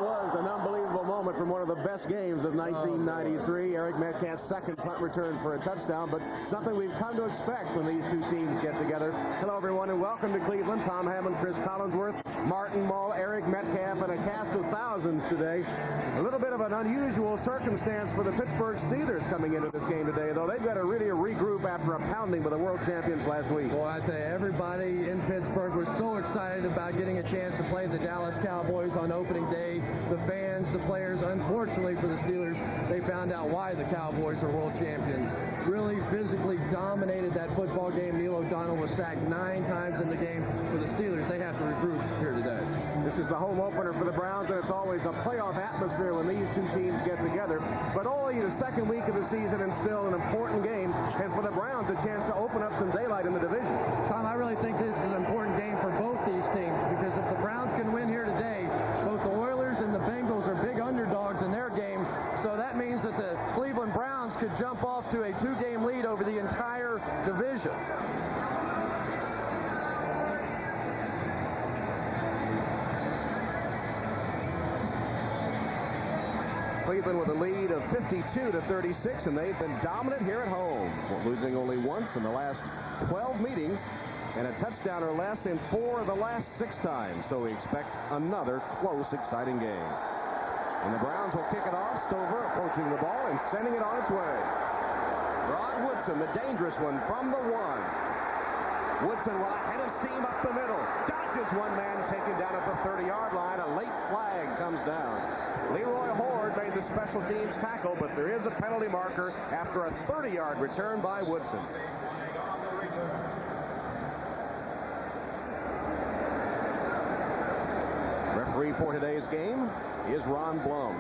was an unbelievable moment from one of the best games of 1993. Eric Metcalf's second punt return for a touchdown, but something we've come to expect when these two teams get together. Hello, everyone, and welcome to Cleveland. Tom Hammond, Cris Collinsworth, Martin Mull, Eric Metcalf, and a cast of thousands today. A little bit of an unusual circumstance for the Pittsburgh Steelers coming into this game today, though they've got to really regroup after a pounding by the world champions last week. Boy, I tell you, everybody in Pittsburgh was so excited about getting a chance to play the Dallas Cowboys on opening day. The fans, the players, unfortunately for the Steelers, they found out why the Cowboys are world champions. Really physically dominated that football game. Neil O'Donnell was sacked 9 times in the game. For the Steelers, they have to regroup here today. This is the home opener for the Browns, and it's always a playoff atmosphere when these two teams get together. But only the second week of the season and still an important game, and for the Browns, a chance to open up some daylight in the division. Tom, I really think this is an important game for both these teams, because if the Browns can win here today, both the Oilers and the Bengals are big underdogs in their game, so that means that the Cleveland Browns could jump off to a 2-game lead over the entire division. Cleveland with a lead of 52-36, and they've been dominant here at home, losing only once in the last 12 meetings, and a touchdown or less in 4 of the last 6 times. So we expect another close, exciting game. And the Browns will kick it off. Stover approaching the ball and sending it on its way. Rod Woodson, the dangerous one, from the 1. Woodson will head of steam up the middle. Dodges one man, taken down at the 30-yard line. A late flag comes down. Leroy Horde made the special teams tackle, but there is a penalty marker after a 30-yard return by Woodson. Referee for today's game is Ron Blum.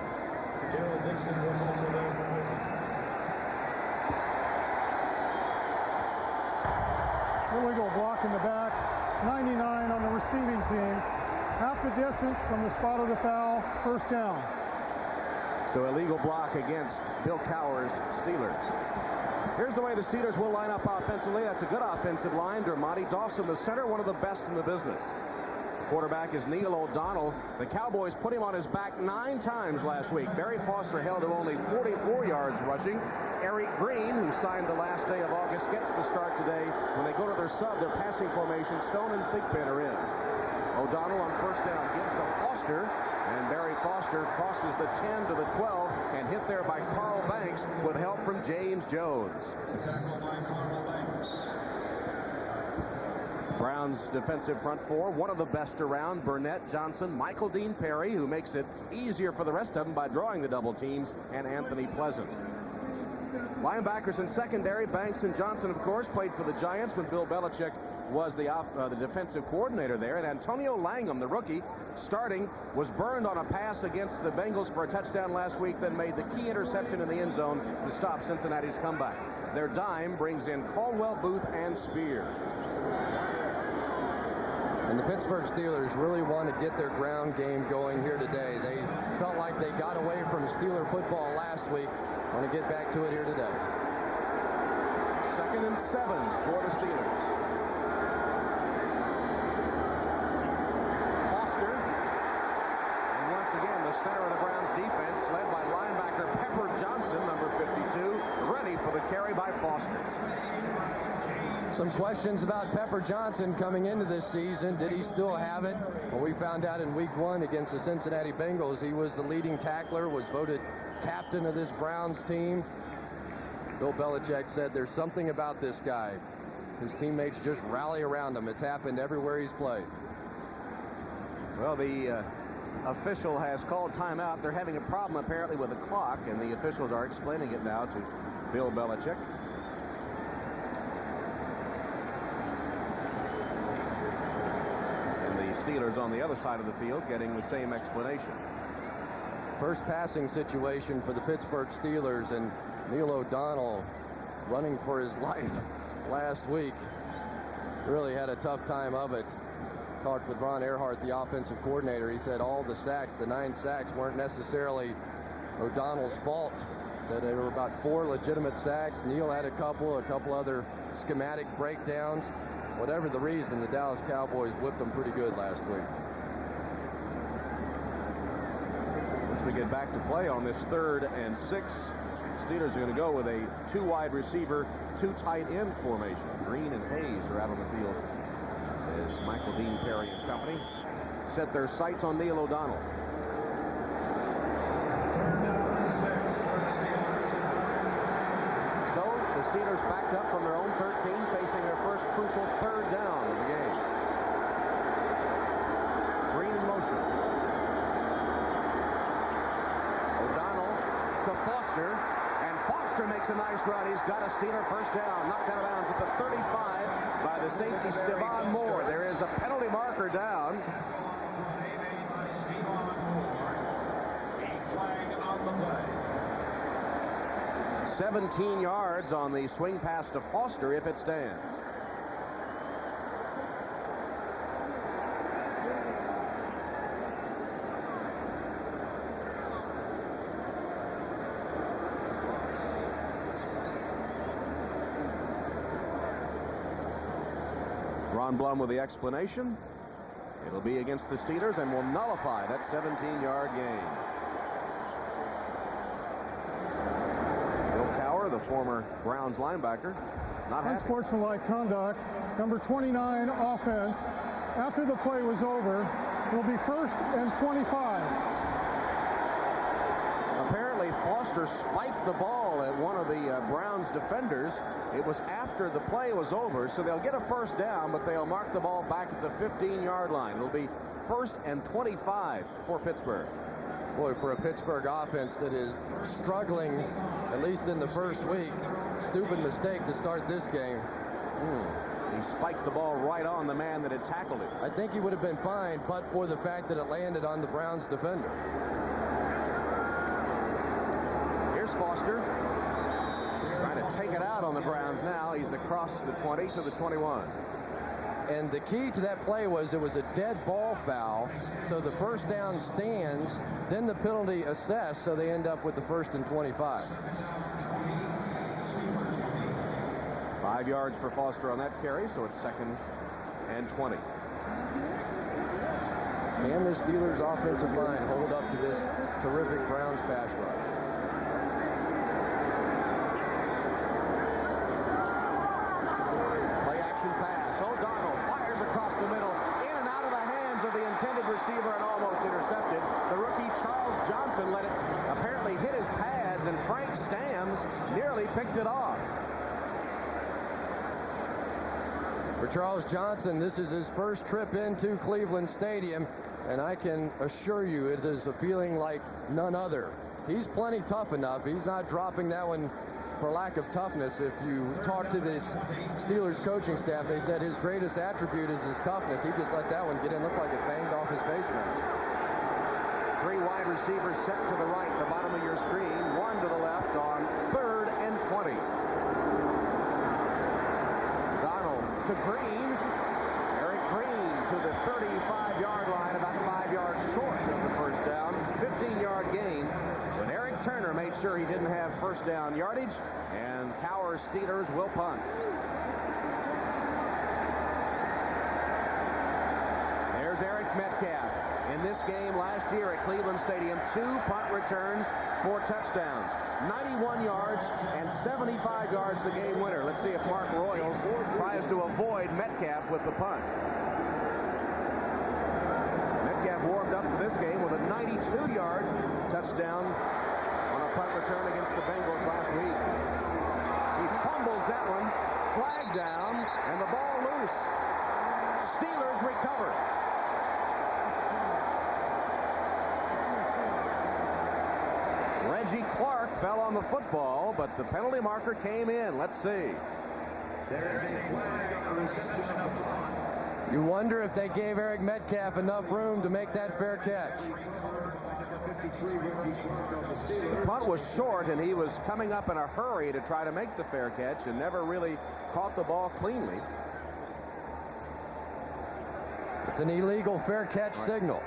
Illegal block in the back, 99 on the receiving team. Half the distance from the spot of the foul, first down. So illegal block against Bill Cowher's Steelers. Here's the way the Steelers will line up offensively. That's a good offensive line. Dermontti Dawson, the center, one of the best in the business. Quarterback is Neil O'Donnell. The Cowboys put him on his back 9 times last week. Barry Foster held to only 44 yards rushing. Eric Green, who signed the last day of August, gets the start today. When they go to their sub, their passing formation, Stone and Thigpen are in. O'Donnell on first down gives to Foster, and Barry Foster crosses the 10 to the 12 and hit there by Carl Banks with help from James Jones. Browns defensive front 4, one of the best around. Burnett, Johnson, Michael Dean Perry, who makes it easier for the rest of them by drawing the double teams, and Anthony Pleasant. Linebackers in secondary, Banks and Johnson, of course, played for the Giants when Bill Belichick was the defensive coordinator there. And Antonio Langham, the rookie, starting, was burned on a pass against the Bengals for a touchdown last week, then made the key interception in the end zone to stop Cincinnati's comeback. Their dime brings in Caldwell, Booth, and Spear. And the Pittsburgh Steelers really want to get their ground game going here today. They felt like they got away from Steeler football last week. Want to get back to it here today. 2nd and 7 for the Steelers. Foster. And once again, the center of the Browns defense, led by linebacker Pepper Johnson, number 52, ready for the carry by Foster. Some questions about Pepper Johnson coming into this season. Did he still have it? Well, we found out in week 1 against the Cincinnati Bengals, he was the leading tackler, was voted captain of this Browns team. Bill Belichick said there's something about this guy. His teammates just rally around him. It's happened everywhere he's played. Well, the official has called timeout. They're having a problem apparently with the clock, and the officials are explaining it now to Bill Belichick. Steelers on the other side of the field getting the same explanation. First passing situation for the Pittsburgh Steelers, and Neil O'Donnell running for his life last week. Really had a tough time of it. Talked with Ron Earhart, the offensive coordinator. He said all the sacks, the 9 sacks, weren't necessarily O'Donnell's fault. Said there were about 4 legitimate sacks. Neil had a couple other schematic breakdowns. Whatever the reason, the Dallas Cowboys whipped them pretty good last week. we get back to play on this 3rd and 6. Steelers are going to go with a 2 wide receiver, 2 tight end formation. Green and Hayes are out on the field as Michael Dean Perry and company set their sights on Neil O'Donnell. So the Steelers backed up from their own 13, facing their first crucial 3rd down of the game. Green in motion. O'Donnell to Foster, and Foster makes a nice run. He's got a Steeler first down, knocked out of bounds at the 35 by the safety Stevan Moore. There is a penalty marker down. 17 yards on the swing pass to Foster if it stands. Ron Blum with the explanation. It'll be against the Steelers and will nullify that 17-yard gain. The former Browns linebacker, not happy. Unsportsmanlike conduct, number 29 offense. After the play was over, it'll be 1st and 25. Apparently, Foster spiked the ball at one of the Browns defenders. It was after the play was over, so they'll get a first down, but they'll mark the ball back at the 15-yard line. It'll be 1st and 25 for Pittsburgh. Boy, for a Pittsburgh offense that is struggling, at least in the first week, stupid mistake to start this game. He spiked the ball right on the man that had tackled it. I think he would have been fine, but for the fact that it landed on the Browns defender. Here's Foster. Trying to take it out on the Browns now. He's across the 20 to the 21. And the key to that play was it was a dead ball foul, so the first down stands, then the penalty assessed, so they end up with the 1st and 25. 5 yards for Foster on that carry, so it's 2nd and 20. And the Steelers' offensive line hold up to this terrific Browns pass rush. Receiver and almost intercepted. The rookie Charles Johnson let it apparently hit his pads, and Frank Stams nearly picked it off. For Charles Johnson, this is his first trip into Cleveland Stadium, and I can assure you it is a feeling like none other. He's plenty tough enough. He's not dropping that one for lack of toughness. If you talk to this Steelers coaching staff, they said his greatest attribute is his toughness. He just let that one get in. Looked like it banged off his face mask. 3 wide receivers set to the right, the bottom of your screen. 1 to the left on 3rd and 20. Donald to Green. Eric Green to the 35-yard line, about 5 yards short of the first down. 15-yard gain. But Eric Turner made sure he didn't have first down yardage, and Cowher Steelers will punt. There's Eric Metcalf. In this game last year at Cleveland Stadium, 2 punt returns, 4 touchdowns, 91 yards and 75 yards the game winner. Let's see if Mark Royals tries to avoid Metcalf with the punt. Metcalf warmed up for this game with a 92-yard touchdown on a punt return against the Bengals last week. He fumbles that one, flag down, and the ball loose. Steelers recover. Reggie Clark fell on the football, but the penalty marker came in. Let's see. You wonder if they gave Eric Metcalf enough room to make that fair catch. The punt was short, and he was coming up in a hurry to try to make the fair catch and never really caught the ball cleanly. It's an illegal fair catch signal.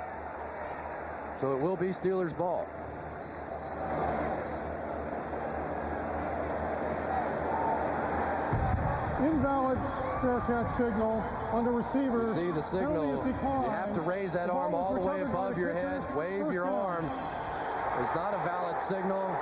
So it will be Steelers ball. Invalid fair catch signal on the receiver. See the signal. You have to raise that arm all the way above your head. Wave your arm. is not a valid signal.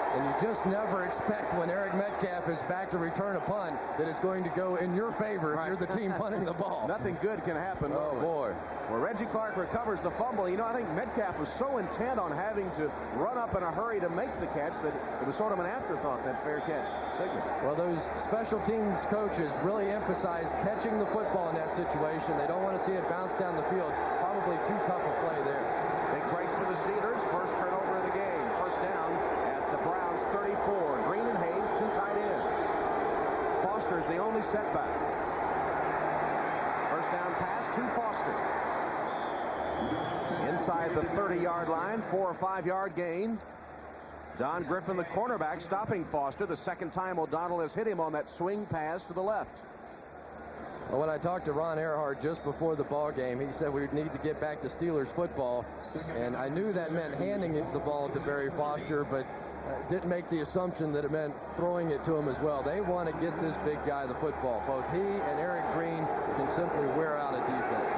And you just never expect when Eric Metcalf is back to return a punt that it's going to go in your favor if you're the team punting the ball. Nothing good can happen. Oh, boy. Well, Reggie Clark recovers the fumble. You know, I think Metcalf was so intent on having to run up in a hurry to make the catch that it was sort of an afterthought, that fair catch signal. Well, those special teams coaches really emphasize catching the football in that situation. They don't want to see it bounce down the field. Probably too tough a play there. Big break for the Steelers. First turnover of the game. First down at the Browns 34. Green and Hayes, two tight ends. Foster's the only setback. First down pass to Foster. Inside the 30-yard line, 4 or 5 yard gain. Don Griffin, the cornerback, stopping Foster. The second time O'Donnell has hit him on that swing pass to the left. Well, when I talked to Ron Earhart just before the ball game, he said we need to get back to Steelers football. And I knew that meant handing the ball to Barry Foster, but didn't make the assumption that it meant throwing it to him as well. They want to get this big guy the football. Both he and Eric Green can simply wear out a defense.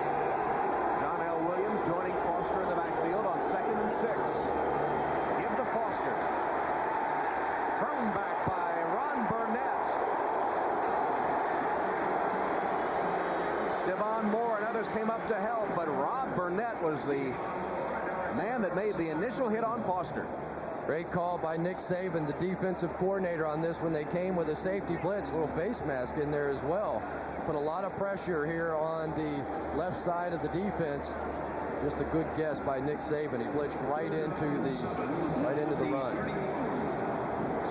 John L. Williams joining Foster in the backfield on 2nd and 6. Give to Foster. Thrown back by Ron Burnett. Stevan Moore and others came up to help, but Rob Burnett was the man that made the initial hit on Foster. Great call by Nick Saban, the defensive coordinator, on this when they came with a safety blitz, a little face mask in there as well. Put a lot of pressure here on the left side of the defense. Just a good guess by Nick Saban. He blitzed right into the run.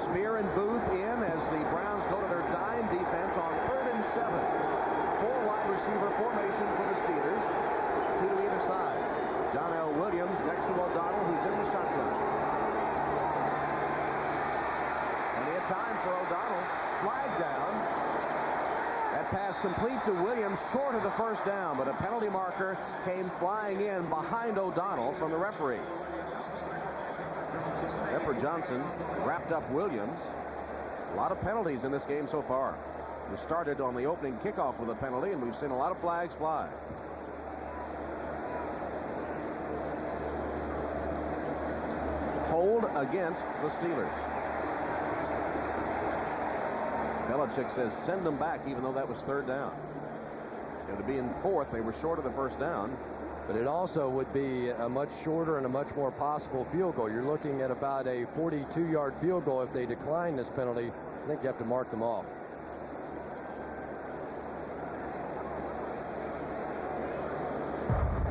Spear and Booth in as the Browns go to their dime defense on 3rd and 7. 4 wide receiver formation for the Steelers. 2 to either side. John L. Williams next to O'Donnell, who's in the shotgun. Time for O'Donnell. Flag down. That pass complete to Williams, short of the first down, but a penalty marker came flying in behind O'Donnell from the referee. Pepper Johnson wrapped up Williams. A lot of penalties in this game so far. We started on the opening kickoff with a penalty, and we've seen a lot of flags fly. Hold against the Steelers. Belichick says send them back, even though that was 3rd down. It would be in 4th. They were short of the first down. But it also would be a much shorter and a much more possible field goal. You're looking at about a 42-yard field goal. If they decline this penalty, I think you have to mark them off.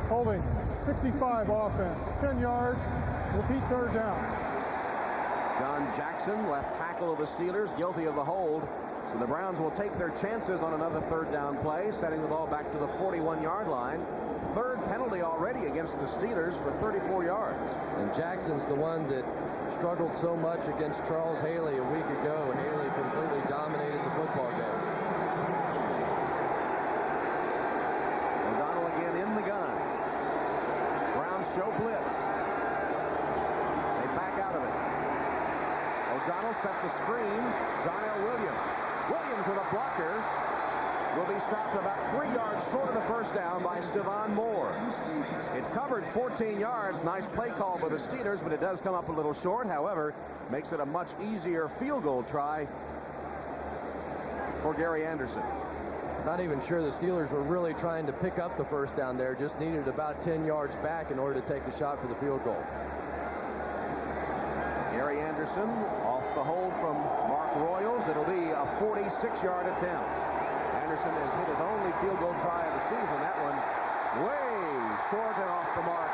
Holding 65 offense, 10 yards, repeat 3rd down. John Jackson, left tackle of the Steelers, guilty of the hold. So the Browns will take their chances on another 3rd down play, setting the ball back to the 41-yard line. 3rd penalty already against the Steelers for 34 yards. And Jackson's the one that struggled so much against Charles Haley a week ago. Haley completely dominated the football game. O'Donnell again in the gun. Browns show blitz. They back out of it. O'Donnell sets a screen. John L. Williams. Williams with a blocker. Will be stopped about 3 yards short of the first down by Stevan Moore. It covered 14 yards. Nice play call by the Steelers, but it does come up a little short. However, makes it a much easier field goal try for Gary Anderson. Not even sure the Steelers were really trying to pick up the first down there. Just needed about 10 yards back in order to take the shot for the field goal. Gary Anderson off the hold from Mark Royals. It'll be a 46-yard attempt. Anderson has hit his only field goal try of the season. That one way short and off the mark.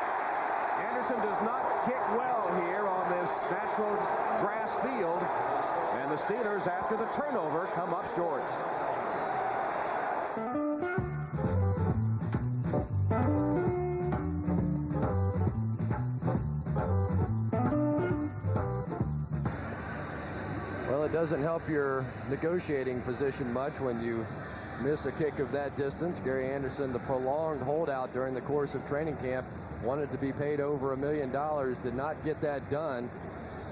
Anderson does not kick well here on this natural grass field. And the Steelers, after the turnover, come up short. Well, it doesn't help your negotiating position much when you miss a kick of that distance. Gary Anderson, the prolonged holdout during the course of training camp, wanted to be paid over $1 million, did not get that done.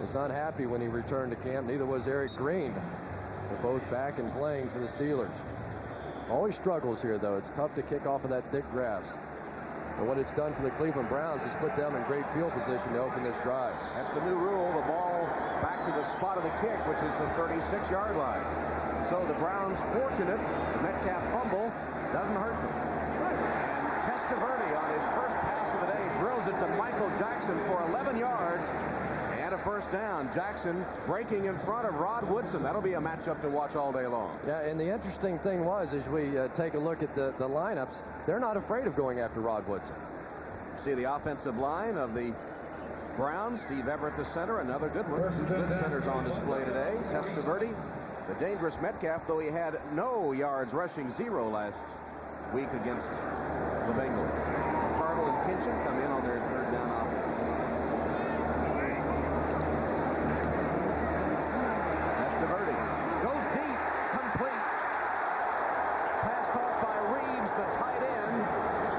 Was not happy when he returned to camp. Neither was Eric Green. They're both back and playing for the Steelers. Always struggles here, though. It's tough to kick off of that thick grass. And what it's done for the Cleveland Browns is put them in great field position to open this drive. That's the new rule. The ball back to the spot of the kick, which is the 36-yard line. So the Browns fortunate. The Metcalf fumble doesn't hurt them. And Testaverde on his first pass of the day drills it to Michael Jackson for 11 yards. And a first down. Jackson breaking in front of Rod Woodson. That'll be a matchup to watch all day long. Yeah, and the interesting thing was, as we take a look at the lineups, they're not afraid of going after Rod Woodson. See the offensive line of the Browns. Steve Everett, the center, another good one. Good centers on display today. Testaverde, the dangerous Metcalf, though he had no yards rushing, 0 last week against the Bengals. Cardle and Pinchin come in on their third down offense. Testaverde goes deep, complete. Pass caught by Reeves, the tight end.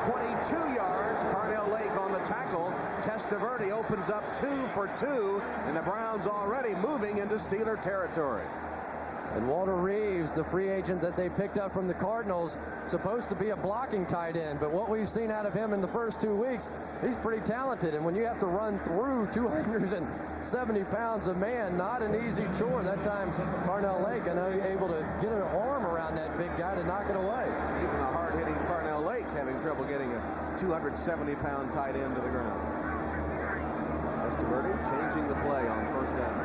22 yards. Carnell Lake on the tackle. Testaverde opens up 2 for 2, and the Browns already moving into Steeler territory. And Walter Reeves, the free agent that they picked up from the Cardinals, supposed to be a blocking tight end, but what we've seen out of him in the first 2 weeks, he's pretty talented. And when you have to run through 270 pounds of man, not an easy chore. That time, Carnell Lake, I know, able to get an arm around that big guy to knock it away. Even a hard-hitting Carnell Lake having trouble getting a 270-pound tight end to the ground. Testaverde changing the play on first down.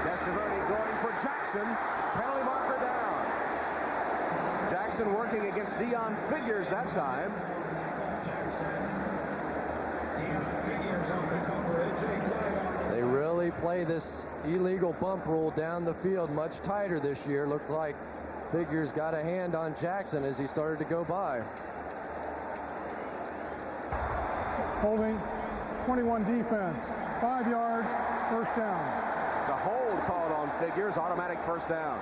Testaverde going for Jackson. Penalty marker down. Jackson working against Dion Figures that time. They really play this illegal bump rule down the field much tighter this year. Looked like Figures got a hand on Jackson as he started to go by. Holding, 21 defense, 5 yards, first down. It's a hold called on Figures, automatic first down.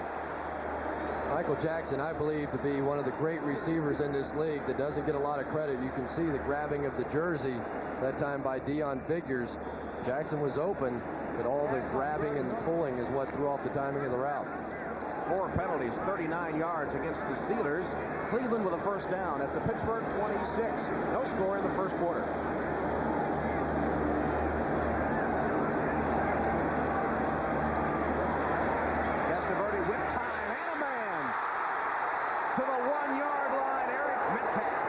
Michael Jackson, I believe, to be one of the great receivers in this league that doesn't get a lot of credit. You can see the grabbing of the jersey that time by Dion Figures. Jackson was open, but all the grabbing and the pulling is what threw off the timing of the route. 4 penalties, 39 yards against the Steelers. Cleveland with a first down at the Pittsburgh 26. No score in the first quarter. Testaverde with time and a man to the 1-yard line. Eric Metcalf.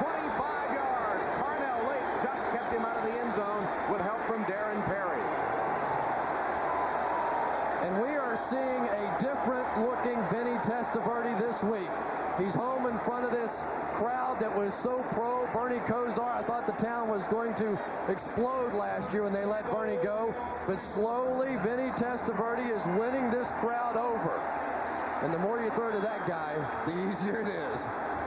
25 yards. Carnell Lake just kept him out of the end zone with help from Darren Perry. And we are seeing a different-looking Vinny Testaverde this week. He's home in front of this crowd that was so pro Bernie Kosar. I thought the town was going to explode last year when they let Bernie go. But slowly, Vinny Testaverde is winning this crowd over. And the more you throw to that guy, the easier it is.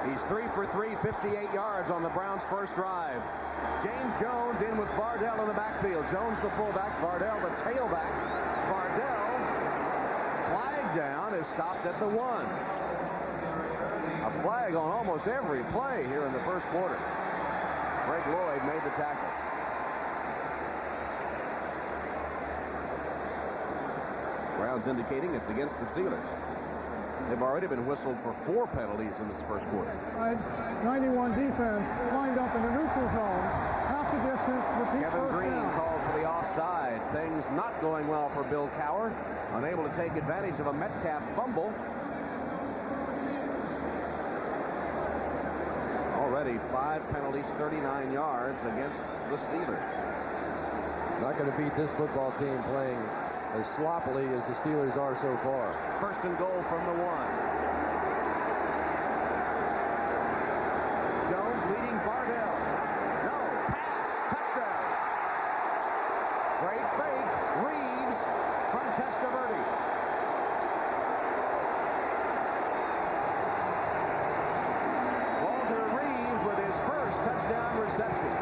He's 3 for 3, 58 yards on the Browns' first drive. James Jones in with Vardell in the backfield. Jones the fullback, Vardell the tailback. Vardell, flag down, is stopped at the 1. A flag on almost every play here in the first quarter. Greg Lloyd made the tackle. Browns indicating it's against the Steelers. They've already been whistled for 4 penalties in this first quarter. 91 defense lined up in the neutral zone. Half the distance, repeat Kevin first Green down. called for the offside. Things not going well for Bill Cowher. Unable to take advantage of a Metcalf fumble. Already 5 penalties, 39 yards against the Steelers. Not going to beat this football team playing as sloppily as the Steelers are so far. First and goal from the 1. Jones leading Vardell. No, pass, touchdown. Great fake, Reeves from Testaverde. Walter Reeves with his first touchdown reception.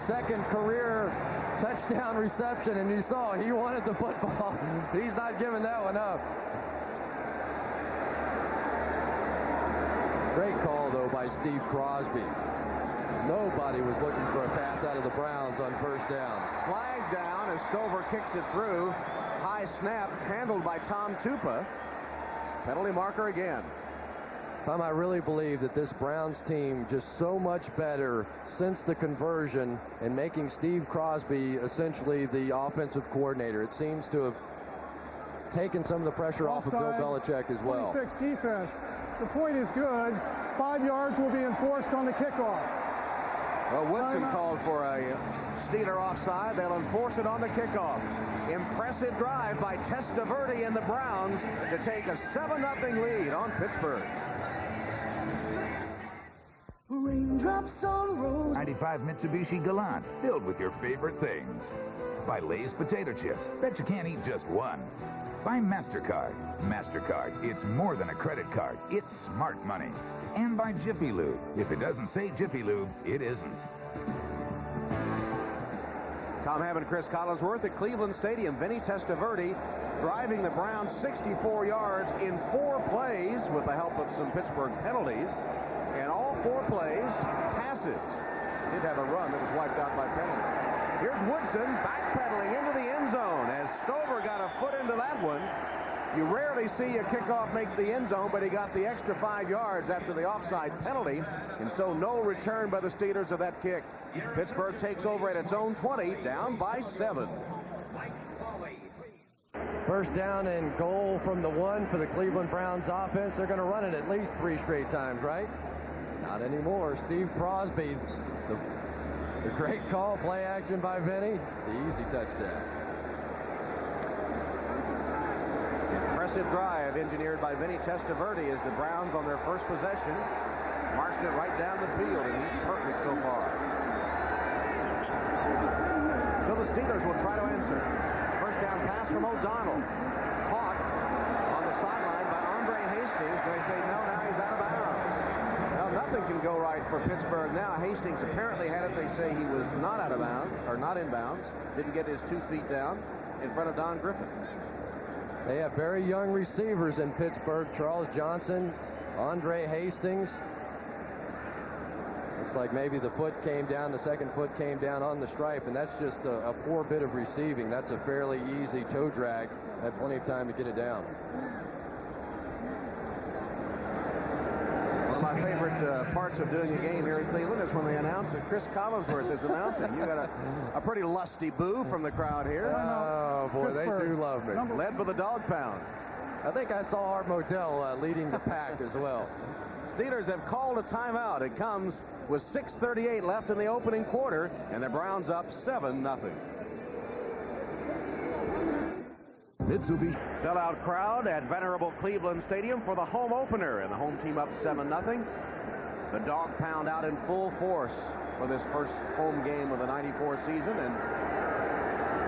Second career touchdown reception, and you saw he wanted the football. He's not giving that one up. Great call, though, by Steve Crosby. Nobody was looking for a pass out of the Browns on first down. Flag down as Stover kicks it through. High snap handled by Tom Tupa. Penalty marker again. Tom, I really believe that this Browns team just so much better since the conversion and making Steve Crosby essentially the offensive coordinator. It seems to have taken some of the pressure off of Bill Belichick as well. 26 defense. The point is good. 5 yards will be enforced on the kickoff. Well, Woodson called for a Steeler offside. They'll enforce it on the kickoff. Impressive drive by Testaverde and the Browns to take a 7-0 lead on Pittsburgh. Raindrops on road. 95 Mitsubishi Galant, filled with your favorite things. By Lay's potato chips. Bet you can't eat just one. By MasterCard. MasterCard, it's more than a credit card. It's smart money. And by Jiffy Lube. If it doesn't say Jiffy Lube, it isn't. Tom Hammond, Cris Collinsworth at Cleveland Stadium. Vinny Testaverde driving the Browns 64 yards in 4 plays with the help of some Pittsburgh penalties. And all 4 plays, passes. Did have a run that was wiped out by penalty. Here's Woodson backpedaling into the end zone as Stover got a foot into that one. You rarely see a kickoff make the end zone, but he got the extra 5 yards after the offside penalty, and so no return by the Steelers of that kick. Pittsburgh takes over at its own 20, down by 7. First down and goal from the 1 for the Cleveland Browns offense. They're going to run it at least 3 straight times, right? Not anymore. Steve Crosby, the great call, play action by Vinny, the easy touchdown. Impressive drive engineered by Vinny Testaverde as the Browns on their first possession marched it right down the field, and he's perfect so far. So the Steelers will try to answer. First down pass from O'Donnell. Caught on the sideline by Andre Hastings. They say no, now he's out of bounds. Now nothing can go right for Pittsburgh now. Hastings apparently had it. They say he was not out of bounds, or not in bounds. Didn't get his 2 feet down in front of Don Griffin. They have very young receivers in Pittsburgh. Charles Johnson, Andre Hastings. Looks like maybe the foot came down, the second foot came down on the stripe, and that's just a poor bit of receiving. That's a fairly easy toe drag. Had plenty of time to get it down. One of my favorite parts of doing a game here in Cleveland is when they announce that Cris Collinsworth is announcing. You got a pretty lusty boo from the crowd here. Oh, boy, they do love me. Led by the dog pound. I think I saw Art Modell leading the pack as well. Steelers have called a timeout. It comes with 6:38 left in the opening quarter, and the Browns up 7-0. Mitsubishi. Sellout crowd at venerable Cleveland Stadium for the home opener, and the home team up 7-0. The dog pound out in full force for this first home game of the '94 season, and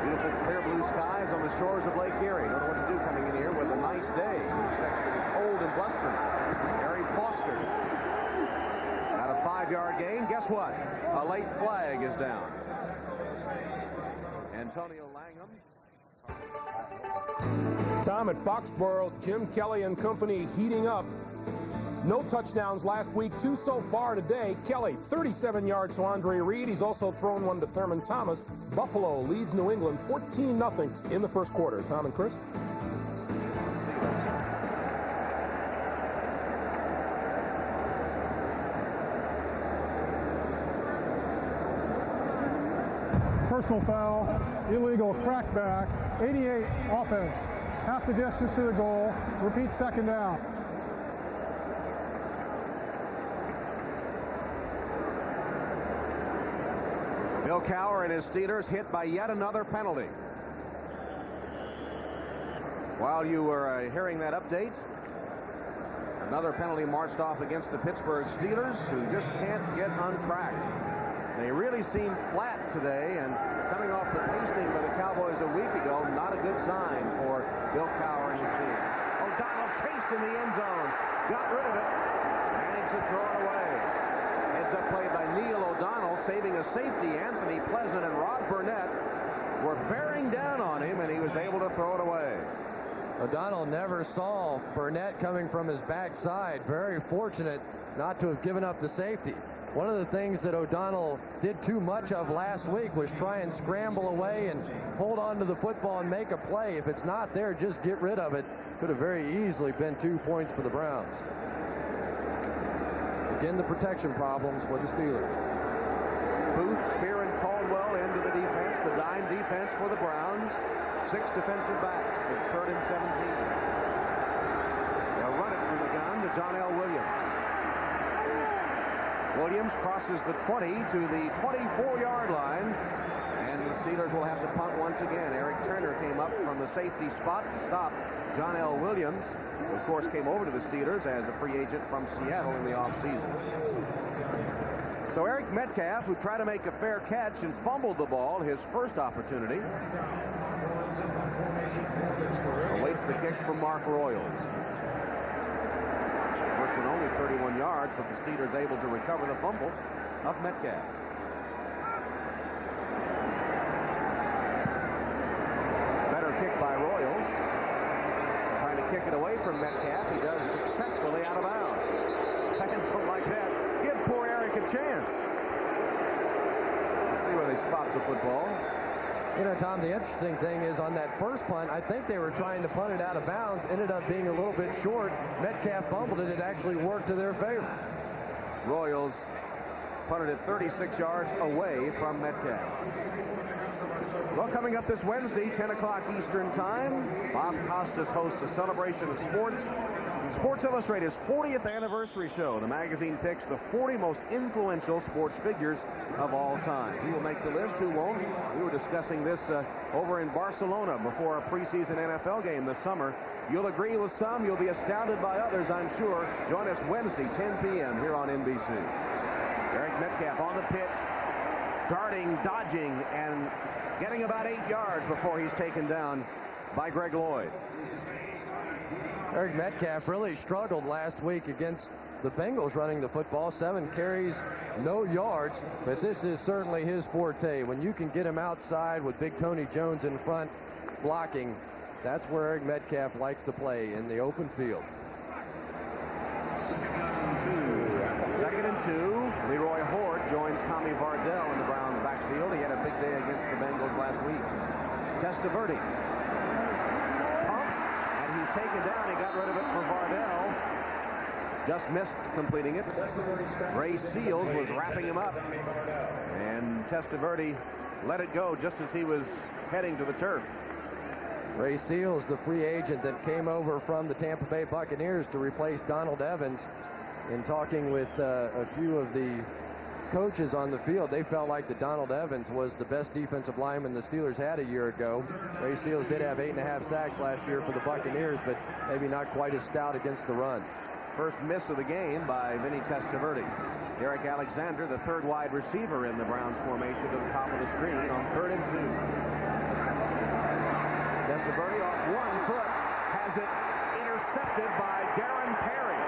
beautiful clear blue skies on the shores of Lake Erie. Don't know what to do coming in here with a nice day. We expect it to be cold and blustering. Harry Foster. Out of 5-yard gain. Guess what? A late flag is down. Antonio Langham. Tom, at Foxborough, Jim Kelly and company heating up. No touchdowns last week, 2 so far today. Kelly, 37 yards to Andre Reed. He's also thrown one to Thurman Thomas. Buffalo leads New England 14-0 in the first quarter. Tom and Cris? Personal foul, illegal crackback, 88 offense. Half the distance to the goal. Repeat second down. Bill Cowher and his Steelers hit by yet another penalty. While you were hearing that update, another penalty marched off against the Pittsburgh Steelers, who just can't get untracked. They really seem flat today, and coming off the pasting by the Cowboys a week ago, not a good sign for Bill Cowher and his team. O'Donnell chased in the end zone, got rid of it, managed to throw it away. Heads up play by Neil O'Donnell, saving a safety. Anthony Pleasant and Rod Burnett were bearing down on him, and he was able to throw it away. O'Donnell never saw Burnett coming from his backside. Very fortunate not to have given up the safety. One of the things that O'Donnell did too much of last week was try and scramble away and hold on to the football and make a play. If it's not there, just get rid of it. Could have very easily been 2 points for the Browns. Again, the protection problems for the Steelers. Booth, Spear, and Caldwell into the defense. The dime defense for the Browns. 6 defensive backs. It's 3rd and 17. They'll run it from the gun to John L. Williams. Williams crosses the 20 to the 24-yard line. And the Steelers will have to punt once again. Eric Turner came up from the safety spot to stop John L. Williams, who of course came over to the Steelers as a free agent from Seattle in the offseason. So Eric Metcalf, who tried to make a fair catch and fumbled the ball, his first opportunity, awaits the kick from Mark Royals. First one only 31 yards, but the Steelers able to recover the fumble of Metcalf. Better kick by Royals. Trying to kick it away from Metcalf. He does successfully out of bounds. And so like that, give poor Eric a chance. Let's see where they spot the football. You know, Tom, the interesting thing is on that first punt, I think they were trying to punt it out of bounds, ended up being a little bit short. Metcalf fumbled it. It actually worked to their favor. Royals punted it 36 yards away from Metcalf. Well, coming up this Wednesday, 10 o'clock Eastern Time, Bob Costas hosts a celebration of sports. Sports Illustrated's 40th anniversary show. The magazine picks the 40 most influential sports figures of all time. Who will make the list? Who won't? We were discussing this over in Barcelona before a preseason NFL game this summer. You'll agree with some. You'll be astounded by others, I'm sure. Join us Wednesday, 10 p.m. here on NBC. Eric Metcalf on the pitch, darting, dodging, and getting about 8 yards before he's taken down by Greg Lloyd. Eric Metcalf really struggled last week against the Bengals running the football. 7 carries, no yards, but this is certainly his forte. When you can get him outside with Big Tony Jones in front blocking, that's where Eric Metcalf likes to play, in the open field. 2nd and 2. Leroy Horde joins Tommy Vardell in the Browns' backfield. He had a big day against the Bengals last week. Testaverde pumps, and he's taken down. He got rid of it for Vardell. Just missed completing it. Ray Seals was wrapping him up, and Testaverde let it go just as he was heading to the turf. Ray Seals, the free agent that came over from the Tampa Bay Buccaneers to replace Donald Evans. In talking with a few of the coaches on the field, they felt like that Donald Evans was the best defensive lineman the Steelers had a year ago. Ray Seals did have 8.5 sacks last year for the Buccaneers, but maybe not quite as stout against the run. First miss of the game by Vinny Testaverde. Derek Alexander, the 3rd wide receiver in the Browns formation, to the top of the screen on 3rd and 2. Testaverde off 1 foot, has it intercepted by Darren Perry.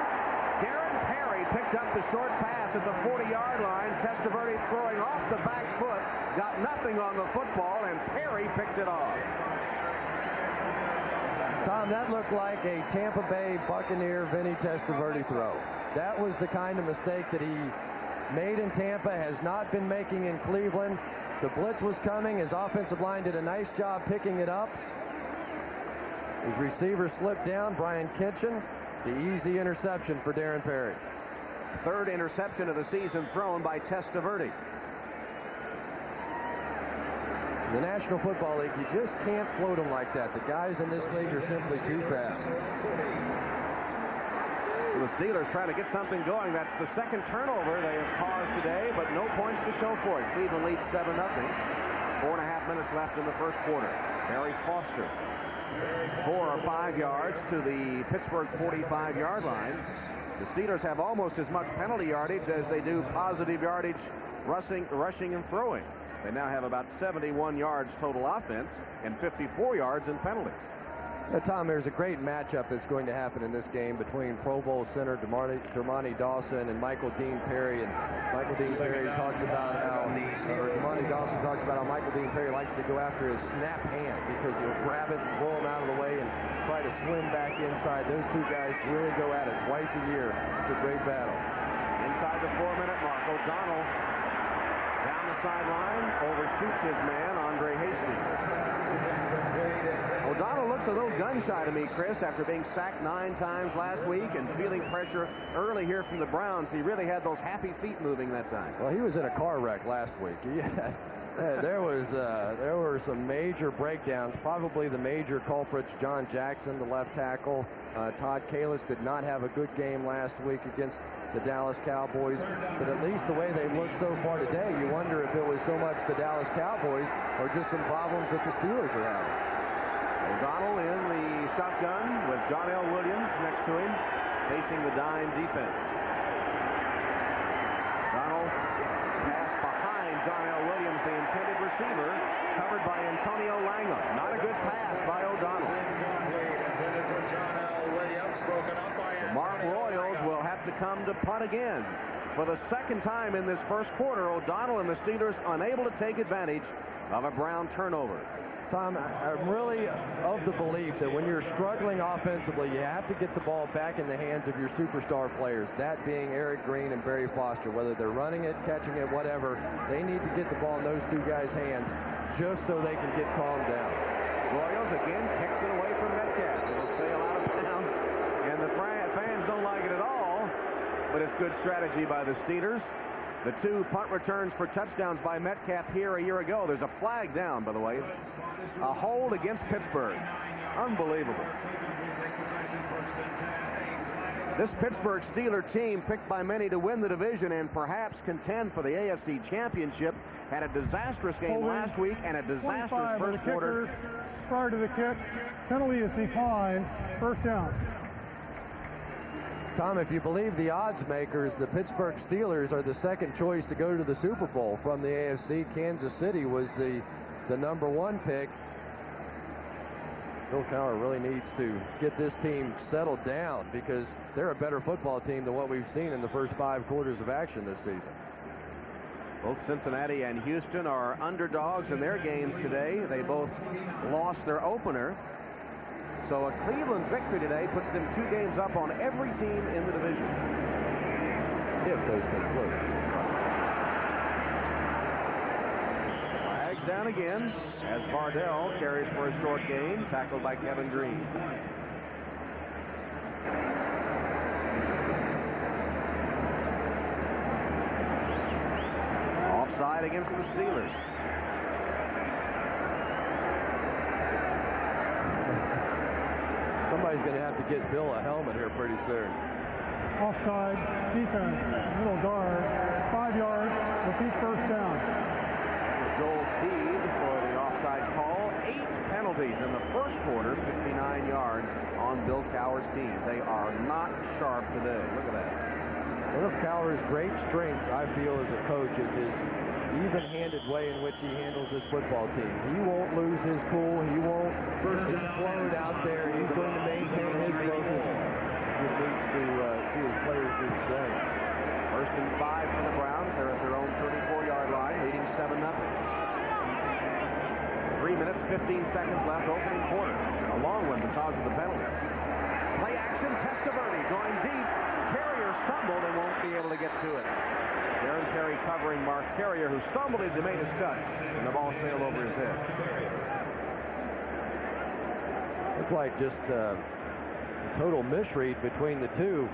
Darren Perry picked up the short pass at the 40-yard line. Testaverde throwing off the back foot, got nothing on the football, and Perry picked it off. Tom, that looked like a Tampa Bay Buccaneer Vinny Testaverde throw. That was the kind of mistake that he made in Tampa, has not been making in Cleveland. The blitz was coming. His offensive line did a nice job picking it up. His receiver slipped down, Brian Kitchen. The easy interception for Darren Perry. 3rd interception of the season thrown by Testaverde. In the National Football League, you just can't float them like that. The guys in this league are simply too fast. So the Steelers trying to get something going. That's the 2nd turnover they have caused today, but no points to show for it. Cleveland leads 7-0. 4.5 minutes left in the first quarter. Barry Foster, 4 or 5 yards to the Pittsburgh 45-yard line. The Steelers have almost as much penalty yardage as they do positive yardage rushing and throwing. They now have about 71 yards total offense and 54 yards in penalties. Tom, there's a great matchup that's going to happen in this game between Pro Bowl center Dermontti Dawson and Michael Dean Perry. And Michael Dean Perry talks about how, Dermontti Dawson talks about how Michael Dean Perry likes to go after his snap hand because he'll grab it and roll him out of the way and try to swim back inside. Those two guys really go at it twice a year. It's a great battle. inside the 4-minute mark. O'Donnell down the sideline, overshoots his man, Andre Hastings. O'Donnell looked a little gun-shy to me, Chris, after being sacked 9 times last week and feeling pressure early here from the Browns. He really had those happy feet moving that time. Well, he was in a car wreck last week. There were some major breakdowns. Probably the major culprits, John Jackson, the left tackle. Todd Kalis did not have a good game last week against the Dallas Cowboys, but at least the way they've looked so far today, you wonder if it was so much the Dallas Cowboys or just some problems that the Steelers are having. O'Donnell in the shotgun with John L. Williams next to him, facing the dime defense. O'Donnell pass behind John L. Williams, the intended receiver, covered by Antonio Langham. Not a good pass by O'Donnell. The Mark Royals will have to come to punt again. For the second time in this first quarter, O'Donnell and the Steelers unable to take advantage of a Brown turnover. Tom, I'm really of the belief that when you're struggling offensively, you have to get the ball back in the hands of your superstar players, that being Eric Green and Barry Foster. Whether they're running it, catching it, whatever, they need to get the ball in those two guys' hands just so they can get calmed down. Royals again kicks it away from Metcalf. It'll sail out of bounds, and the fans don't like it at all, but it's good strategy by the Steelers. The 2 punt returns for touchdowns by Metcalf here a year ago. There's a flag down, by the way. A hold against Pittsburgh. Unbelievable. This Pittsburgh Steeler team, picked by many to win the division and perhaps contend for the AFC Championship, had a disastrous game last week and a disastrous first quarter. Prior to the kick, penalty is declined. First down. Tom, if you believe the odds makers, the Pittsburgh Steelers are the second choice to go to the Super Bowl from the AFC. Kansas City was the number 1 pick. Bill Cowher really needs to get this team settled down because they're a better football team than what we've seen in the first 5 quarters of action this season. Both Cincinnati and Houston are underdogs in their games today. They both lost their opener. So a Cleveland victory today puts them 2 games up on every team in the division. If those things lose. Flags down again as Vardell carries for a short gain, tackled by Kevin Green. Offside against the Steelers. Somebody's going to have to get Bill a helmet here pretty soon. Offside defense, middle guard, 5 yards, repeat first down. Joel Steed for the offside call. 8 penalties in the first quarter, 59 yards on Bill Cowher's team. They are not sharp today. Look at that. One of Cowher's great strengths, I feel, as a coach is his even-handed way in which he handles his football team. He won't lose his cool. He won't explode out there. He's going to maintain his focus. He needs to see his players do the same. 1st and 5 for the Browns. They're at their own 34-yard line, leading 7-0. 3 minutes, 15 seconds left, opening quarter. A long one because of the penalties. Play action, Testaverde going deep. Carrier stumbled and won't be able to get to it. Darren Terry covering Mark Carrier, who stumbled as he made his cut, and the ball sailed over his head. Looked like just a total misread between the two.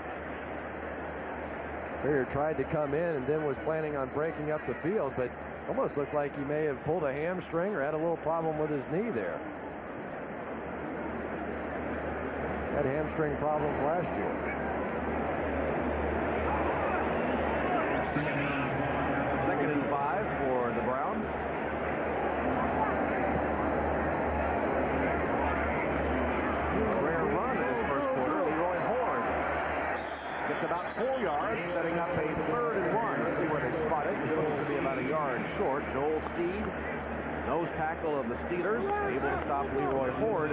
Carrier tried to come in and then was planning on breaking up the field, but almost looked like he may have pulled a hamstring or had a little problem with his knee there. Had hamstring problems last year. Second and 5 for the Browns. A rare run in his first quarter. Leroy Horde gets about 4 yards, setting up a 3rd and 1. Let's see where they spot it. This looks to be about a yard short. Joel Steed, nose tackle of the Steelers, able to stop Leroy Horde,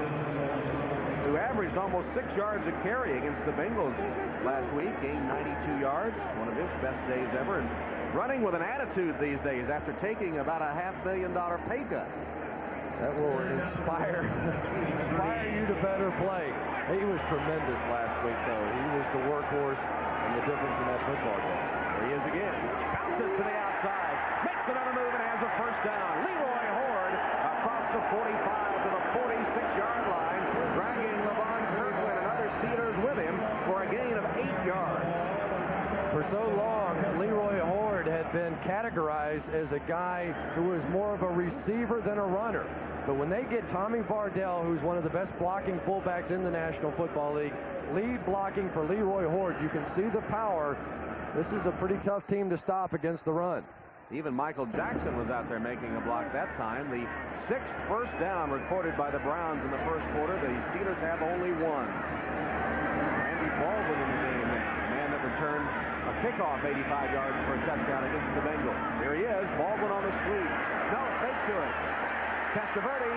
who averaged almost 6 yards a carry against the Bengals last week, gained 92 yards, one of his best days ever, and running with an attitude these days after taking about a $500,000 pay cut. That will inspire you to better play. He was tremendous last week, though. He was the workhorse and the difference in that football game. There he is again. Bounces to the outside. Makes another move and has a first down. Leroy Horde across the 45 to the 46-yard line, dragging Levon Kirkland and other Steelers with him for a gain of 8 yards. For so long, Leroy Horde had been categorized as a guy who was more of a receiver than a runner. But when they get Tommy Vardell, who's one of the best blocking fullbacks in the National Football League, lead blocking for Leroy Horde, you can see the power. This is a pretty tough team to stop against the run. Even Michael Jackson was out there making a block that time. The 6th first down recorded by the Browns in the first quarter. The Steelers have only one. Randy Baldwin in the game now. The man that returned a kickoff 85 yards for a touchdown against the Bengals. Here he is, Baldwin on the sweep. No, fake to it. Testaverde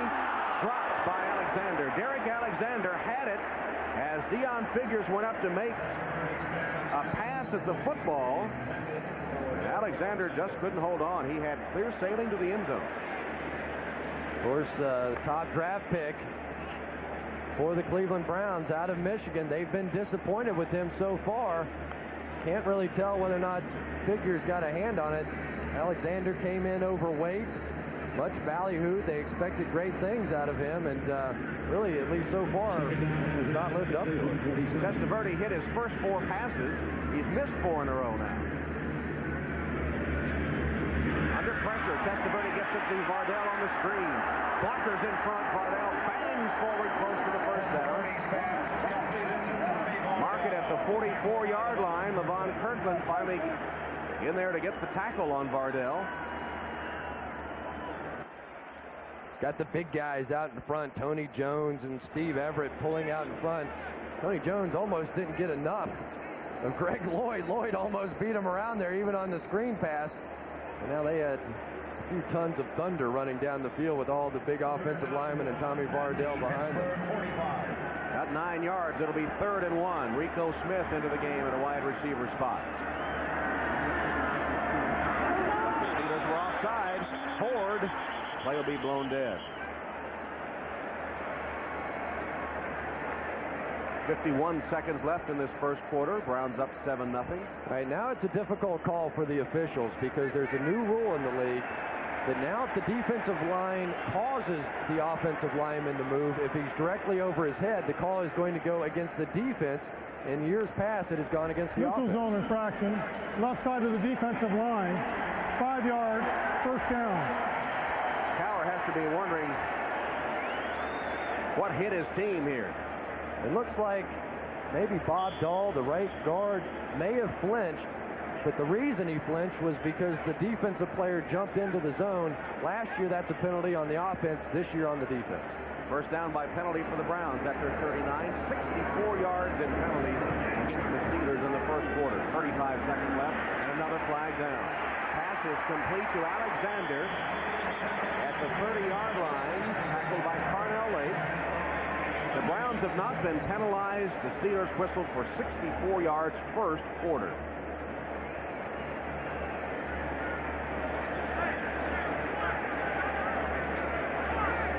dropped by Alexander. Derek Alexander had it as Deion Figures went up to make a pass at the football. Alexander just couldn't hold on. He had clear sailing to the end zone. Of course, the top draft pick for the Cleveland Browns out of Michigan. They've been disappointed with him so far. Can't really tell whether or not Figures got a hand on it. Alexander came in overweight, much ballyhooed. They expected great things out of him, and really, at least so far, has not lived up to it. Testaverde hit his first 4 passes. He's missed 4 in a row now. Under pressure, Testaverde gets it to Vardell on the screen. Blockers in front. Vardell bangs forward close to the first down. Mark it at the 44-yard line. Levon Kirkland finally in there to get the tackle on Vardell. Got the big guys out in front, Tony Jones and Steve Everett pulling out in front. Tony Jones almost didn't get enough of Greg Lloyd. Lloyd almost beat him around there, even on the screen pass. And now they had a few tons of thunder running down the field with all the big offensive linemen and Tommy Vardell behind them. Got 9 yards. It'll be 3rd and 1. Rico Smith into the game at a wide receiver spot. The Steelers were offside. Horde. Play will be blown dead. 51 seconds left in this first quarter. Browns up 7-0. Right now it's a difficult call for the officials because there's a new rule in the league that now if the defensive line causes the offensive lineman to move, if he's directly over his head, the call is going to go against the defense. In years past, it has gone against the offense. Neutral zone infraction, left side of the defensive line, 5 yards, first down. Cowher has to be wondering what hit his team here. It looks like maybe Bob Dahl, the right guard, may have flinched, but the reason he flinched was because the defensive player jumped into the zone. Last year, that's a penalty on the offense. This year on the defense. First down by penalty for the Browns after 39. 64 yards in penalties against the Steelers in the first quarter. 35 seconds left, and another flag down. Pass is complete to Alexander at the 30-yard line, tackled by Carnell Lake. The Browns have not been penalized. The Steelers whistled for 64 yards first quarter.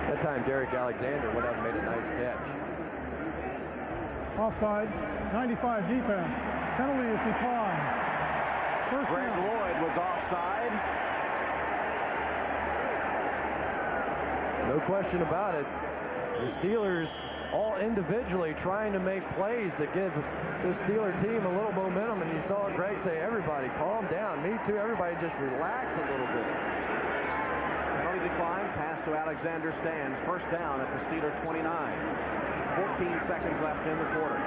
That time, Derek Alexander went up and made a nice catch. Offside, 95 defense. Penalty is declined. First Greg down. Lloyd was offside. No question about it. The Steelers all individually trying to make plays that give the Steeler team a little momentum, and you saw Greg say, everybody calm down. Me too. Everybody just relax a little bit. Penalty decline. Pass to Alexander stands. First down at the Steeler 29. 14 seconds left in the quarter.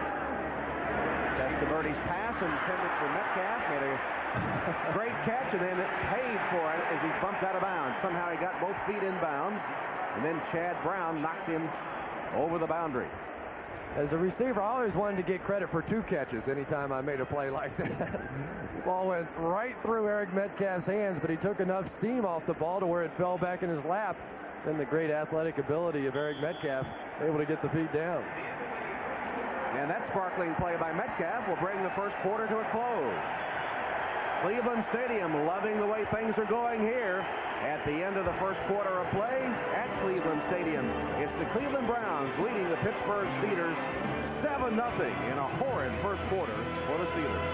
Testaverde's pass intended for Metcalf. Made a great catch and then paid for it as he's bumped out of bounds. Somehow he got both feet in bounds, and then Chad Brown knocked him over the boundary. As a receiver, I always wanted to get credit for 2 catches anytime I made a play like that. The ball went right through Eric Metcalf's hands, but he took enough steam off the ball to where it fell back in his lap. Then the great athletic ability of Eric Metcalf, able to get the feet down. And that sparkling play by Metcalf will bring the first quarter to a close. Cleveland Stadium loving the way things are going here at the end of the first quarter of play at Cleveland Stadium. It's the Cleveland Browns leading the Pittsburgh Steelers 7-0 in a horrid first quarter for the Steelers.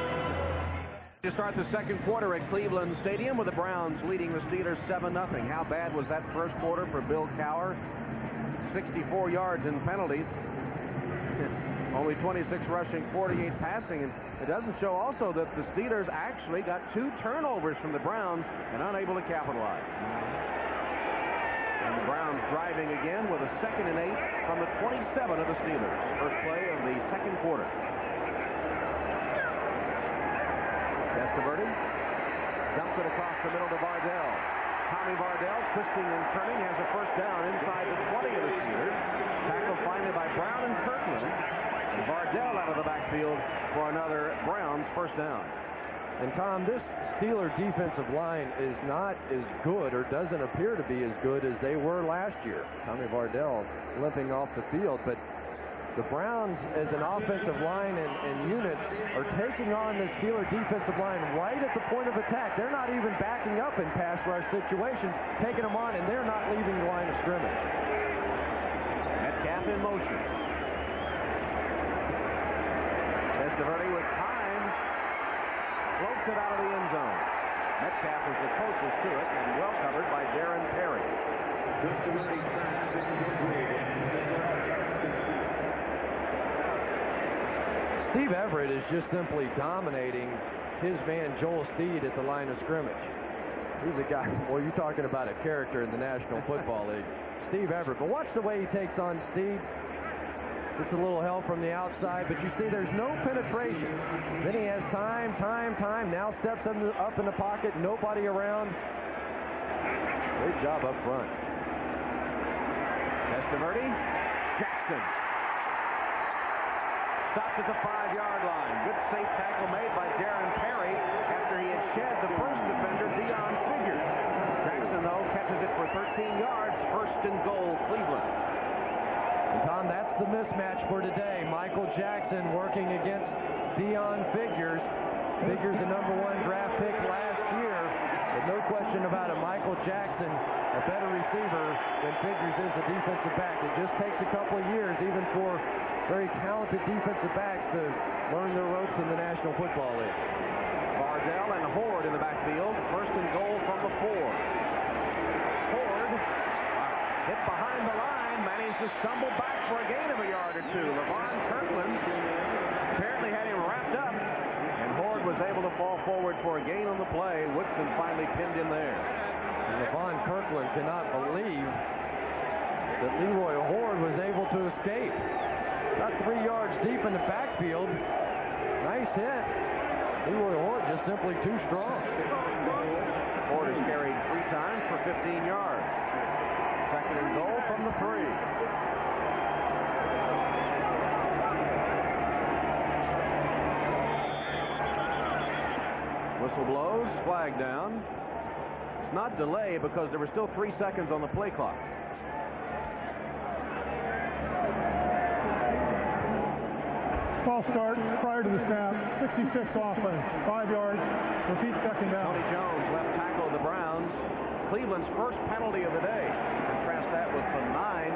To start the second quarter at Cleveland Stadium with the Browns leading the Steelers 7-0. How bad was that first quarter for Bill Cowher? 64 yards in penalties. Only 26 rushing, 48 passing. And it doesn't show also that the Steelers actually got 2 turnovers from the Browns and unable to capitalize. And the Browns driving again with a 2nd and 8 from the 27 of the Steelers. First play of the second quarter. Testaverde dumps it across the middle to Vardell. Tommy Vardell twisting and turning has a first down inside the 20 of the Steelers. Tackled finally by Brown and Kirkland. And Vardell out of the backfield for another Browns first down. And Tom, this Steeler defensive line is not as good, or doesn't appear to be as good as they were last year. Tommy Vardell limping off the field, but the Browns, as an offensive line and unit, are taking on the Steeler defensive line right at the point of attack. They're not even backing up in pass rush situations, taking them on, and they're not leaving the line of scrimmage. Metcalf in motion. Testaverde with time. Floats it out of the end zone. Metcalf is the closest to it and well covered by Darren Perry. Steve Everett is just simply dominating his man Joel Steed at the line of scrimmage. He's a guy, well, you're talking about a character in the National Football League. Steve Everett, but watch the way he takes on Steed. Gets a little help from the outside, but you see there's no penetration. Then he has time, now steps up in the pocket, nobody around. Great job up front. Testaverde, Jackson. Stopped at the 5-yard line. Good safe tackle made by Darren Perry after he had shed the first defender, Dion Figures. Jackson, though, catches it for 13 yards. First and goal, Cleveland. And Tom, that's the mismatch for today. Michael Jackson working against Dion Figures. Figures the #1 draft pick last year. But no question about it, Michael Jackson, a better receiver than Figures is a defensive back. It just takes a couple of years, even for very talented defensive backs, to learn their ropes in the National Football League. Vardell and Horde in the backfield. First and goal from the 4. Horde hit behind the line, managed to stumble back for a gain of a yard or 2. LeVon Kirkland apparently had him wrapped up, and Horde was able to fall forward for a gain on the play. Woodson finally pinned him there. And LeVon Kirkland cannot believe that Leroy Horde was able to escape. About 3 yards deep in the backfield. Nice hit. Leroy Horde just simply too strong. Horde is carried 3 times for 15 yards. Second and goal from the 3. Whistle blows, flag down. It's not delay because there were still 3 seconds on the play clock. Ball starts prior to the snap. 66 offense. 5 yards. Repeat second down. Tony Jones, left tackle of the Browns. Cleveland's first penalty of the day. Contrast that with the 9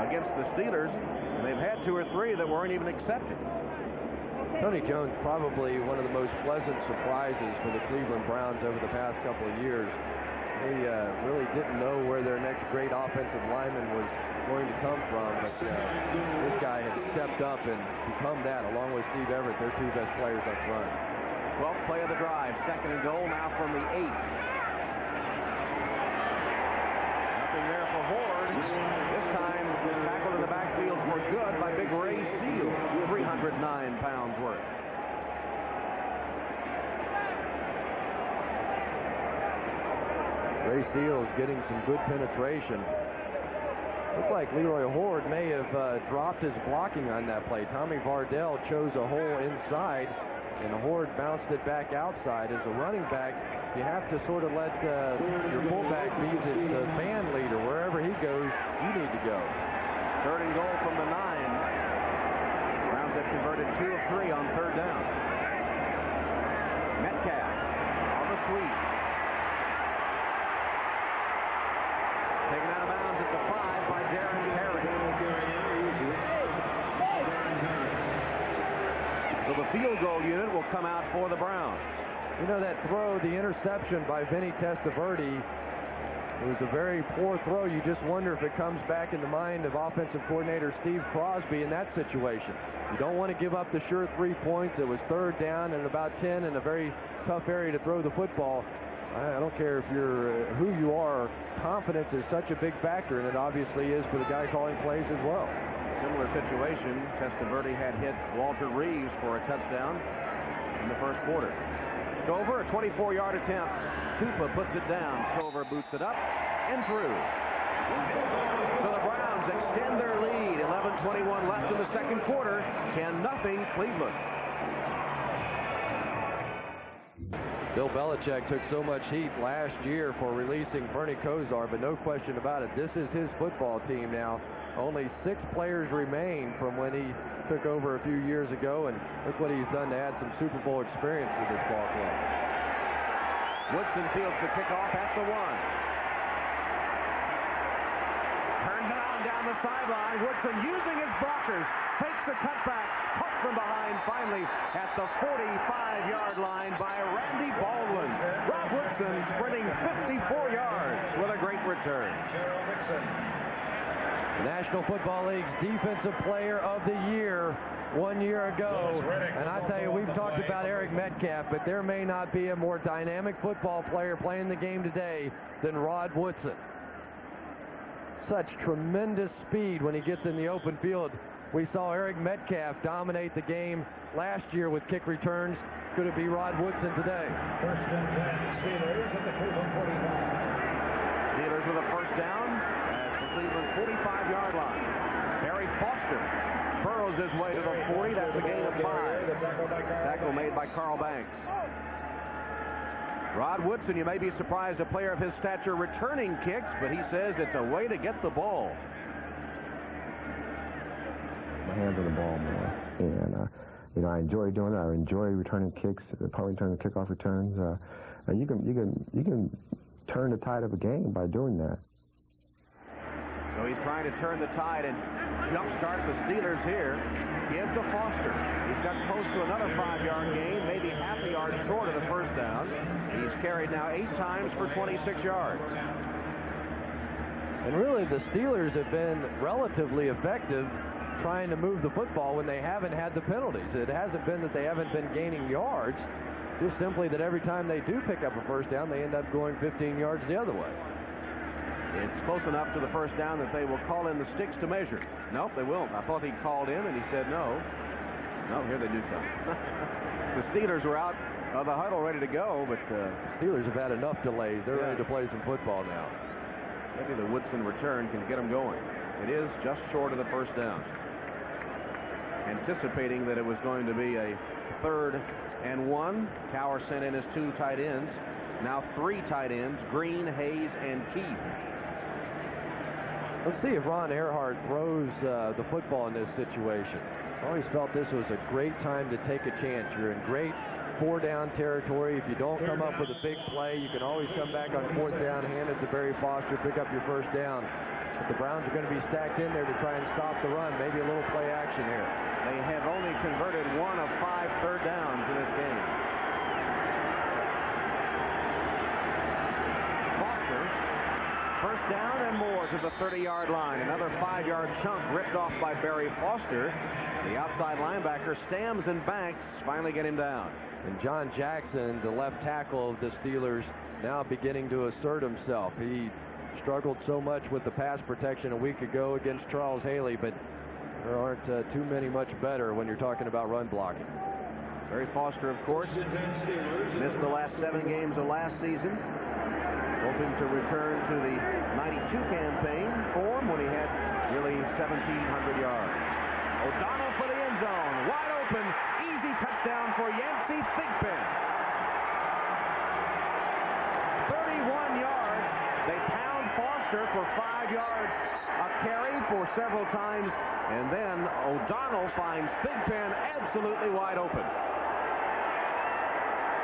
against the Steelers. And they've had 2 or 3 that weren't even accepted. Tony Jones, probably one of the most pleasant surprises for the Cleveland Browns over the past couple of years. They really didn't know where their next great offensive lineman was going to come from, but this guy has stepped up and become that, along with Steve Everett, their 2 best players up front. 12th play of the drive, second and goal now from the 8. Nothing there for Horde. This time tackled in the backfield for good by big Ray Seal, 309 pounds worth. Ray Seals getting some good penetration. Looked like Leroy Horde may have dropped his blocking on that play. Tommy Vardell chose a hole inside, and Horde bounced it back outside. As a running back, you have to sort of let your fullback be the man leader. Wherever he goes, you need to go. Third and goal from the 9. Browns have converted 2 of 3 on third down. Metcalf on the sweep. Taken out of bounds at the 5 by Darren Perry. So the field goal unit will come out for the Browns. You know, that throw, the interception by Vinny Testaverde, it was a very poor throw. You just wonder if it comes back in the mind of offensive coordinator Steve Crosby in that situation. You don't want to give up the sure 3 points. It was 3rd down and about 10 in a very tough area to throw the football. I don't care if you're who you are, confidence is such a big factor, and it obviously is for the guy calling plays as well. Similar situation. Testaverde had hit Walter Reeves for a touchdown in the first quarter. Stover, a 24-yard attempt. Tupa puts it down. Stover boots it up and through. So the Browns extend their lead. 11:21 left in the second quarter. 10-0 Cleveland. Bill Belichick took so much heat last year for releasing Bernie Kosar, but no question about it, this is his football team now. Only 6 players remain from when he took over a few years ago, and look what he's done to add some Super Bowl experience to this ball club. Woodson fields the kickoff at the 1. Turns it on down the sideline. Woodson using his blockers. Fakes a cutback. Caught from behind finally at the 45-yard line by Randy Baldwin. Rob Woodson sprinting 54 yards with a great return. The National Football League's Defensive Player of the Year 1 year ago. And I tell you, we've talked about Eric Metcalf, but there may not be a more dynamic football player playing the game today than Rod Woodson. Such tremendous speed when he gets in the open field. We saw Eric Metcalf dominate the game last year with kick returns. Could it be Rod Woodson today? First and 10, Steelers at the Cleveland 45. Steelers with a first down at the Cleveland 45-yard line. Barry Foster burrows his way to the 40. That's a gain of 5. Tackle made by Carl Banks. Rod Woodson, you may be surprised, a player of his stature returning kicks, but he says it's a way to get the ball. My hands on the ball more, and I enjoy doing it. I enjoy returning kicks, probably returning kickoff returns. You can turn the tide of a game by doing that. So he's trying to turn the tide and jumpstart the Steelers here. Give to Foster. He's got close to another 5-yard gain, maybe half a yard short of the first down. He's carried now 8 times for 26 yards. And really, the Steelers have been relatively effective trying to move the football when they haven't had the penalties. It hasn't been that they haven't been gaining yards, just simply that every time they do pick up a first down, they end up going 15 yards the other way. It's close enough to the first down that they will call in the sticks to measure. Nope, they won't. I thought he called in, and he said no. No, here they do come. The Steelers were out of the huddle ready to go, but the Steelers have had enough delays. They're ready to play some football now. Maybe the Woodson return can get them going. It is just short of the first down. Anticipating that it was going to be a 3rd and 1, Cower sent in his 2 tight ends. Now 3 tight ends, Green, Hayes, and Keith. Let's see if Ron Earhart throws the football in this situation. I always felt this was a great time to take a chance. You're in great 4-down territory. If you don't come up with a big play, you can always come back on 4th down, hand it to Barry Foster, pick up your first down. But the Browns are going to be stacked in there to try and stop the run. Maybe a little play action here. They have only converted 1 of 5 third downs in this game. Foster, first down and more to the 30-yard line. Another 5-yard chunk ripped off by Barry Foster. The outside linebacker, Stams and Banks, finally get him down. And John Jackson, the left tackle of the Steelers, now beginning to assert himself. He struggled so much with the pass protection a week ago against Charles Haley, but there aren't too many much better when you're talking about run blocking. Barry Foster, of course, missed the last 7 games of last season, hoping to return to the 92 campaign form when he had nearly 1,700 yards. O'Donnell for the end zone, wide open, easy touchdown for Yancey Thigpen. 31 yards. They pound Foster for 5 yards a carry for several times, and then O'Donnell finds Thigpen absolutely wide open.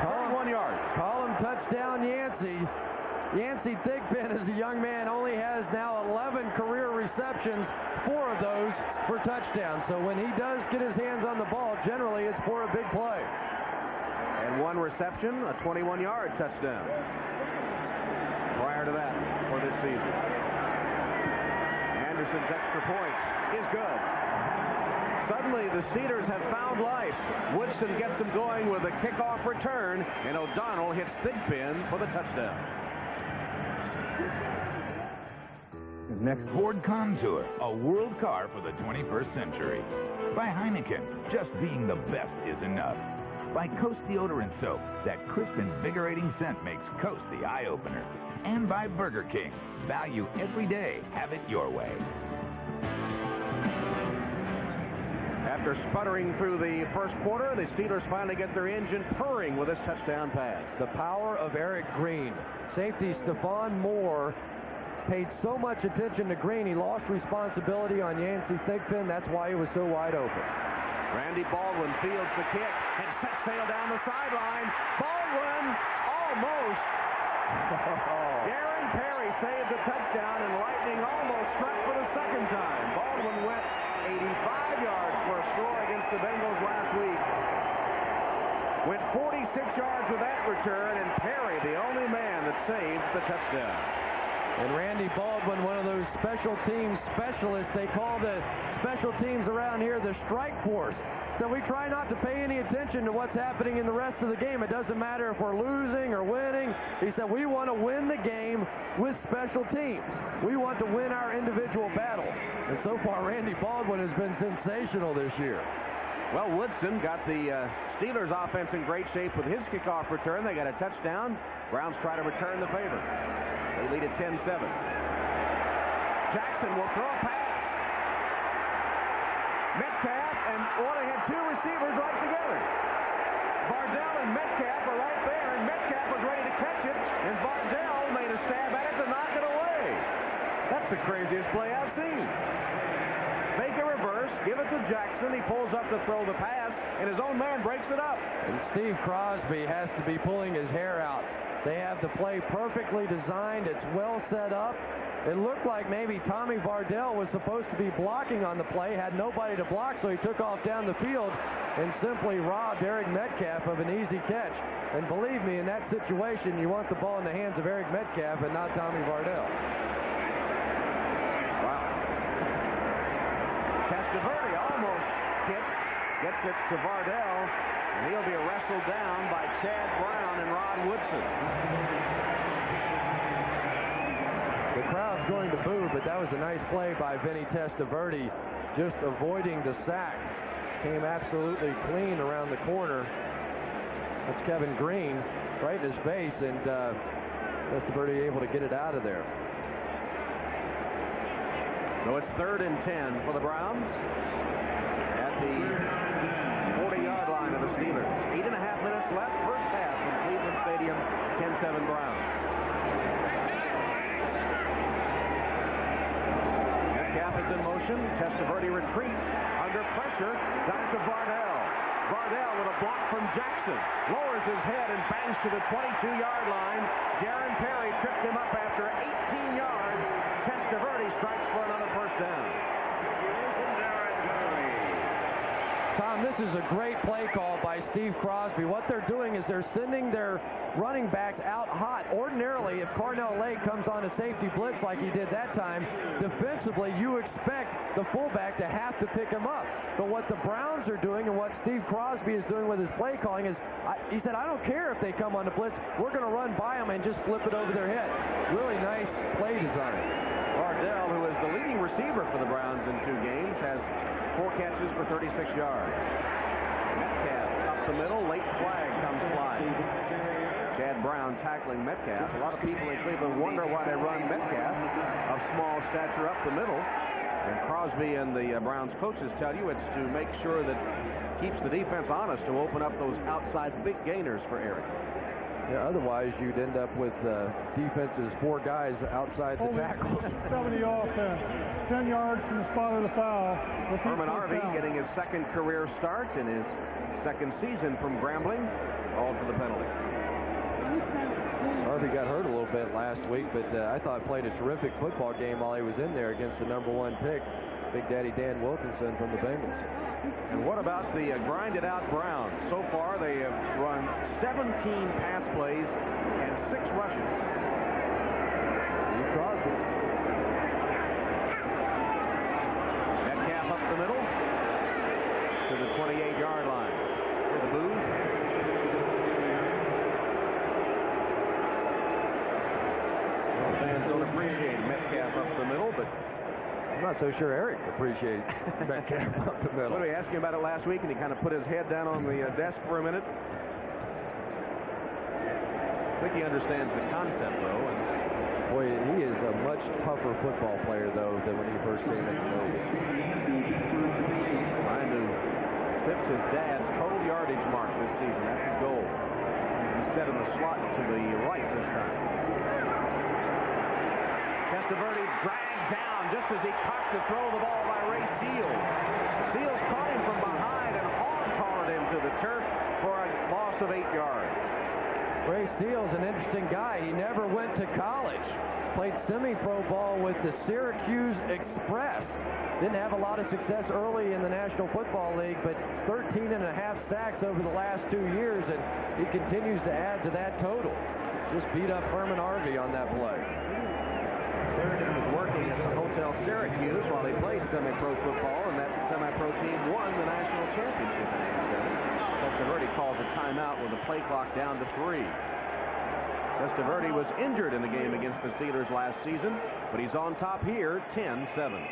31 yards. Call him touchdown Yancey. Yancey Thigpen, as a young man, only has now 11 career receptions, 4 of those for touchdowns. So when he does get his hands on the ball, generally it's for a big play. And one reception, a 21-yard touchdown. Prior to that for this season. Anderson's extra point is good. Suddenly, the Steelers have found life. Woodson gets them going with a kickoff return, and O'Donnell hits Thigpen for the touchdown. Next, Ford Contour, a world car for the 21st century. By Heineken, just being the best is enough. By Coast Deodorant Soap, that crisp, invigorating scent makes Coast the eye-opener. And by Burger King, value every day, have it your way. After sputtering through the first quarter, the Steelers finally get their engine purring with this touchdown pass. The power of Eric Green. Safety Stephon Moore paid so much attention to Green, he lost responsibility on Yancey Thigpen. That's why he was so wide open. Randy Baldwin fields the kick and sets sail down the sideline. Baldwin almost. Darren Perry saved the touchdown, and Lightning almost struck for the second time. Baldwin went 85 yards for a score against the Bengals last week. Went 46 yards with that return, and Perry, the only man that saved the touchdown. And Randy Baldwin, one of those special teams specialists. They call the special teams around here the strike force. So we try not to pay any attention to what's happening in the rest of the game. It doesn't matter if we're losing or winning. He said we want to win the game with special teams. We want to win our individual battles. And so far, Randy Baldwin has been sensational this year. Well, Woodson got the Steelers offense in great shape with his kickoff return. They got a touchdown. Browns try to return the favor. They lead at 10-7. Jackson will throw a pass. Metcalf, and they had two receivers right together. Vardell and Metcalf are right there, and Metcalf was ready to catch it, and Vardell made a stab at it to knock it away. That's the craziest play I've seen. Fake a reverse, give it to Jackson. He pulls up to throw the pass, and his own man breaks it up. And Steve Crosby has to be pulling his hair out. They have the play perfectly designed. It's well set up. It looked like maybe Tommy Vardell was supposed to be blocking on the play, had nobody to block, so he took off down the field and simply robbed Eric Metcalf of an easy catch. And believe me, in that situation, you want the ball in the hands of Eric Metcalf and not Tommy Vardell. Wow. Testaverde almost gets it to Vardell, and he'll be wrestled down by Chad Brown and Rod Woodson. The crowd's going to boo, but that was a nice play by Vinny Testaverde, just avoiding the sack. Came absolutely clean around the corner. That's Kevin Green right in his face, and Testaverde able to get it out of there. So it's 3rd and 10 for the Browns at the 40-yard line of the Steelers. 8.5 minutes left, first half in Cleveland Stadium, 10-7 Browns. Metcalf is in motion. Testaverde retreats under pressure. Got it to Vardell. Vardell with a block from Jackson. Lowers his head and bangs to the 22-yard line. Darren Perry tripped him up after 18 yards. Testaverde strikes for another first down. Tom, this is a great play call by Steve Crosby. What they're doing is they're sending their running backs out hot. Ordinarily, if Carnell Lake comes on a safety blitz like he did that time, defensively, you expect the fullback to have to pick him up. But what the Browns are doing and what Steve Crosby is doing with his play calling is, he said, I don't care if they come on the blitz. We're going to run by them and just flip it over their head. Really nice play design. Vardell, who is the leading receiver for the Browns in 2 games, has 4 catches for 36 yards. Metcalf up the middle. Late flag comes flying. Chad Brown tackling Metcalf. A lot of people in Cleveland wonder why they run Metcalf of small stature up the middle. And Crosby and the Browns coaches tell you it's to make sure that keeps the defense honest to open up those outside big gainers for Eric. Yeah, otherwise, you'd end up with defenses, 4 guys outside the tackles. 70 offense, 10 yards from the spot of the foul. Herman Harvey getting his 2nd career start in his 2nd season from Grambling. Called for the penalty. Harvey got hurt a little bit last week, but I thought played a terrific football game while he was in there against the #1 pick, Big Daddy Dan Wilkinson from the Bengals. And what about the grinded-out Browns? So far, they have run 17 pass plays and 6 rushes. Steve Crosby. Metcalf up the middle to the 28-yard line. Hear the boos. Well, fans don't appreciate Metcalf up the middle, but I'm not so sure Eric appreciates Metcalf up the middle. Well, we asked him about it last week, and he kind of put his head down on the desk for a minute. I think he understands the concept, though. And boy, he is a much tougher football player, though, than when he first came into the league. Trying to fix his dad's total yardage mark this season. That's his goal. He's set in the slot to the right this time. Testaverde dragged down just as he cocked to throw the ball by Ray Seals. Seals caught him from behind and hog-collared him to the turf for a loss of 8 yards. Ray Seals, an interesting guy. He never went to college. Played semi-pro ball with the Syracuse Express. Didn't have a lot of success early in the National Football League, but 13.5 sacks over the last 2 years, and he continues to add to that total. Just beat up Herman Harvey on that play. He was working at the Hotel Syracuse while he played semi-pro football, and that semi-pro team won the national championship in '87. Testaverde calls a timeout with the play clock down to 3. Testaverde was injured in the game against the Steelers last season, but he's on top here, 10-7.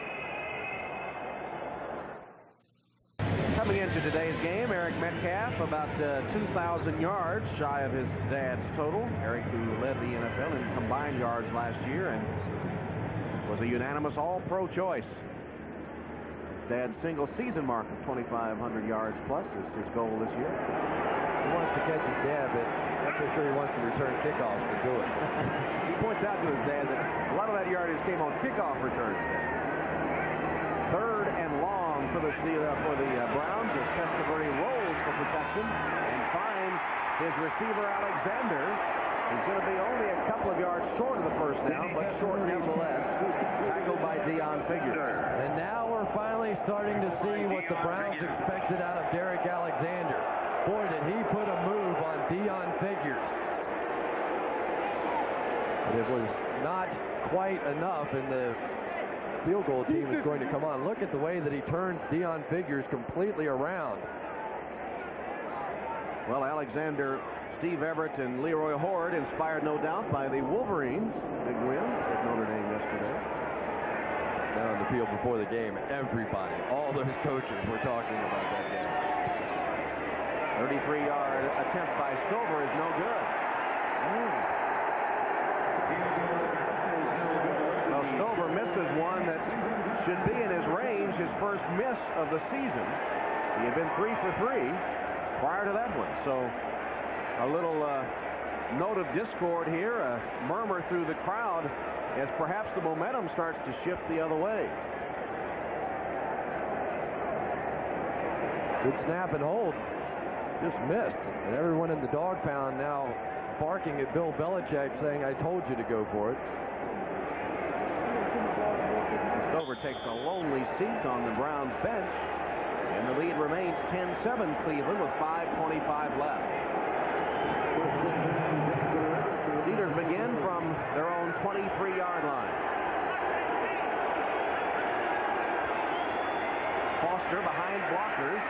Coming into today's game, Eric Metcalf, about 2,000 yards shy of his dad's total. Eric, who led the NFL in combined yards last year and was a unanimous all-pro choice. His dad's single season mark of 2,500 yards plus is his goal this year. He wants to catch his dad, but I'm not so sure he wants to return kickoffs to do it. He points out to his dad that a lot of that yardage came on kickoff returns. 3rd and long for the Browns as Testaverde rolls for protection and finds his receiver Alexander. He's going to be only a couple of yards short of the first down, but short nevertheless. Tackled by Deion Figures. And now we're finally starting to see what the Browns expected out of Derek Alexander. Boy, did he put a move on Deion Figures. But it was not quite enough, and the field goal team is going to come on. Look at the way that he turns Deion Figures completely around. Well, Alexander, Steve Everett, and Leroy Horde, inspired no doubt by the Wolverines' big win at Notre Dame yesterday. Now on the field before the game, everybody, all those coaches were talking about that game. 33-yard attempt by Stover is no good. Well, Stover misses one that should be in his range, his first miss of the season. He had been 3 for 3 prior to that one. So a little note of discord here, a murmur through the crowd as perhaps the momentum starts to shift the other way. Good snap and hold. Just missed. And everyone in the dog pound now barking at Bill Belichick saying, I told you to go for it. Stover takes a lonely seat on the Browns bench, and the lead remains 10-7 Cleveland with 5:25 left. Steelers begin from their own 23-yard line. Foster behind blockers.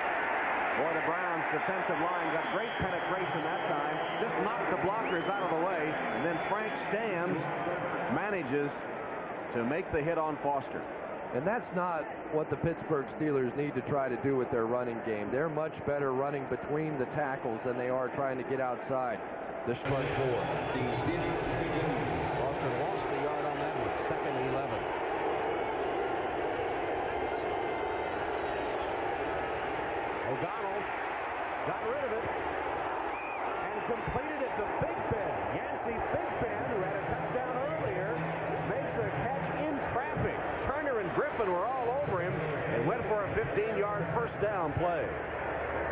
Boy, the Browns defensive line got great penetration that time. Just knocked the blockers out of the way. And then Frank Stams manages to make the hit on Foster. And that's not what the Pittsburgh Steelers need to try to do with their running game. They're much better running between the tackles than they are trying to get outside the front four. Foster lost the yard on that one. 2nd and 11. O'Donnell got rid of it and completed it to Big Ben. Yancey Big Ben, who had a touchdown earlier, makes a catch in traffic. Turner and Griffin were all over him and went for a 15-yard first down play.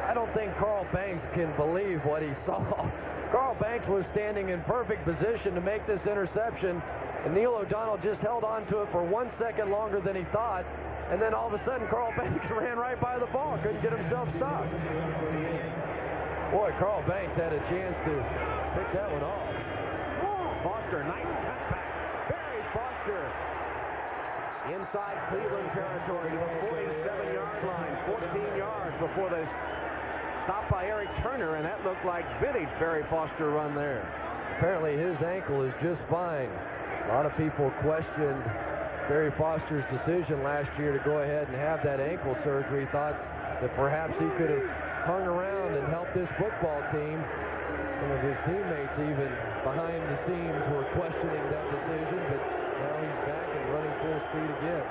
I don't think Carl Banks can believe what he saw. Carl Banks was standing in perfect position to make this interception, and Neil O'Donnell just held on to it for 1 second longer than he thought, and then all of a sudden Carl Banks ran right by the ball, couldn't get himself stopped. Boy, Carl Banks had a chance to pick that one off. Foster, nice cutback. Barry Foster inside Cleveland territory to the 47-yard line, 14 yards before they stopped by Eric Turner, and that looked like vintage Barry Foster run there. Apparently his ankle is just fine. A lot of people questioned Barry Foster's decision last year to go ahead and have that ankle surgery, thought that perhaps he could have hung around and helped this football team. Some of his teammates even behind the scenes were questioning that decision, but now he's back and running full speed again.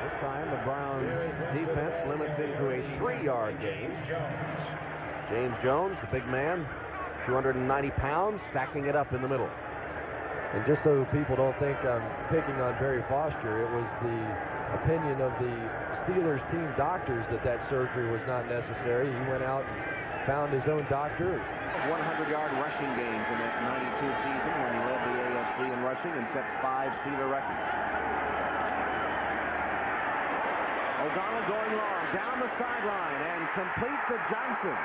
This time the Browns defense limits into a 3-yard gain. James Jones, the big man, 290 pounds, stacking it up in the middle. And just so people don't think I'm picking on Barry Foster, it was the opinion of the Steelers team doctors that surgery was not necessary. He went out and found his own doctor. 100-yard rushing games in that 92 season when he led the AFC in rushing and set 5 Steeler records. O'Donnell going long, down the sideline, and complete to Johnson.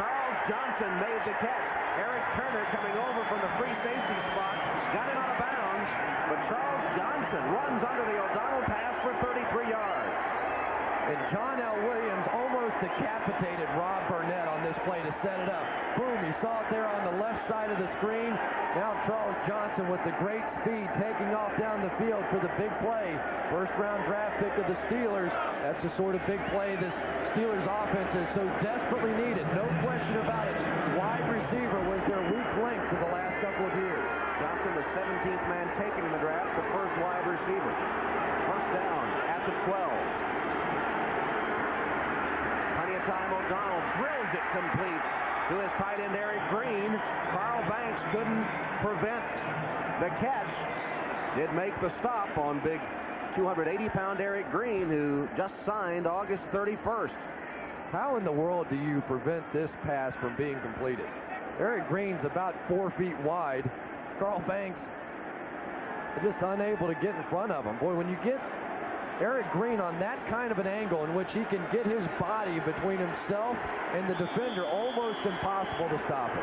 Charles Johnson made the catch. Eric Turner coming over from the free safety spot, got it out of bounds, but Charles Johnson runs under the O'Donnell pass for 33 yards. And John L. Williams almost decapitated Rob Burnett on this play to set it up. Boom, he saw it there on the left side of the screen. Now Charles Johnson with the great speed taking off down the field for the big play. First-round draft pick of the Steelers. That's the sort of big play this Steelers offense is so desperately needed. No question about it. Wide receiver was their weak link for the last couple of years. Johnson, the 17th man taken in the draft, the first wide receiver. First down at the 12. Time O'Donnell drills it complete to his tight end Eric Green. Carl Banks couldn't prevent the catch. Did make the stop on big 280-pound Eric Green, who just signed August 31st. How in the world do you prevent this pass from being completed? Eric Green's about 4 feet wide. Carl Banks just unable to get in front of him. Boy, when you get Eric Green on that kind of an angle in which he can get his body between himself and the defender, almost impossible to stop it.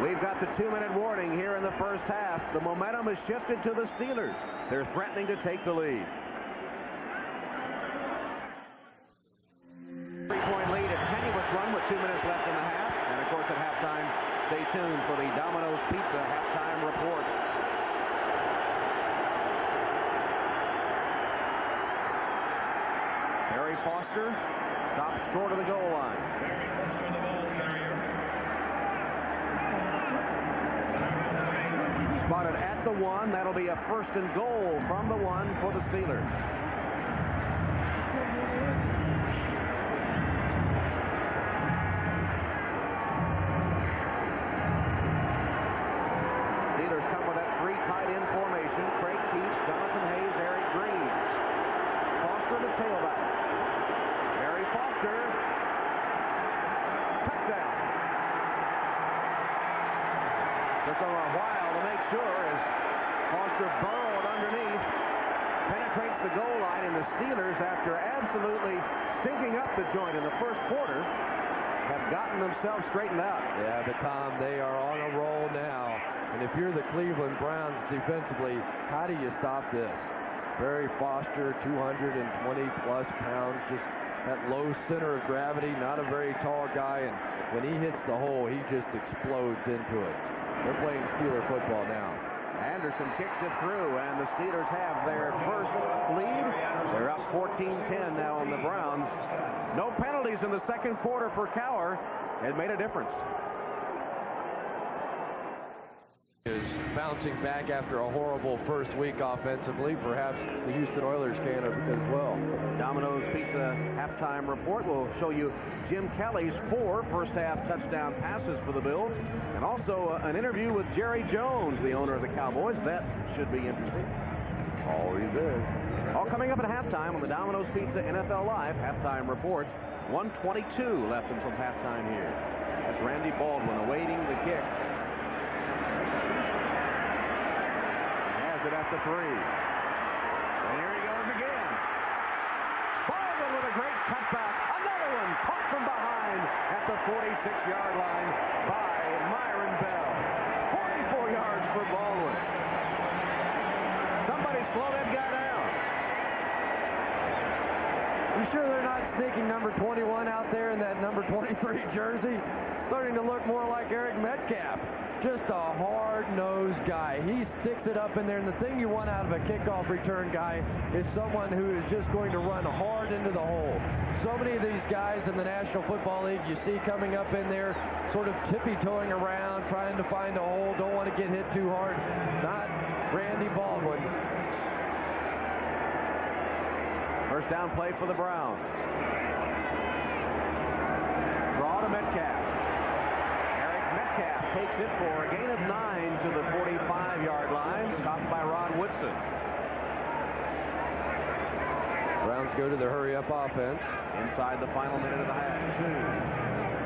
We've got the 2-minute warning here in the first half. The momentum has shifted to the Steelers. They're threatening to take the lead. 3-point lead, a tenuous run with 2 minutes left in the half. And of course at halftime, stay tuned for the Domino's Pizza halftime report. Barry Foster stops short of the goal line. Spotted at the 1. That'll be a 1st and goal from the 1 for the Steelers. Steelers come with that 3 tight end formation. Craig Keith, Jonathan Hayes, Eric Green. Foster the tailback. Foster, touchdown. Took them a while to make sure as Foster burrowed underneath, penetrates the goal line, and the Steelers, after absolutely stinking up the joint in the first quarter, have gotten themselves straightened out. Yeah, but Tom, they are on a roll now. And if you're the Cleveland Browns defensively, how do you stop this? Barry Foster, 220-plus pounds, just that low center of gravity, not a very tall guy, and when he hits the hole, he just explodes into it. They're playing Steeler football now. Anderson kicks it through, and the Steelers have their first lead. They're up 14-10 now on the Browns. No penalties in the second quarter for Cowher. It made a difference. Is bouncing back after a horrible first week offensively. Perhaps the Houston Oilers can as well. Domino's Pizza halftime report will show you Jim Kelly's 4 first-half touchdown passes for the Bills, and also an interview with Jerry Jones, the owner of the Cowboys. That should be interesting. Always is. All coming up at halftime on the Domino's Pizza NFL Live halftime report. 1:22 left until halftime here. That's Randy Baldwin awaiting the kick. It at the 3. And here he goes again. Baldwin with a great cutback. Another one caught from behind at the 46-yard line by Myron Bell. 44 yards for Baldwin. Somebody slow that guy down. You sure they're not sneaking number 21 out there in that number 23 jersey? Starting to look more like Eric Metcalf. Just a hard-nosed guy. He sticks it up in there, and the thing you want out of a kickoff return guy is someone who is just going to run hard into the hole. So many of these guys in the National Football League you see coming up in there, sort of tippy-toeing around, trying to find a hole, don't want to get hit too hard. Not Randy Baldwin. First down play for the Browns. Draw to Metcalf. Metcalf takes it for a gain of 9 to the 45-yard line, stopped by Ron Woodson. Browns go to the hurry-up offense. Inside the final minute of the half.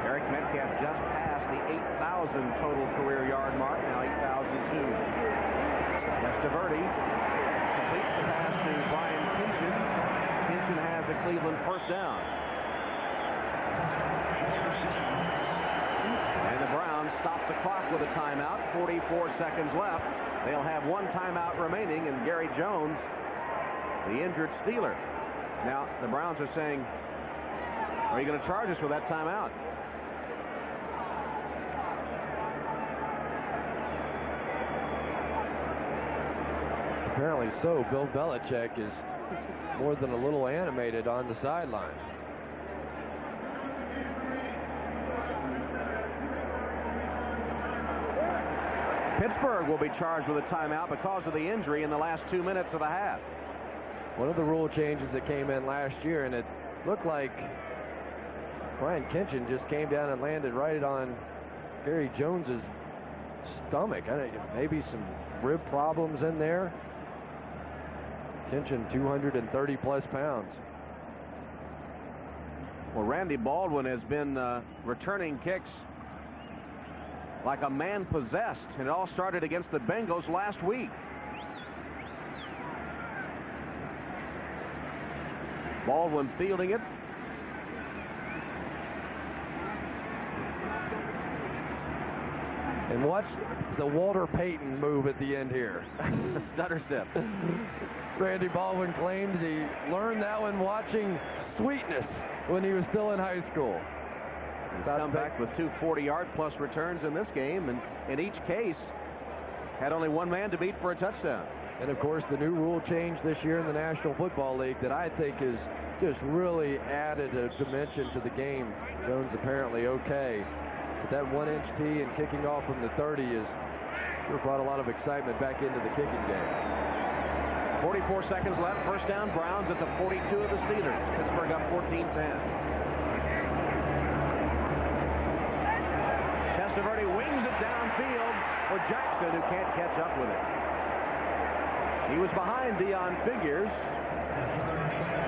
Eric Metcalf just passed the 8,000 total career yard mark, now 8,002. Testaverde completes the pass to Brian Kinchin. Kinchin has a Cleveland first down. Stop the clock with a timeout. 44 seconds left. They'll have one timeout remaining, and Gary Jones, the injured Steeler. Now, the Browns are saying, are you going to charge us with that timeout? Apparently so. Bill Belichick is more than a little animated on the sideline. Pittsburgh will be charged with a timeout because of the injury in the last 2 minutes of the half. One of the rule changes that came in last year, and it looked like Brian Kinchin just came down and landed right on Gary Jones's stomach. I think maybe some rib problems in there. Kinchin 230 plus pounds. Well, Randy Baldwin has been returning kicks like a man possessed, and it all started against the Bengals last week. Baldwin fielding it. And watch the Walter Payton move at the end here. The stutter step. Randy Baldwin claims he learned that one watching Sweetness when he was still in high school. He's come back with 2 40-yard plus returns in this game, and in each case had only one man to beat for a touchdown. And of course, the new rule change this year in the National Football League that I think is just really added a dimension to the game. Jones apparently okay, but that 1-inch tee and kicking off from the 30 is sure brought a lot of excitement back into the kicking game. 44 seconds left. First down, Browns at the 42 of the Steelers. Pittsburgh up 14-10. Testaverde wings it downfield for Jackson, who can't catch up with it. He was behind Dion Figures.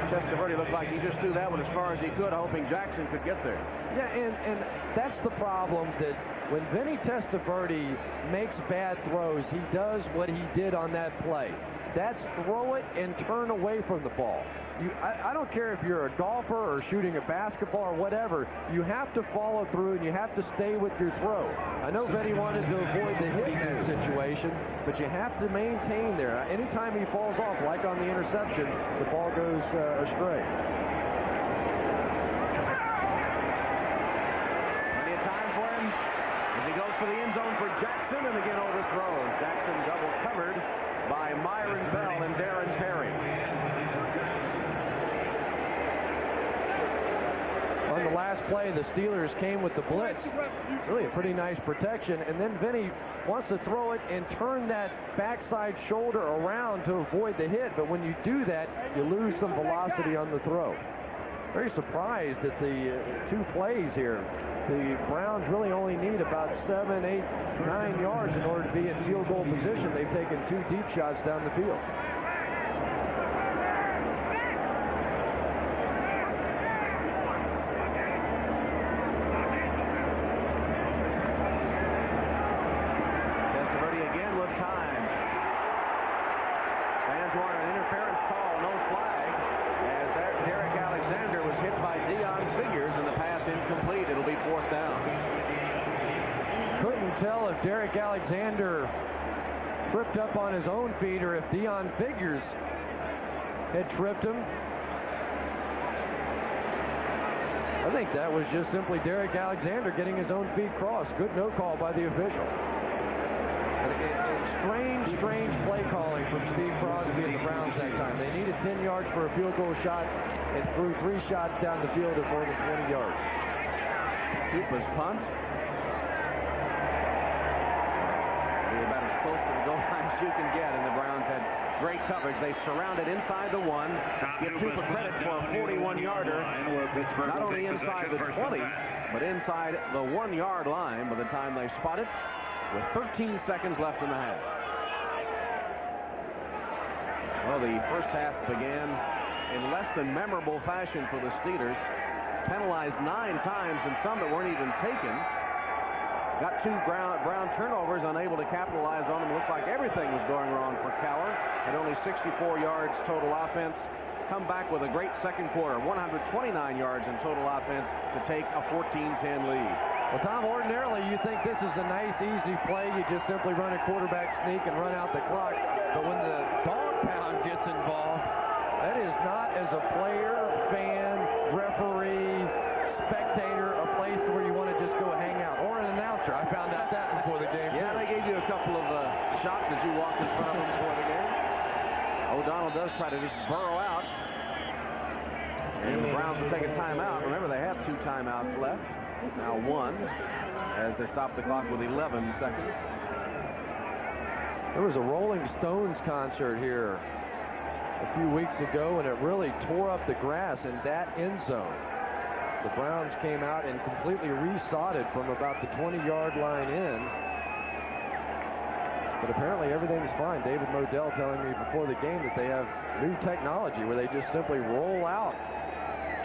Testaverde looked like he just threw that one as far as he could, hoping Jackson could get there. Yeah, and that's the problem, that when Vinny Testaverde makes bad throws, he does what he did on that play. That's throw it and turn away from the ball. I don't care if you're a golfer or shooting a basketball or whatever. You have to follow through and you have to stay with your throw. I know Vinny wanted to avoid the hit in that situation, but you have to maintain there. Anytime he falls off, like on the interception, the ball goes astray. Plenty of time for him as he goes for the end zone for Jackson, and again overthrown. Jackson double covered by Myron Bell and Darren Perry. On the last play, the Steelers came with the blitz. Really a pretty nice protection. And then Vinny wants to throw it and turn that backside shoulder around to avoid the hit. But when you do that, you lose some velocity on the throw. Very surprised at the 2 plays here. The Browns really only need about 7, 8, 9 yards in order to be in field goal position. They've taken 2 deep shots down the field. incomplete. It'll be 4th down. Couldn't tell if Derek Alexander tripped up on his own feet or if Deion Figures had tripped him. I think that was just simply Derek Alexander getting his own feet crossed. Good no call by the official. Strange play calling from Steve Crosby and the Browns that time. They needed 10 yards for a field goal shot and threw 3 shots down the field at more than 20 yards. Koopa's punt. They're about as close to the goal line as you can get, and the Browns had great coverage. They surrounded inside the 1. Give Koopa credit for a 41-yarder. Not only inside the 20, but inside the 1-yard line by the time they spot it, with 13 seconds left in the half. Well, the first half began in less than memorable fashion for the Steelers. Penalized 9 times and some that weren't even taken. Got 2 Brown turnovers, unable to capitalize on them. Looked like everything was going wrong for Cowher. Had only 64 yards total offense. Come back with a great second quarter. 129 yards in total offense to take a 14-10 lead. Well, Tom, ordinarily you think this is a nice, easy play. You just simply run a quarterback sneak and run out the clock. But when the dog pound gets involved, that is not, as a player, fan, referee, spectator, a place where you want to just go hang out. Or an announcer. I found out that before the game. Yeah, they gave you a couple of shots as you walked in front of them before the game. O'Donnell does try to just burrow out. And the Browns will take a timeout. Remember, they have 2 timeouts left. Now 1, as they stop the clock with 11 seconds. There was a Rolling Stones concert here a few weeks ago, and it really tore up the grass in that end zone. The Browns came out and completely resodded from about the 20-yard line in. But apparently everything's fine. David Modell telling me before the game that they have new technology where they just simply roll out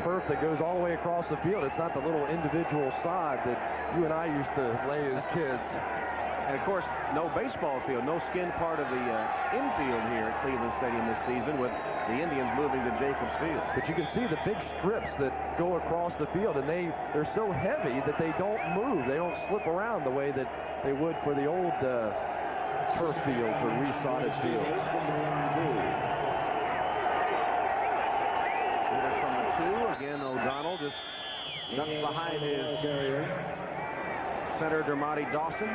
turf that goes all the way across the field. It's not the little individual sod that you and I used to lay as kids. And, of course, no baseball field, no skin part of the infield here at Cleveland Stadium this season, with the Indians moving to Jacobs Field. But you can see the big strips that go across the field, and they're so heavy that they don't move. They don't slip around the way that they would for the old turf fields or resodded fields. Again, O'Donnell just ducks behind his center, Dermontti Dawson,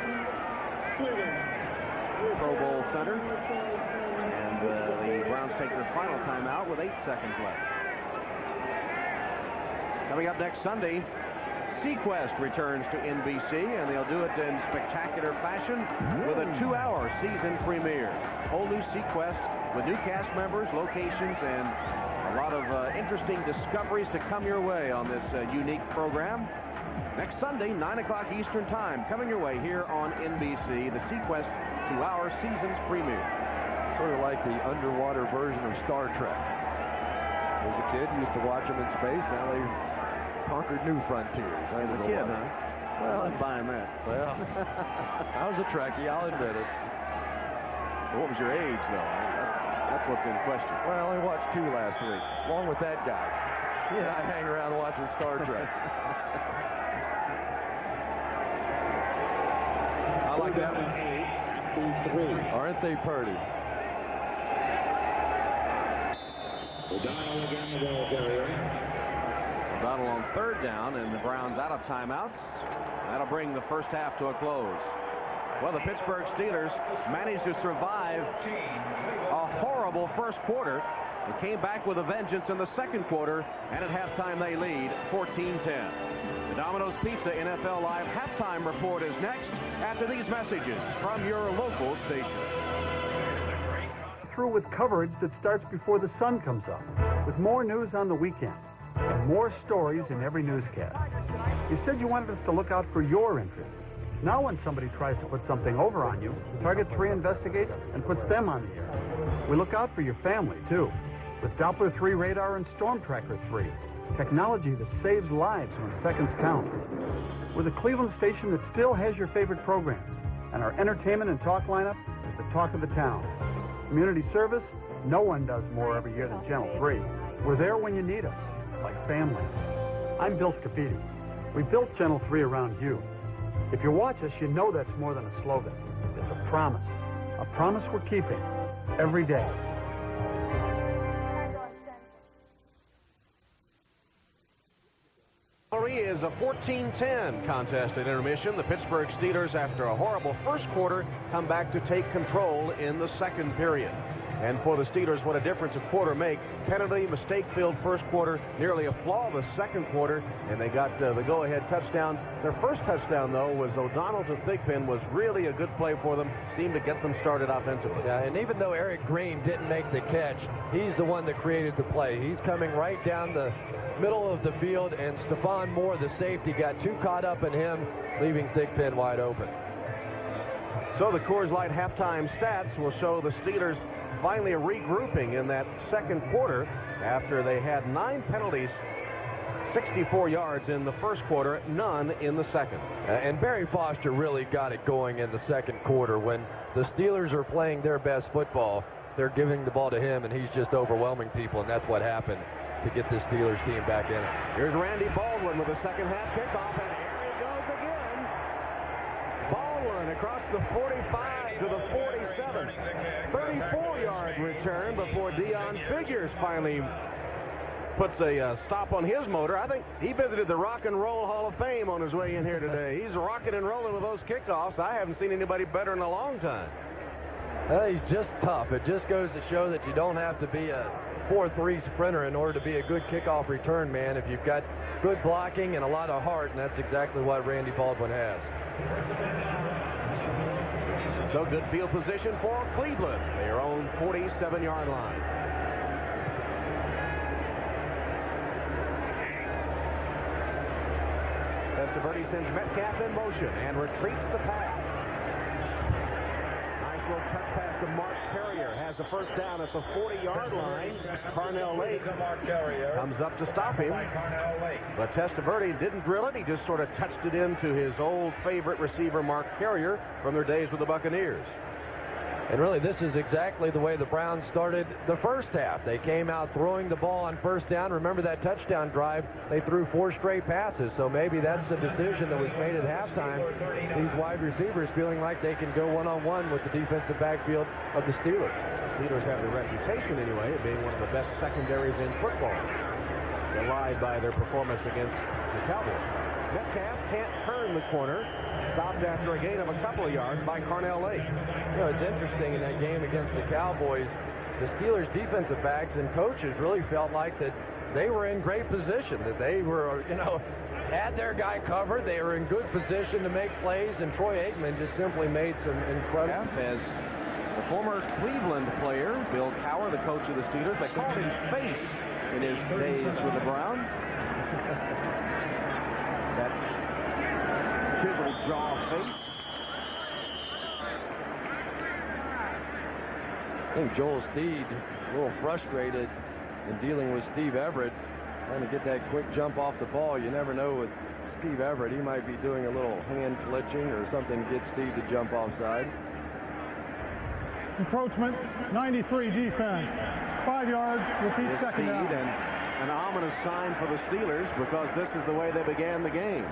Pro Bowl center. And the Browns take their final timeout with 8 seconds left. Coming up next Sunday, Sequest returns to NBC, and they'll do it in spectacular fashion with a 2-hour season premiere. Whole new Sequest with new cast members, locations, and a lot of interesting discoveries to come your way on this unique program. Next Sunday, 9 o'clock Eastern Time, coming your way here on NBC, the Sequest 2-hour season's premiere. Sort of like the underwater version of Star Trek. As a kid, used to watch them in space. Now they've conquered new frontiers. As a kid, huh? Well, I'm buying that. Well, I was a Trekkie, I'll admit it. What was your age, though? That's what's in question. Well, I only watched 2 last week, along with that guy. Yeah, I hang around watching Star Trek. I like that one. Aren't they pretty? O'Donnell again, the ball carrier. O'Donnell on 3rd down, and the Browns out of timeouts. That'll bring the first half to a close. Well, the Pittsburgh Steelers managed to survive a horrible first quarter. They came back with a vengeance in the second quarter, and at halftime they lead 14-10. The Domino's Pizza NFL Live halftime report is next after these messages from your local station. Through with coverage that starts before the sun comes up, with more news on the weekend and more stories in every newscast. You said you wanted us to look out for your interest. Now when somebody tries to put something over on you, Target 3 investigates and puts them on the air. We look out for your family, too, with Doppler 3 radar and Storm Tracker 3, technology that saves lives when seconds count. We're the Cleveland station that still has your favorite programs, and our entertainment and talk lineup is the talk of the town. Community service, no one does more every year than Channel 3. We're there when you need us, like family. I'm Bill Scapidi. We built Channel 3 around you. If you watch us, you know that's more than a slogan. It's a promise we're keeping every day. Is a 14-10 contest at intermission. The Pittsburgh Steelers, after a horrible first quarter, come back to take control in the second period. And for the Steelers, what a difference a quarter make. Penalty, mistake-filled first quarter, nearly a flawless second quarter, and they got the go-ahead touchdown. Their first touchdown, though, was O'Donnell to Thigpen, was really a good play for them, seemed to get them started offensively. Yeah, and even though Eric Green didn't make the catch, he's the one that created the play. He's coming right down the middle of the field, and Stephon Moore, the safety, got too caught up in him, leaving Thigpen wide open. So the Coors Light halftime stats will show the Steelers finally regrouping in that second quarter after they had 9 penalties, 64 yards in the first quarter, none in the second. And Barry Foster really got it going in the second quarter. When the Steelers are playing their best football, they're giving the ball to him, and he's just overwhelming people, and that's what happened to get this Steelers team back in it. Here's Randy Baldwin with a second half kickoff, and here he goes again. Baldwin across the 45 to the 47. 34-yard return before Dion Figures finally puts a stop on his motor. I think he visited the Rock and Roll Hall of Fame on his way in here today. He's rocking and rolling with those kickoffs. I haven't seen anybody better in a long time. He's just tough. It just goes to show that you don't have to be a 4-3 sprinter in order to be a good kickoff return man if you've got good blocking and a lot of heart, and that's exactly what Randy Baldwin has. So good field position for Cleveland, their own 47-yard line. Testaverde sends Metcalf in motion and retreats to pass. Nice little touch pass to Mark Carrier. Has a first down at the 40-yard line. Carnell Lake comes up to stop him. But Testaverde didn't drill it. He just sort of touched it into his old favorite receiver, Mark Carrier, from their days with the Buccaneers. And really, this is exactly the way the Browns started the first half. They came out throwing the ball on first down. Remember that touchdown drive? They threw 4 straight passes, so maybe that's the decision that was made at halftime. These wide receivers feeling like they can go one-on-one with the defensive backfield of the Steelers. The Steelers have the reputation, anyway, of being one of the best secondaries in football. Belied by their performance against the Cowboys. Metcalf can't turn the corner. Stopped after a gain of a couple of yards by Carnell Lake. You know, it's interesting in that game against the Cowboys, the Steelers defensive backs and coaches really felt like that they were in great position, that they were, had their guy covered. They were in good position to make plays, and Troy Aikman just simply made some incredible... As the former Cleveland player, Bill Cowher, the coach of the Steelers, they called him Face in his days with the Browns. That chiseled jaw face. I think Joel Steed a little frustrated in dealing with Steve Everett, trying to get that quick jump off the ball. You never know with Steve Everett. He might be doing a little hand fletching or something to get Steve to jump offside. Encroachment, 93 defense. 5 yards, repeat second down. And an ominous sign for the Steelers because this is the way they began the game.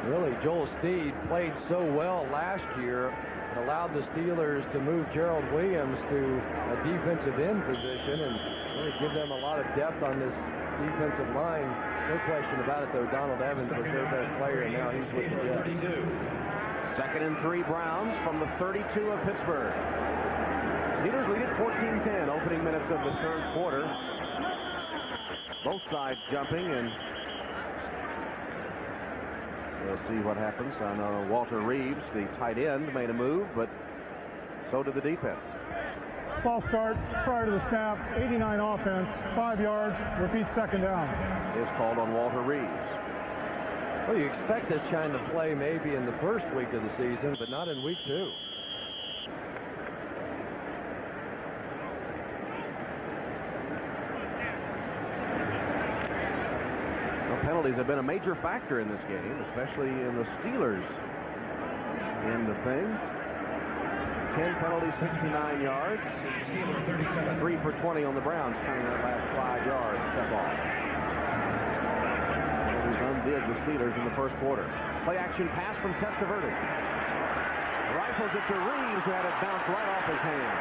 Really, Joel Steed played so well last year. It allowed the Steelers to move Gerald Williams to a defensive end position and really give them a lot of depth on this defensive line. No question about it, though. Donald Evans was their best player, and now he's with the Jets. 2nd and 3 Browns from the 32 of Pittsburgh. Steelers lead at 14-10, opening minutes of the third quarter. Both sides jumping, and we'll see what happens. I know Walter Reeves, the tight end, made a move, but so did the defense. False start prior to the snap, 89 offense, 5 yards, repeat second down. Is called on Walter Reeves. Well, you expect this kind of play maybe in the first week of the season, but not in week 2. Penalties have been a major factor in this game, especially in the Steelers end of things. 10 penalties, 69 yards. 3 for 20 on the Browns, turning that last 5 yards step off. Penalties did the Steelers in the first quarter. Play action pass from Testaverde. Rifles it to Reeves, who had it bounce right off his hand.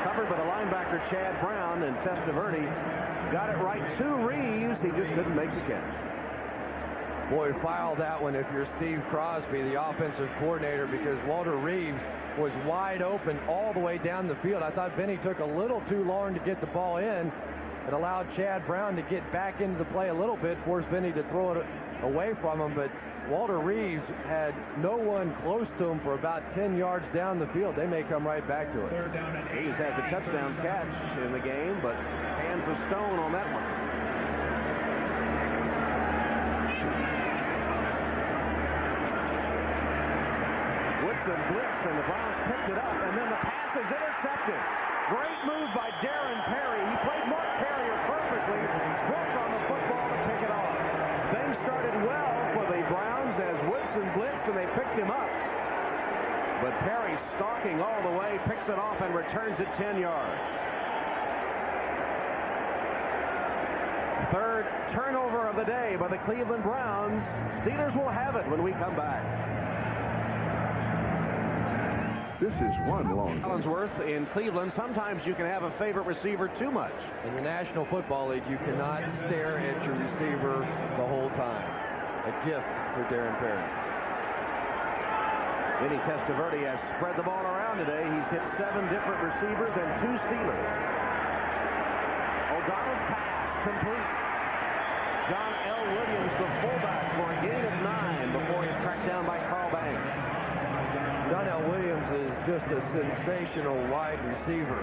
Covered by the linebacker Chad Brown, and Testaverde got it right to Reeves. He just couldn't make the catch. Boy, file that one if you're Steve Crosby, the offensive coordinator, because Walter Reeves was wide open all the way down the field. I thought Vinny took a little too long to get the ball in. It allowed Chad Brown to get back into the play a little bit, forced Vinny to throw it away from him, but Walter Reeves had no one close to him for about 10 yards down the field. They may come right back to it. He's had the touchdown catch in the game, but hands of stone on that one. Woodson blitz, and the Browns picked it up, and then the pass is intercepted. Great move by Darren Perry. He played Mark Carrier perfectly, broke on the football to pick it off. Things started well for the Browns as Woodson blitzed, and they picked him up. But Perry, stalking all the way, picks it off and returns it 10 yards. Third turnover of the day by the Cleveland Browns. Steelers will have it when we come back. This is one long. Collinsworth in Cleveland. Sometimes you can have a favorite receiver too much. In the National Football League, you cannot stare at your receiver the whole time. A gift for Darren Perry. Vinny Testaverde has spread the ball around today. He's hit 7 different receivers and 2 Steelers. O'Donnell's pass complete. John L. Williams, the fullback, for a gain of 9 before he's tracked down by Carl Banks. John L. Williams is just a sensational wide receiver.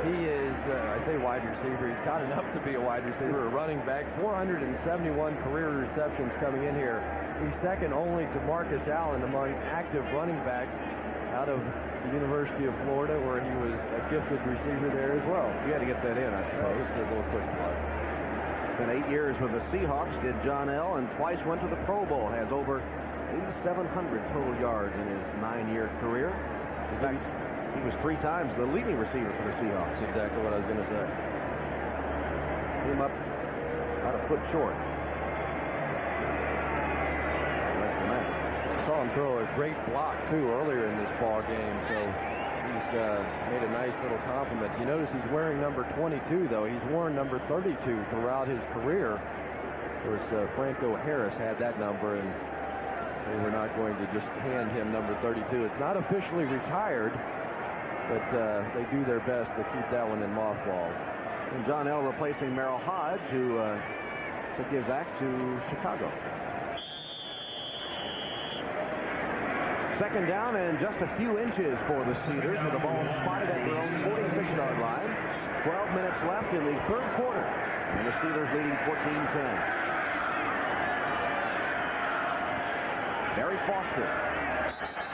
He is, I say wide receiver, he's got enough to be a wide receiver, a running back. 471 career receptions coming in here. He's second only to Marcus Allen among active running backs out of the University of Florida, where he was a gifted receiver there as well. You had to get that in, I suppose. Just a little quick plug. Spent 8 years with the Seahawks, did John L., and twice went to the Pro Bowl. Has over 8,700 total yards in his 9-year career. In fact, he was 3 times the leading receiver for the Seahawks. That's exactly what I was going to say. Came up about a foot short. Less than that. I saw him throw a great block, too, earlier in this ball game, so he's made a nice little compliment. You notice he's wearing number 22, though. He's worn number 32 throughout his career. Of course, Franco Harris had that number, and they were not going to just hand him number 32. It's not officially retired, but they do their best to keep that one in mothballs. And John L. replacing Merrill Hodge, who took his act to Chicago. Second down and just a few inches for the Steelers, with the ball spotted at their own 46-yard line. 12 minutes left in the third quarter, and the Steelers leading 14-10. Barry Foster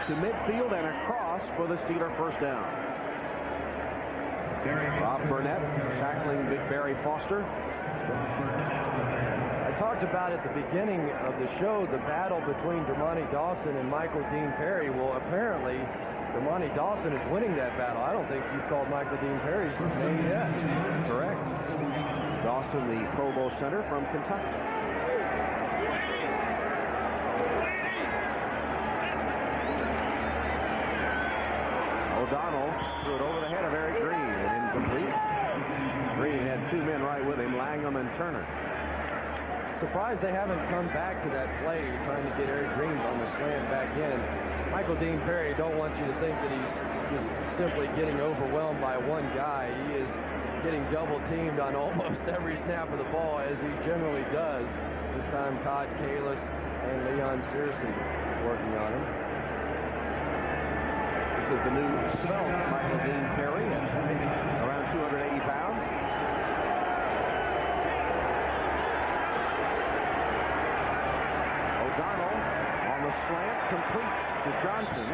to midfield and across for the Steeler first down. Rob Burnett tackling Big Barry Foster. I talked about at the beginning of the show the battle between Dermontti Dawson and Michael Dean Perry. Well, apparently Dermontti Dawson is winning that battle. I don't think you've called Michael Dean Perry's name yet. Correct. Dawson, the Pro Bowl center from Kentucky. O'Donnell threw it over the head of Eric Green and incomplete. Green had 2 men right with him, Langham and Turner. Surprised they haven't come back to that play trying to get Eric Green on the slant back in. Michael Dean Perry, don't want you to think that he's just simply getting overwhelmed by one guy. He is getting double teamed on almost every snap of the ball, as he generally does. This time Todd Kalis and Leon Searcy working on him. This is the new svelte Michael Dean Perry, around 280 pounds. O'Donnell on the slant completes to Johnson,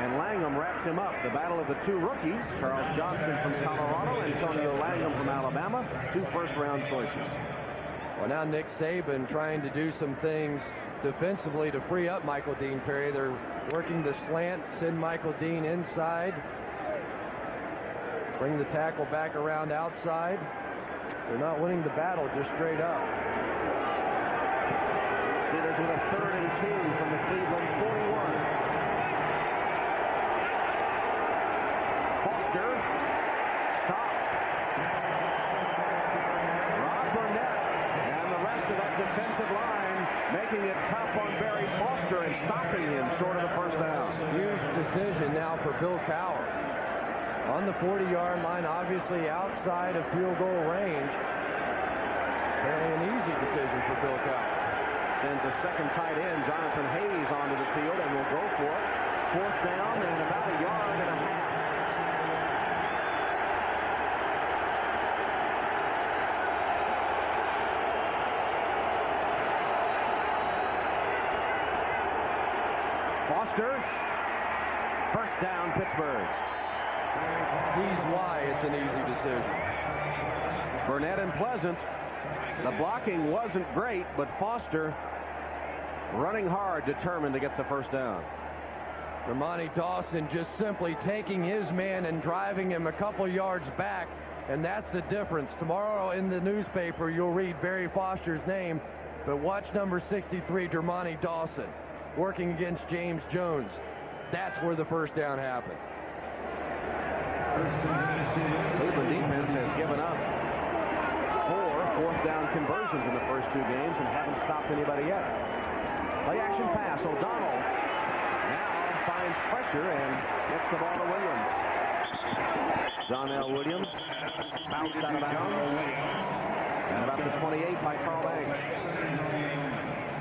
and Langham wraps him up. The battle of the 2 rookies, Charles Johnson from Colorado, Antonio Langham from Alabama, 2 first-round choices. Well, now Nick Saban trying to do some things defensively to free up Michael Dean Perry. They're working the slant, send Michael Dean inside, bring the tackle back around outside. They're not winning the battle just straight up. Steelers with a 3rd and 2 from the Cleveland 41. Foster stopped. Rob Burnett and the rest of that defensive line making it tough on Barry Foster and stopping him short of the first down. Huge decision now for Bill Cowher. On the 40-yard line, obviously outside of field goal range. Very an easy decision for Bill Cowher. Sends the second tight end, Jonathan Hayes, onto the field, and will go for it. 4th down and about a yard and a half. Foster. First down, Pittsburgh. He's why it's an easy decision. Burnett and Pleasant. The blocking wasn't great, but Foster running hard, determined to get the first down. Ramani Dawson just simply taking his man and driving him a couple yards back, and that's the difference. Tomorrow in the newspaper, you'll read Barry Foster's name, but watch number 63, Dermani Dawson, working against James Jones. That's where the first down happened. Cleveland defense has given up 4 4th down conversions in the first 2 games and haven't stopped anybody yet. Play action pass. O'Donnell now finds pressure and gets the ball to Williams. Donnell Williams bounced out of bounds. And about the 28 by Carl Banks.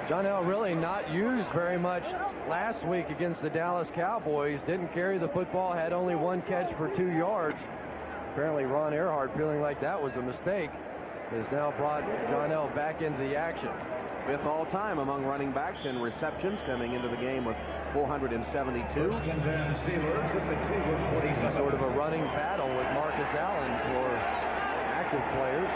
Donnell really not used very much last week against the Dallas Cowboys. Didn't carry the football, had only 1 catch for 2 yards. Apparently Ron Earhart, feeling like that was a mistake, has now brought Donnell back into the action. 5th all-time among running backs in receptions, coming into the game with 472. Sort of a running battle with Marcus Allen for active players.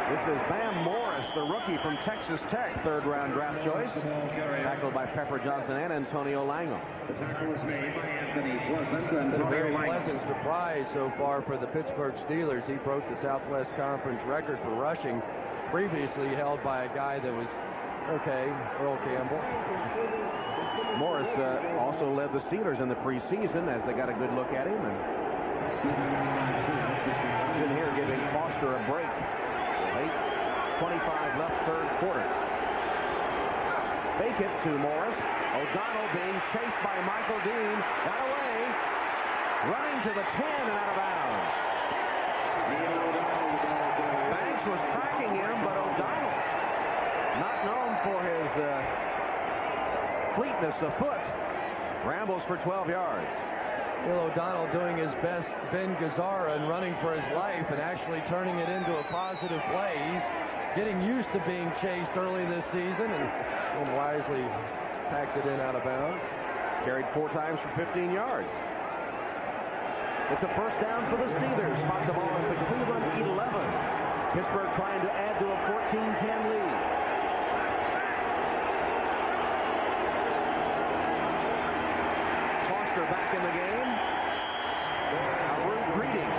This is Bam Morris, the rookie from Texas Tech, 3rd-round draft choice, tackled by Pepper Johnson and Antonio Langham. The tackle was made by Anthony Pleasant. A very pleasant surprise so far for the Pittsburgh Steelers. He broke the Southwest Conference record for rushing, previously held by a guy that was okay, Earl Campbell. Morris also led the Steelers in the preseason as they got a good look at him. And in here giving Foster a break. 8:25 left, 3rd quarter. Fake it to Morris. O'Donnell being chased by Michael Dean. Got away. Running to the 10 and out of bounds. Banks was tracking him, but O'Donnell, not known for his fleetness of foot, rambles for 12 yards. Will O'Donnell doing his best Ben Gazzara and running for his life and actually turning it into a positive play. He's getting used to being chased early this season and wisely packs it in out of bounds. Carried 4 times for 15 yards. It's a first down for the Steelers. Spot the ball at the Cleveland 11. Pittsburgh trying to add to a 14-10 lead. Foster back in the game. A rude greeting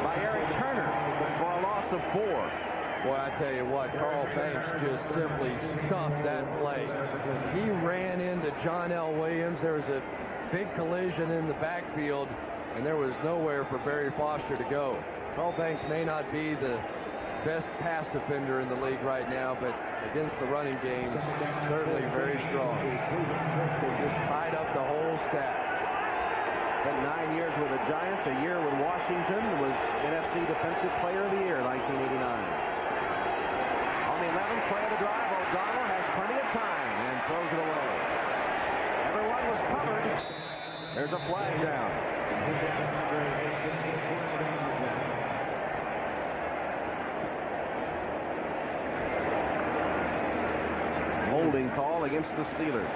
by Eric Turner for a loss of 4. Boy, I tell you what, Carl Banks just simply stuffed that play. He ran into John L. Williams. There was a big collision in the backfield, and there was nowhere for Barry Foster to go. Carl Banks may not be the best pass defender in the league right now, but against the running game, certainly very strong. Just tied up the whole staff. Spent 9 years with the Giants, a year with Washington, was NFC Defensive Player of the Year in 1989. On the 11th play of the drive, O'Donnell has plenty of time and throws it away. Everyone was covered. There's a flag down. Holding call against the Steelers.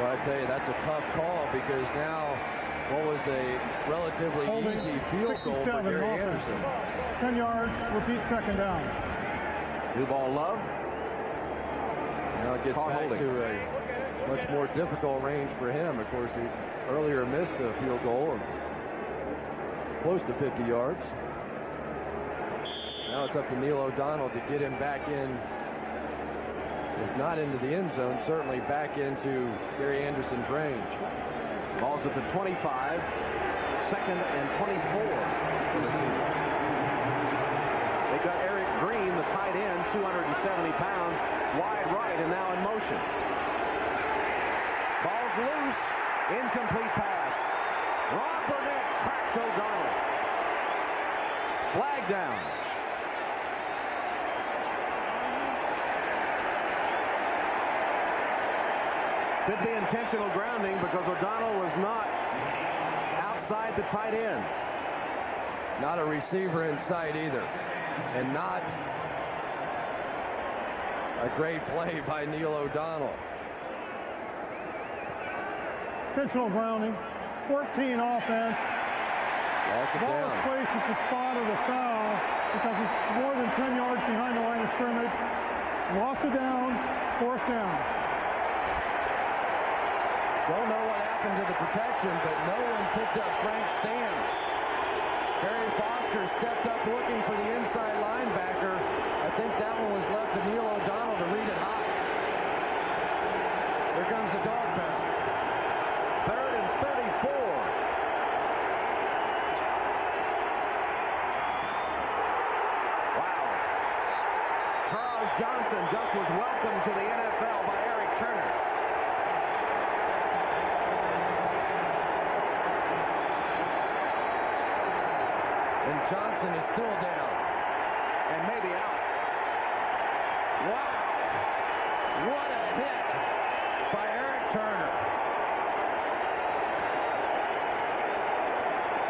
Well, I tell you, that's a tough call because now what was a relatively easy field goal for Gary Anderson. 10 yards, repeat second down. New ball Love. Now it gets back to a much more difficult range for him. Of course, he earlier missed a field goal. close to 50 yards. Now it's up to Neil O'Donnell to get him back in, if not into the end zone, certainly back into Gary Anderson's range. Ball's at the 25, second and 24. They got Eric Green, the tight end, 270 pounds, wide right, and now in motion. Ball's loose, incomplete pass. Ron Burnett cracked O'Donnell. Flag down. Could be intentional grounding because O'Donnell was not outside the tight end. Not a receiver in sight either. And not a great play by Neil O'Donnell. Intentional grounding. 14 offense. Ball is placed at the spot of the foul because it's more than 10 yards behind the line of scrimmage. Loss of down, 4th down. Don't know what happened to the protection, but no one picked up Frank Stans. Barry Foster stepped up looking for the inside linebacker. I think that one was left to Neil O'Donnell to read it high. Here comes the dog pound. 3rd and 34. Wow. Charles Johnson just was welcomed to the NFL by Eric Turner. And Johnson is still down. And maybe out. Wow. What a hit by Eric Turner.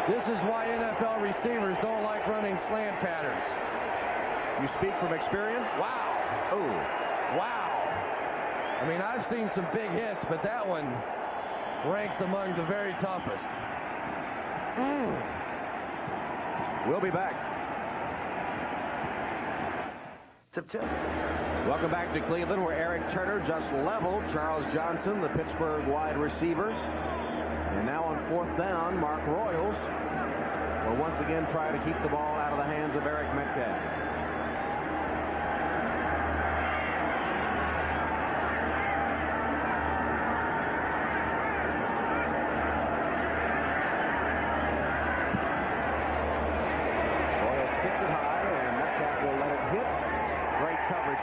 This is why NFL receivers don't like running slant patterns. You speak from experience? Wow. Oh. Wow. I mean, I've seen some big hits, but that one ranks among the very toughest. We'll be back. Welcome back to Cleveland, where Eric Turner just leveled Charles Johnson, the Pittsburgh wide receiver. And now on 4th down, Mark Royals will once again try to keep the ball out of the hands of Eric Metcalf.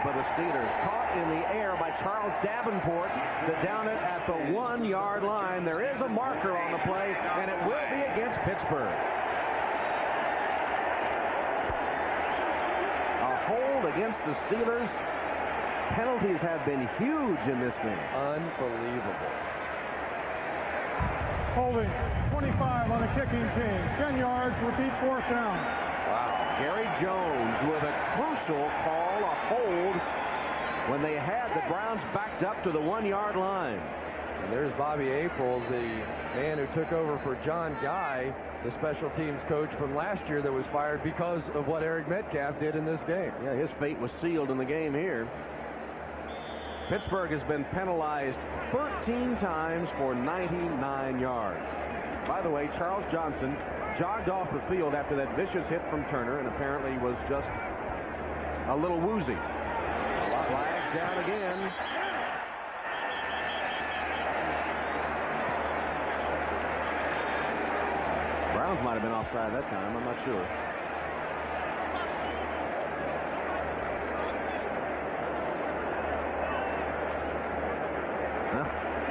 By the Steelers, caught in the air by Charles Davenport to down it at the 1-yard line. There is a marker on the play, and it will be against Pittsburgh. A hold against the Steelers. Penalties have been huge in this game. Unbelievable. Holding 25 on the kicking team. 10 yards, repeat 4th down. Wow. Gary Jones with a crucial call, a hold, when they had the Browns backed up to the 1-yard line. And there's Bobby April, the man who took over for John Guy, the special teams coach from last year that was fired because of what Eric Metcalf did in this game. Yeah, his fate was sealed in the game here. Pittsburgh has been penalized 13 times for 99 yards. By the way, Charles Johnson jogged off the field after that vicious hit from Turner and apparently was just a little woozy. Flags down again. Browns might have been offside that time. I'm not sure.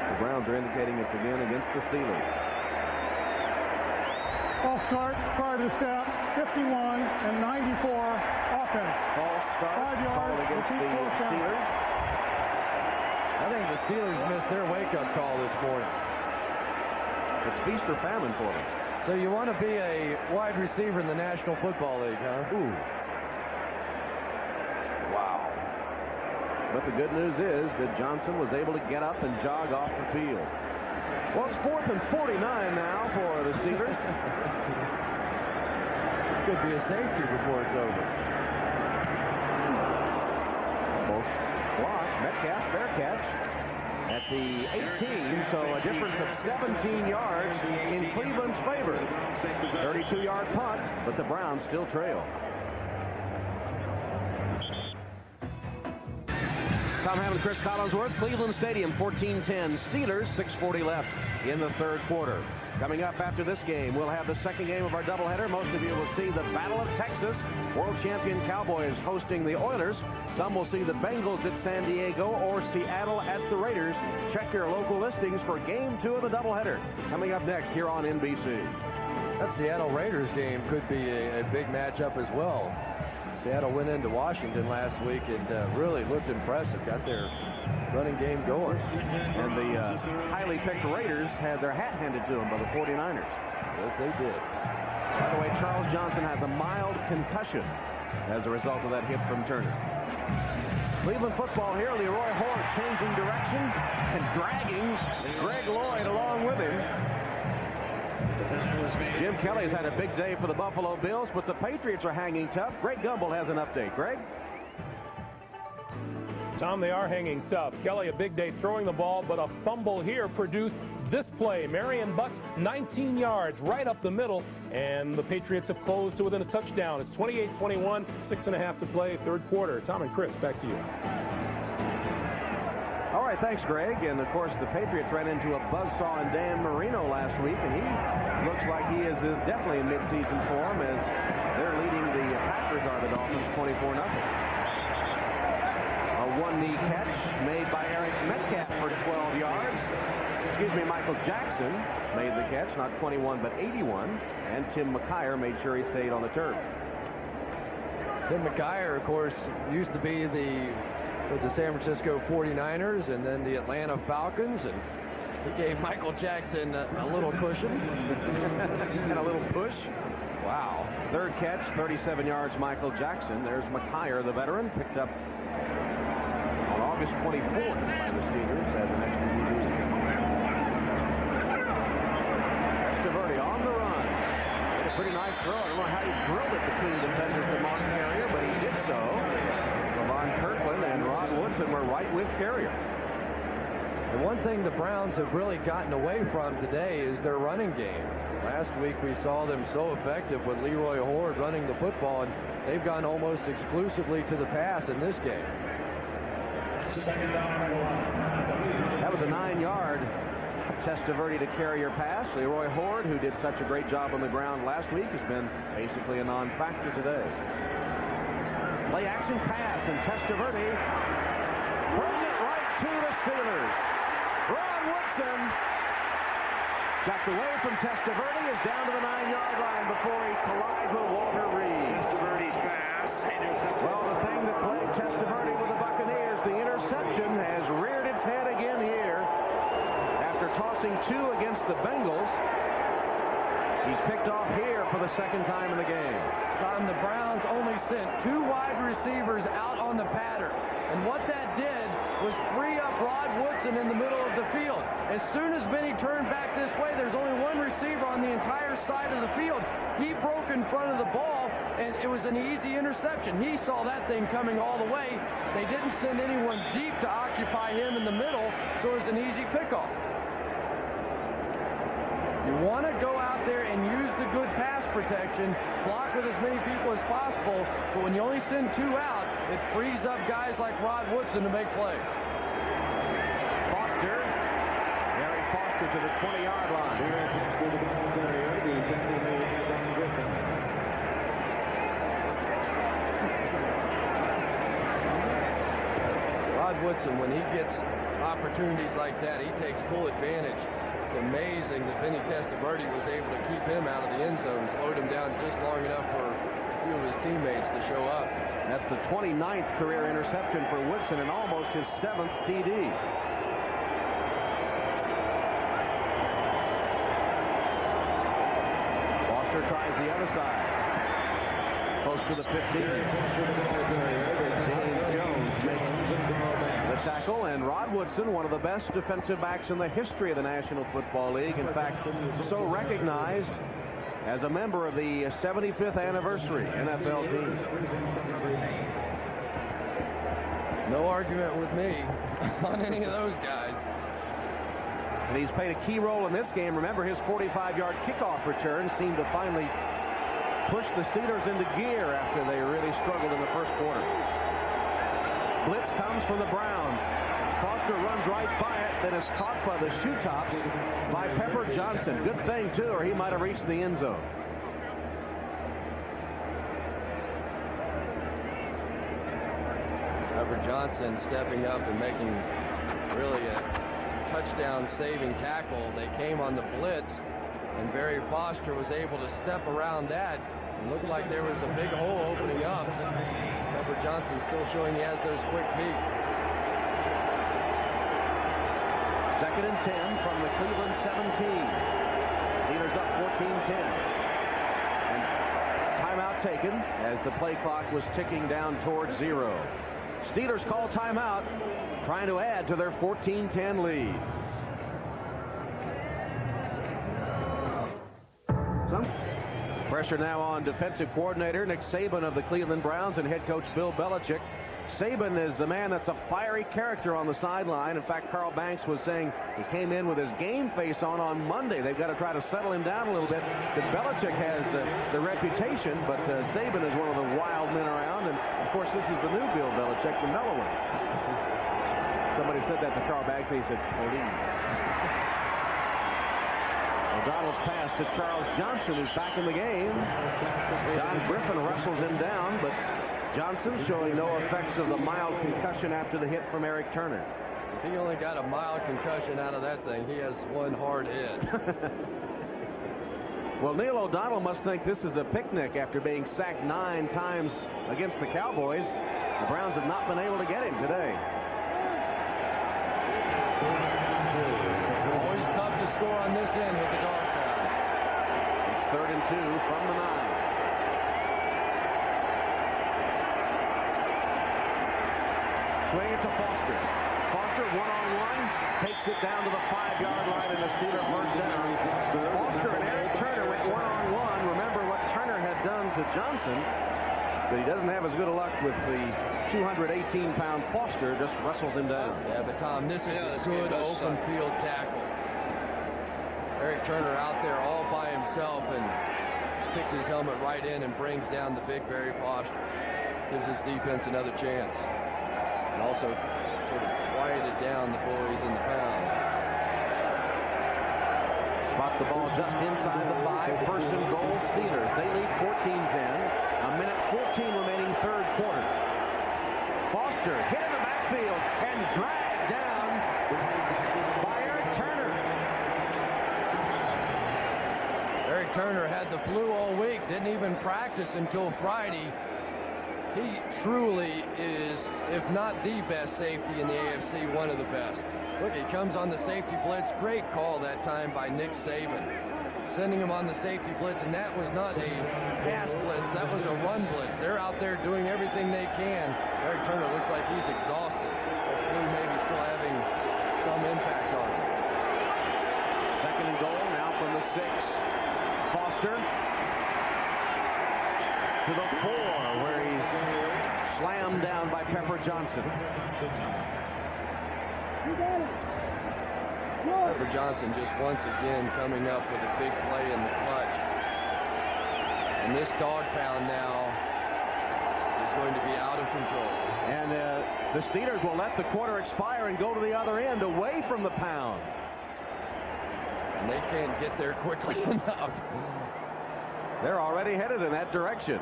The Browns are indicating it's again against the Steelers. False start prior to the snap, 51 and 94 offense. False start 5 yards called against the Steelers. I think the Steelers missed their wake-up call this morning. It's feast or famine for them. So you want to be a wide receiver in the National Football League, huh? Ooh. Wow. But the good news is that Johnson was able to get up and jog off the field. Well, it's 4th and 49 now for the Steelers. This could be a safety before it's over. Almost blocked. Metcalf, fair catch at the 18. so a difference of 17 yards in Cleveland's favor. 32-yard punt, but the Browns still trail. Tom Hammond, Cris Collinsworth, Cleveland Stadium, 14-10. Steelers, 6:40 left in the third quarter. Coming up after this game, we'll have the second game of our doubleheader. Most of you will see the Battle of Texas. World champion Cowboys hosting the Oilers. Some will see the Bengals at San Diego or Seattle at the Raiders. Check your local listings for game 2 of the doubleheader. Coming up next here on NBC. That Seattle Raiders game could be a big matchup as well. Seattle went into Washington last week and really looked impressive. Got their running game going. And the highly picked Raiders had their hat handed to them by the 49ers. Yes, they did. By the way, Charles Johnson has a mild concussion as a result of that hit from Turner. Cleveland football here. Leroy Hoard changing direction and dragging Greg Lloyd along with him. Jim Kelly's had a big day for the Buffalo Bills, but the Patriots are hanging tough. Greg Gumbel has an update. Greg? Tom, they are hanging tough. Kelly, a big day throwing the ball, but a fumble here produced this play. Marion Butts, 19 yards right up the middle, and the Patriots have closed to within a touchdown. It's 28-21, 6.5 to play, third quarter. Tom and Cris, back to you. All right, thanks, Greg. And, of course, the Patriots ran into a buzzsaw in Dan Marino last week, and he looks like he is definitely in midseason form as they're leading the Packers are the Dolphins 24-0. A one-knee catch made by Eric Metcalf for 12 yards. Excuse me, Michael Jackson made the catch, not 21 but 81, and Tim McKyer made sure he stayed on the turf. Tim McKyer, of course, used to be with the San Francisco 49ers and then the Atlanta Falcons, and he gave Michael Jackson a little cushion. And a little push. Wow. Third catch, 37 yards, Michael Jackson. There's McKyer, the veteran, picked up on August 24th by the Steelers as an extra DB. Testaverde on the run. Made a pretty nice throw. I don't know how he drilled it between defenders and Mark Carrier, but he did so. Lavon Kirkland and Rod Woodson were right with Carrier. The one thing the Browns have really gotten away from today is their running game. Last week we saw them so effective with Leroy Hoard running the football, and they've gone almost exclusively to the pass in this game. That was a 9-yard Testaverde to Carrier pass. Leroy Hoard, who did such a great job on the ground last week, has been basically a non-factor today. Play action pass, and Testaverde brings it right to the Steelers. Ron Woodson got away from Testaverde, is down to the 9-yard line before he collides with Walter Reed. Testaverde's pass. Well, the thing that plagued Testaverde with the Buccaneers, the interception has reared its head again here. After tossing 2 against the Bengals, he's picked off here for the second time in the game. Tom, the Browns only sent 2 wide receivers out on the pattern. And what that did was free up Rod Woodson in the middle of the field. As soon as Vinny turned back this way, there's only one receiver on the entire side of the field. He broke in front of the ball, and it was an easy interception. He saw that thing coming all the way. They didn't send anyone deep to occupy him in the middle, so it was an easy pickoff. You want to go out there and use the good pass protection, block with as many people as possible, but when you only send 2 out, it frees up guys like Rod Woodson to make plays. Foster. Gary Foster to the 20-yard line. Rod Woodson, when he gets opportunities like that, he takes full advantage. It's amazing that Vinny Testaverde was able to keep him out of the end zone, slowed him down just long enough for a few of his teammates to show up. That's the 29th career interception for Woodson and almost his 7th TD. Foster tries the other side. Close to the 15. James Jones makes the tackle, and Rod Woodson, one of the best defensive backs in the history of the National Football League. In fact, so recognized as a member of the 75th anniversary NFL team. No argument with me on any of those guys. And he's played a key role in this game. Remember, his 45-yard kickoff return seemed to finally push the Steelers into gear after they really struggled in the first quarter. Blitz comes from the Browns. Foster runs right by it, then is caught by the shoe tops by Pepper Johnson. Good thing, too, or he might have reached the end zone. Pepper Johnson stepping up and making really a touchdown-saving tackle. They came on the blitz, and Barry Foster was able to step around that. It looked like there was a big hole opening up. Pepper Johnson still showing he has those quick feet. 2nd and 10 from the Cleveland 17. Steelers up 14-10. And timeout taken as the play clock was ticking down towards 0. Steelers call timeout, trying to add to their 14-10 lead. Pressure now on defensive coordinator Nick Saban of the Cleveland Browns and head coach Bill Belichick. Saban is the man that's a fiery character on the sideline. In fact, Carl Banks was saying he came in with his game face on Monday. They've got to try to settle him down a little bit. But Belichick has the reputation, but Saban is one of the wild men around. And, of course, this is the new Bill Belichick, the mellow one. Somebody said that to Carl Banks, and he said, "Please." O'Donnell's pass to Charles Johnson, who's back in the game. John Griffin wrestles him down, but Johnson showing no effects of the mild concussion after the hit from Eric Turner. If he only got a mild concussion out of that thing, he has one hard hit. Well, Neil O'Donnell must think this is a picnic after being sacked 9 times against the Cowboys. The Browns have not been able to get him today. Always tough to score on this end with the dog pound. It's 3rd and 2 from the 9. Swing it to Foster. Foster one-on-one, takes it down to the 5-yard line, and the Steelers first down. Foster and Eric Turner went one-on-one. Remember what Turner had done to Johnson, but he doesn't have as good a luck with the 218-pound Foster. Just wrestles him down. Yeah, but Tom, this is a good open field tackle. Eric Turner out there all by himself and sticks his helmet right in and brings down the big Barry Foster. Gives his defense another chance. And also sort of quieted down the boys in the pound. Spot the ball just inside the 5. 1st and goal, Steelers. They lead 14-10. A minute 14 remaining 3rd quarter. Foster hit in the backfield and dragged down by Eric Turner. Eric Turner had the flu all week, didn't even practice until Friday. He truly is, if not the best safety in the AFC, one of the best. Look, he comes on the safety blitz. Great call that time by Nick Saban. Sending him on the safety blitz, and that was not a pass blitz. That was a run blitz. They're out there doing everything they can. Eric Turner looks like he's exhausted. Hopefully maybe still having some impact on him. 2nd and goal now from the 6. Foster to the 4, where he's slammed down by Pepper Johnson. Pepper Johnson just once again coming up with a big play in the clutch. And this dog pound now is going to be out of control. And the Steelers will let the quarter expire and go to the other end, away from the pound. And they can't get there quickly enough. They're already headed in that direction.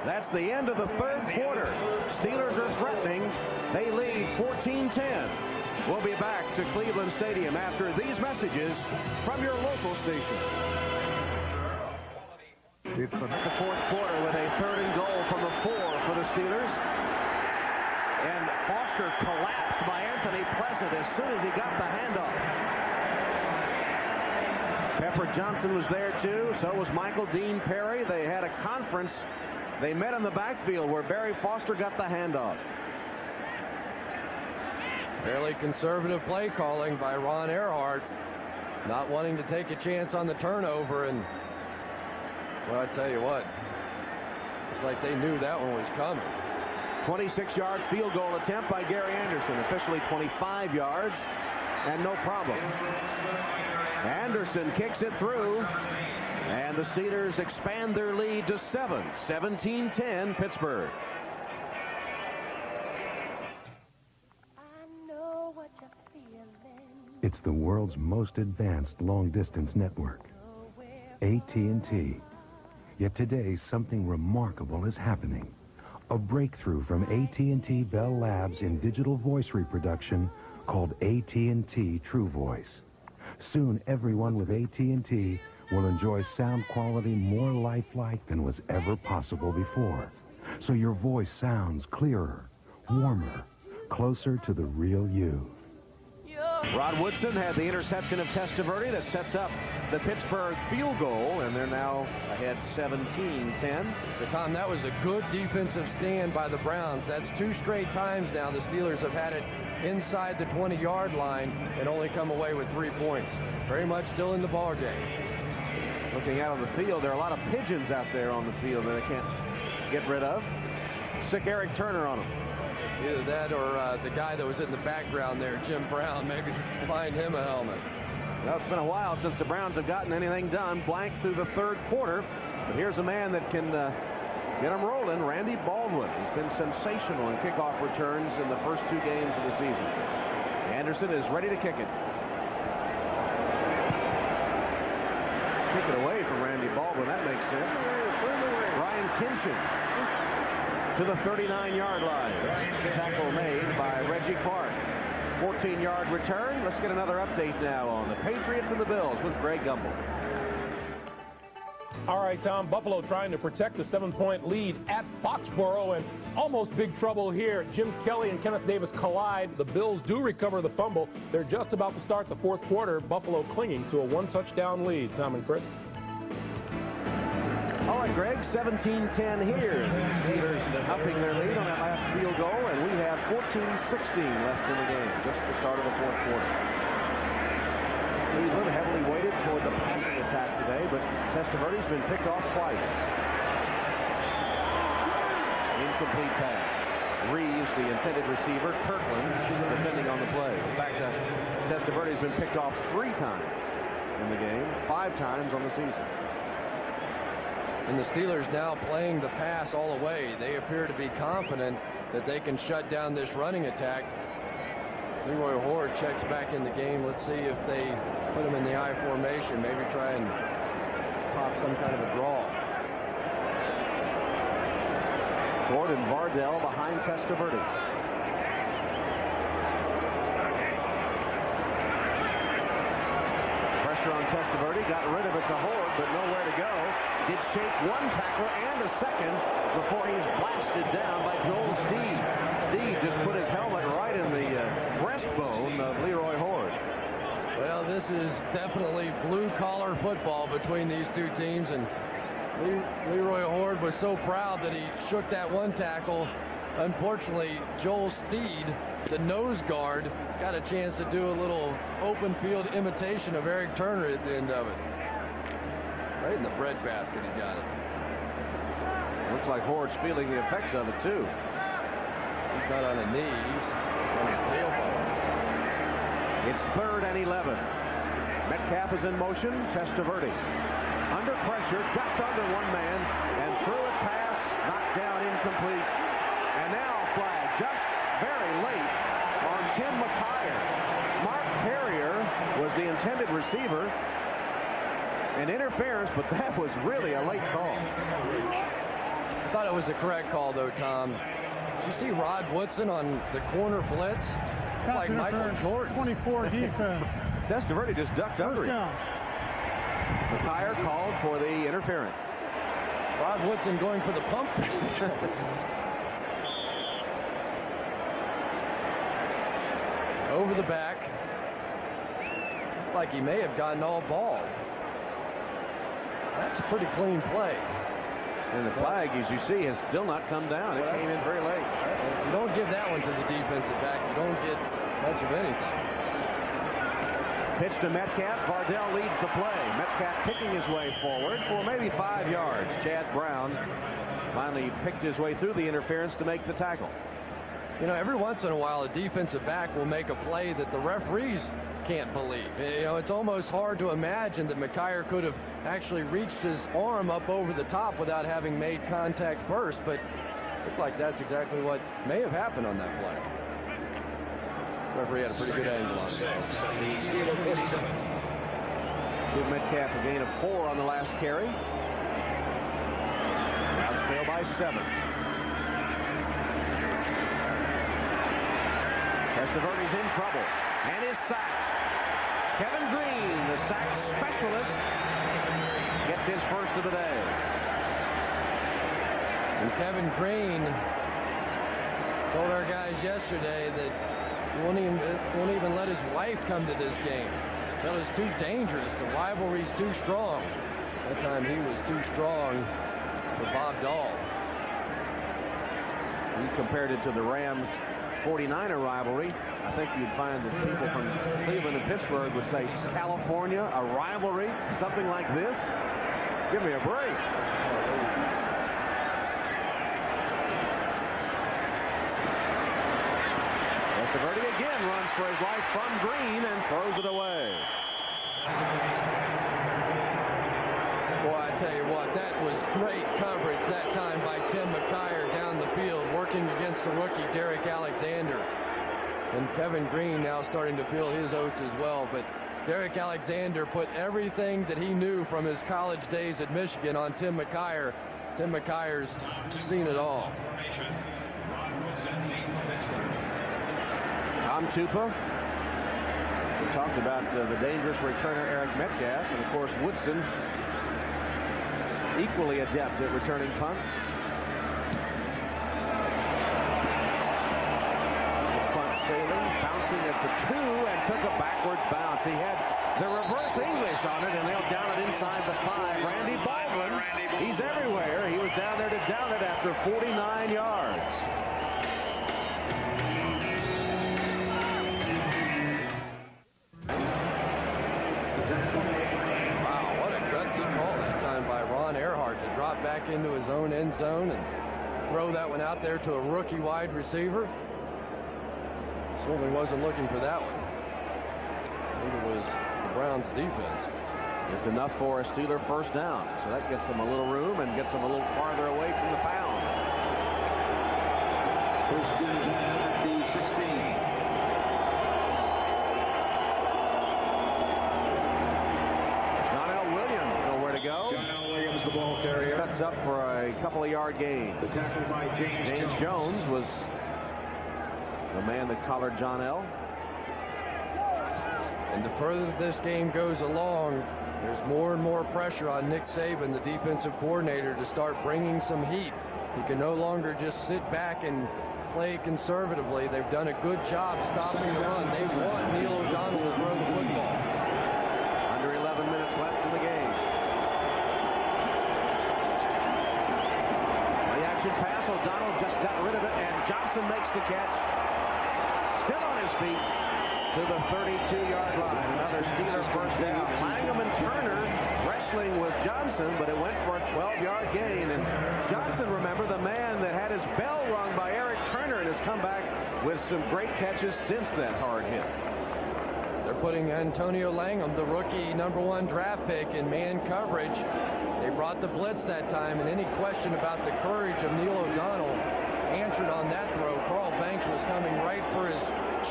That's the end of the 3rd quarter. Steelers are threatening. They lead 14-10. We'll be back to Cleveland Stadium after these messages from your local station. The 4th quarter with a 3rd and goal from the 4 for the Steelers. And Foster collapsed by Anthony Pleasant as soon as he got the handoff. Pepper Johnson was there too. So was Michael Dean Perry. They had a conference. They met in the backfield where Barry Foster got the handoff. Fairly conservative play calling by Ron Earhart. Not wanting to take a chance on the turnover. And, well, I tell you what, it's like they knew that one was coming. 26-yard field goal attempt by Gary Anderson. Officially 25 yards and no problem. Anderson kicks it through. And the Steelers expand their lead to 7. 17-10 Pittsburgh. It's the world's most advanced long-distance network, AT&T. Yet today, something remarkable is happening. A breakthrough from AT&T Bell Labs in digital voice reproduction called AT&T True Voice. Soon, everyone with AT&T will enjoy sound quality more lifelike than was ever possible before. So your voice sounds clearer, warmer, closer to the real you. Rod Woodson had the interception of Testaverde that sets up the Pittsburgh field goal, and they're now ahead 17-10. So, Tom, that was a good defensive stand by the Browns. That's 2 straight times now the Steelers have had it inside the 20-yard line and only come away with 3 points. Very much still in the ball game. Looking out on the field, there are a lot of pigeons out there on the field that they can't get rid of. Sick Eric Turner on them. Either that or the guy that was in the background there, Jim Brown, maybe find him a helmet. Well, it's been a while since the Browns have gotten anything done. Blank through the 3rd quarter. But here's a man that can get them rolling, Randy Baldwin. He's been sensational in kickoff returns in the first 2 games of the season. Anderson is ready to kick it. Kick it away from Randy Baldwin. That makes sense. Brian Kinchin to the 39-yard line. Tackle made by Reggie Clark. 14-yard return. Let's get another update now on the Patriots and the Bills with Greg Gumbel. All right, Tom, Buffalo trying to protect the 7-point lead at Foxborough, and almost big trouble here. Jim Kelly and Kenneth Davis collide. The Bills do recover the fumble. They're just about to start the 4th quarter. Buffalo clinging to a 1-touchdown lead. Tom and Chris. All right, Greg, 17-10 here. The Steelers upping their lead on that last field goal, and we have 14-16 left in the game, just the start of the 4th quarter. Cleveland heavily weighted toward the passing attack today, but Testaverde's been picked off twice. Incomplete pass. Reeves, the intended receiver. Kirkland defending on the play. In fact, Testaverde's been picked off 3 times in the game, 5 times on the season. And the Steelers now playing the pass all the way. They appear to be confident that they can shut down this running attack. Leroy Horde checks back in the game. Let's see if they put him in the I formation, maybe try and pop some kind of a draw. Horde and Vardell behind Testaverde. Pressure on Testaverde, got rid of it to Horde, but nowhere to go. Did shake 1 tackler and a second before he's blasted down by Joel Steed. Steed just put his helmet right in the breastbone of Leroy Horde. Well, this is definitely blue-collar football between these 2 teams, and Leroy Horde was so proud that he shook that 1 tackle. Unfortunately, Joel Steed, the nose guard, got a chance to do a little open field imitation of Eric Turner at the end of it. Right in the breadbasket, he got it. Looks like Horde's feeling the effects of it, too. He's not on the knees, on his tailbone. It's 3rd and 11. Metcalf is in motion. Testaverde under pressure, ducked under 1 man, and threw a pass, knocked down, incomplete. And now flag just very late on Tim McKyer. Mark Carrier was the intended receiver. And interference, but that was really a late call. I thought it was the correct call, though, Tom. Did you see Rod Woodson on the corner blitz? Like Michael Jordan. 24 defense. Testaverde just ducked under him. McKyer called for the interference. Rod Woodson going for the pump. Over the back. Like he may have gotten all ball. That's a pretty clean play. And the flag, as you see, has still not come down. It came in very late. You don't give that one to the defensive back. You don't get much of anything. Pitch to Metcalf. Vardell leads the play. Metcalf kicking his way forward for maybe 5 yards. Chad Brown finally picked his way through the interference to make the tackle. You know, every once in a while, a defensive back will make a play that the referees can't believe. You know, it's almost hard to imagine that McKyer could have actually reached his arm up over the top without having made contact first, but it looked like that's exactly what may have happened on that play. Referee had a pretty good angle on it. Give Metcalf a gain of 4 on the last carry. Now trail by 7. Testaverde's in trouble and is sacked. Kevin Green, the sack specialist, gets his first of the day. And Kevin Green told our guys yesterday that he won't even let his wife come to this game. That was too dangerous. The rivalry's too strong. That time he was too strong for Bob Dahl. He compared it to the Rams 49er rivalry. I think you'd find that people from Cleveland and Pittsburgh would say, California, a rivalry, something like this? Give me a break. Testaverde again runs for his life from Green and throws it away. Boy, I tell you what, that was great coverage that time by Tim McKyer down the field, working against the rookie Derek Alexander. And Kevin Green now starting to feel his oats as well, but Derek Alexander put everything that he knew from his college days at Michigan on Tim McKyer. Tim McKyer's seen it all. Tom Tupa. We talked about the dangerous returner Eric Metcalf, and of course Woodson, equally adept at returning punts. This punt sailing, bouncing at the 2, and took a backwards bounce. He had the reverse English on it, and they'll down it inside the 5. Randy Baldwin, he's everywhere. He was down there to down it after 49 yards. To drop back into his own end zone and throw that one out there to a rookie wide receiver. Certainly wasn't looking for that one. I think it was the Browns defense. It's enough for a Steeler first down, so that gets them a little room and gets them a little farther away from the pound. First down at the 16. The ball carrier cuts up for a couple of yard gain. The tackle by James Jones was the man that collared John L. And the further this game goes along, there's more and more pressure on Nick Saban, the defensive coordinator, to start bringing some heat. He can no longer just sit back and play conservatively. They've done a good job stopping the run. They want Neil O'Donnell to throw the football. Under 11 minutes left in the game. Pass, O'Donnell just got rid of it, and Johnson makes the catch. Still on his feet to the 32-yard line. Another Steeler first down. Langham and Turner wrestling with Johnson, but it went for a 12-yard gain. And Johnson, remember, the man that had his bell rung by Eric Turner and has come back with some great catches since that hard hit. They're putting Antonio Langham, the rookie #1 draft pick, in man coverage. They brought the blitz that time, and any question about the courage of Neil O'Donnell answered on that throw. Carl Banks was coming right for his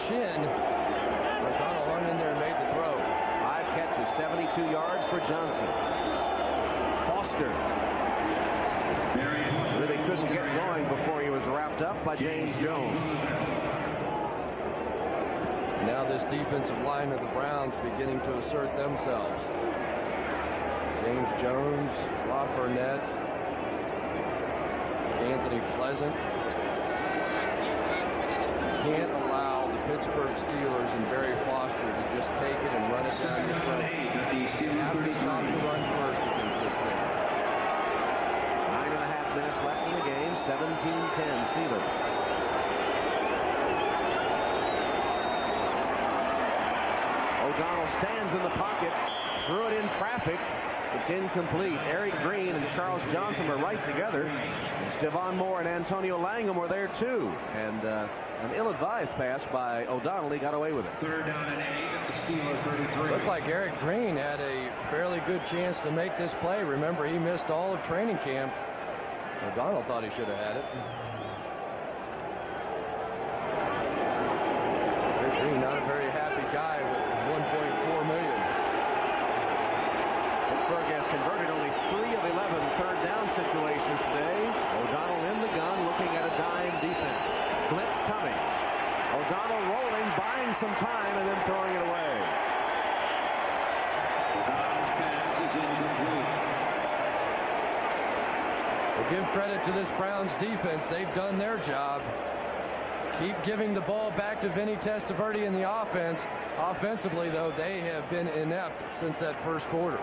shin. O'Donnell hung in there and made the throw. 5 catches, 72 yards for Johnson. Foster really couldn't get going before he was wrapped up by James Jones. Now this defensive line of the Browns beginning to assert themselves. James Jones, La Burnett, Anthony Pleasant. Can't allow the Pittsburgh Steelers and Barry Foster to just take it and run it down your throat. You have to stop the run first against this thing. 9.5 minutes left in the game, 17-10 Steelers. O'Donnell stands in the pocket, threw it in traffic, It's incomplete. Eric Green and Charles Johnson were right together. Stevan Moore and Antonio Langham were there too. And an ill-advised pass by O'Donnell. He got away with it. 3rd down and 8 at the Steelers 33. Looked like Eric Green had a fairly good chance to make this play. Remember, he missed all of training camp. O'Donnell thought he should have had it. Eric Green, not a very happy guy with $1.4 million. Pittsburgh has converted only 3 of 11 third down situations today. O'Donnell in the gun, looking at a dime defense. Blitz coming. O'Donnell rolling, buying some time, and then throwing it away. Well, give credit to this Browns defense. They've done their job. Keep giving the ball back to Vinny Testaverde in the offense. Offensively, though, they have been inept since that first quarter.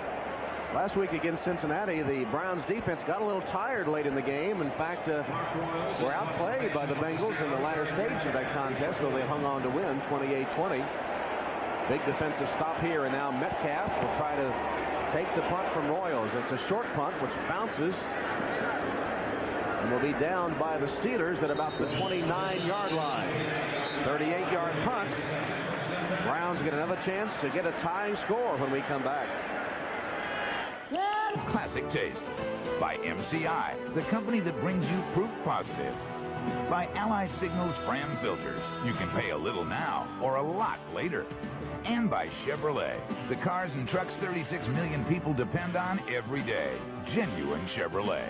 Last week against Cincinnati, the Browns defense got a little tired late in the game. In fact, were outplayed by the Bengals in the latter stage of that contest, though they hung on to win 28-20. Big defensive stop here, and now Metcalf will try to take the punt from Royals. It's a short punt, which bounces and will be down by the Steelers at about the 29-yard line. 38-yard punt. Browns get another chance to get a tying score when we come back. Classic Taste by MCI, the company that brings you proof positive. By Allied Signals Fram Filters, you can pay a little now or a lot later. And by Chevrolet, the cars and trucks 36 million people depend on every day. Genuine Chevrolet.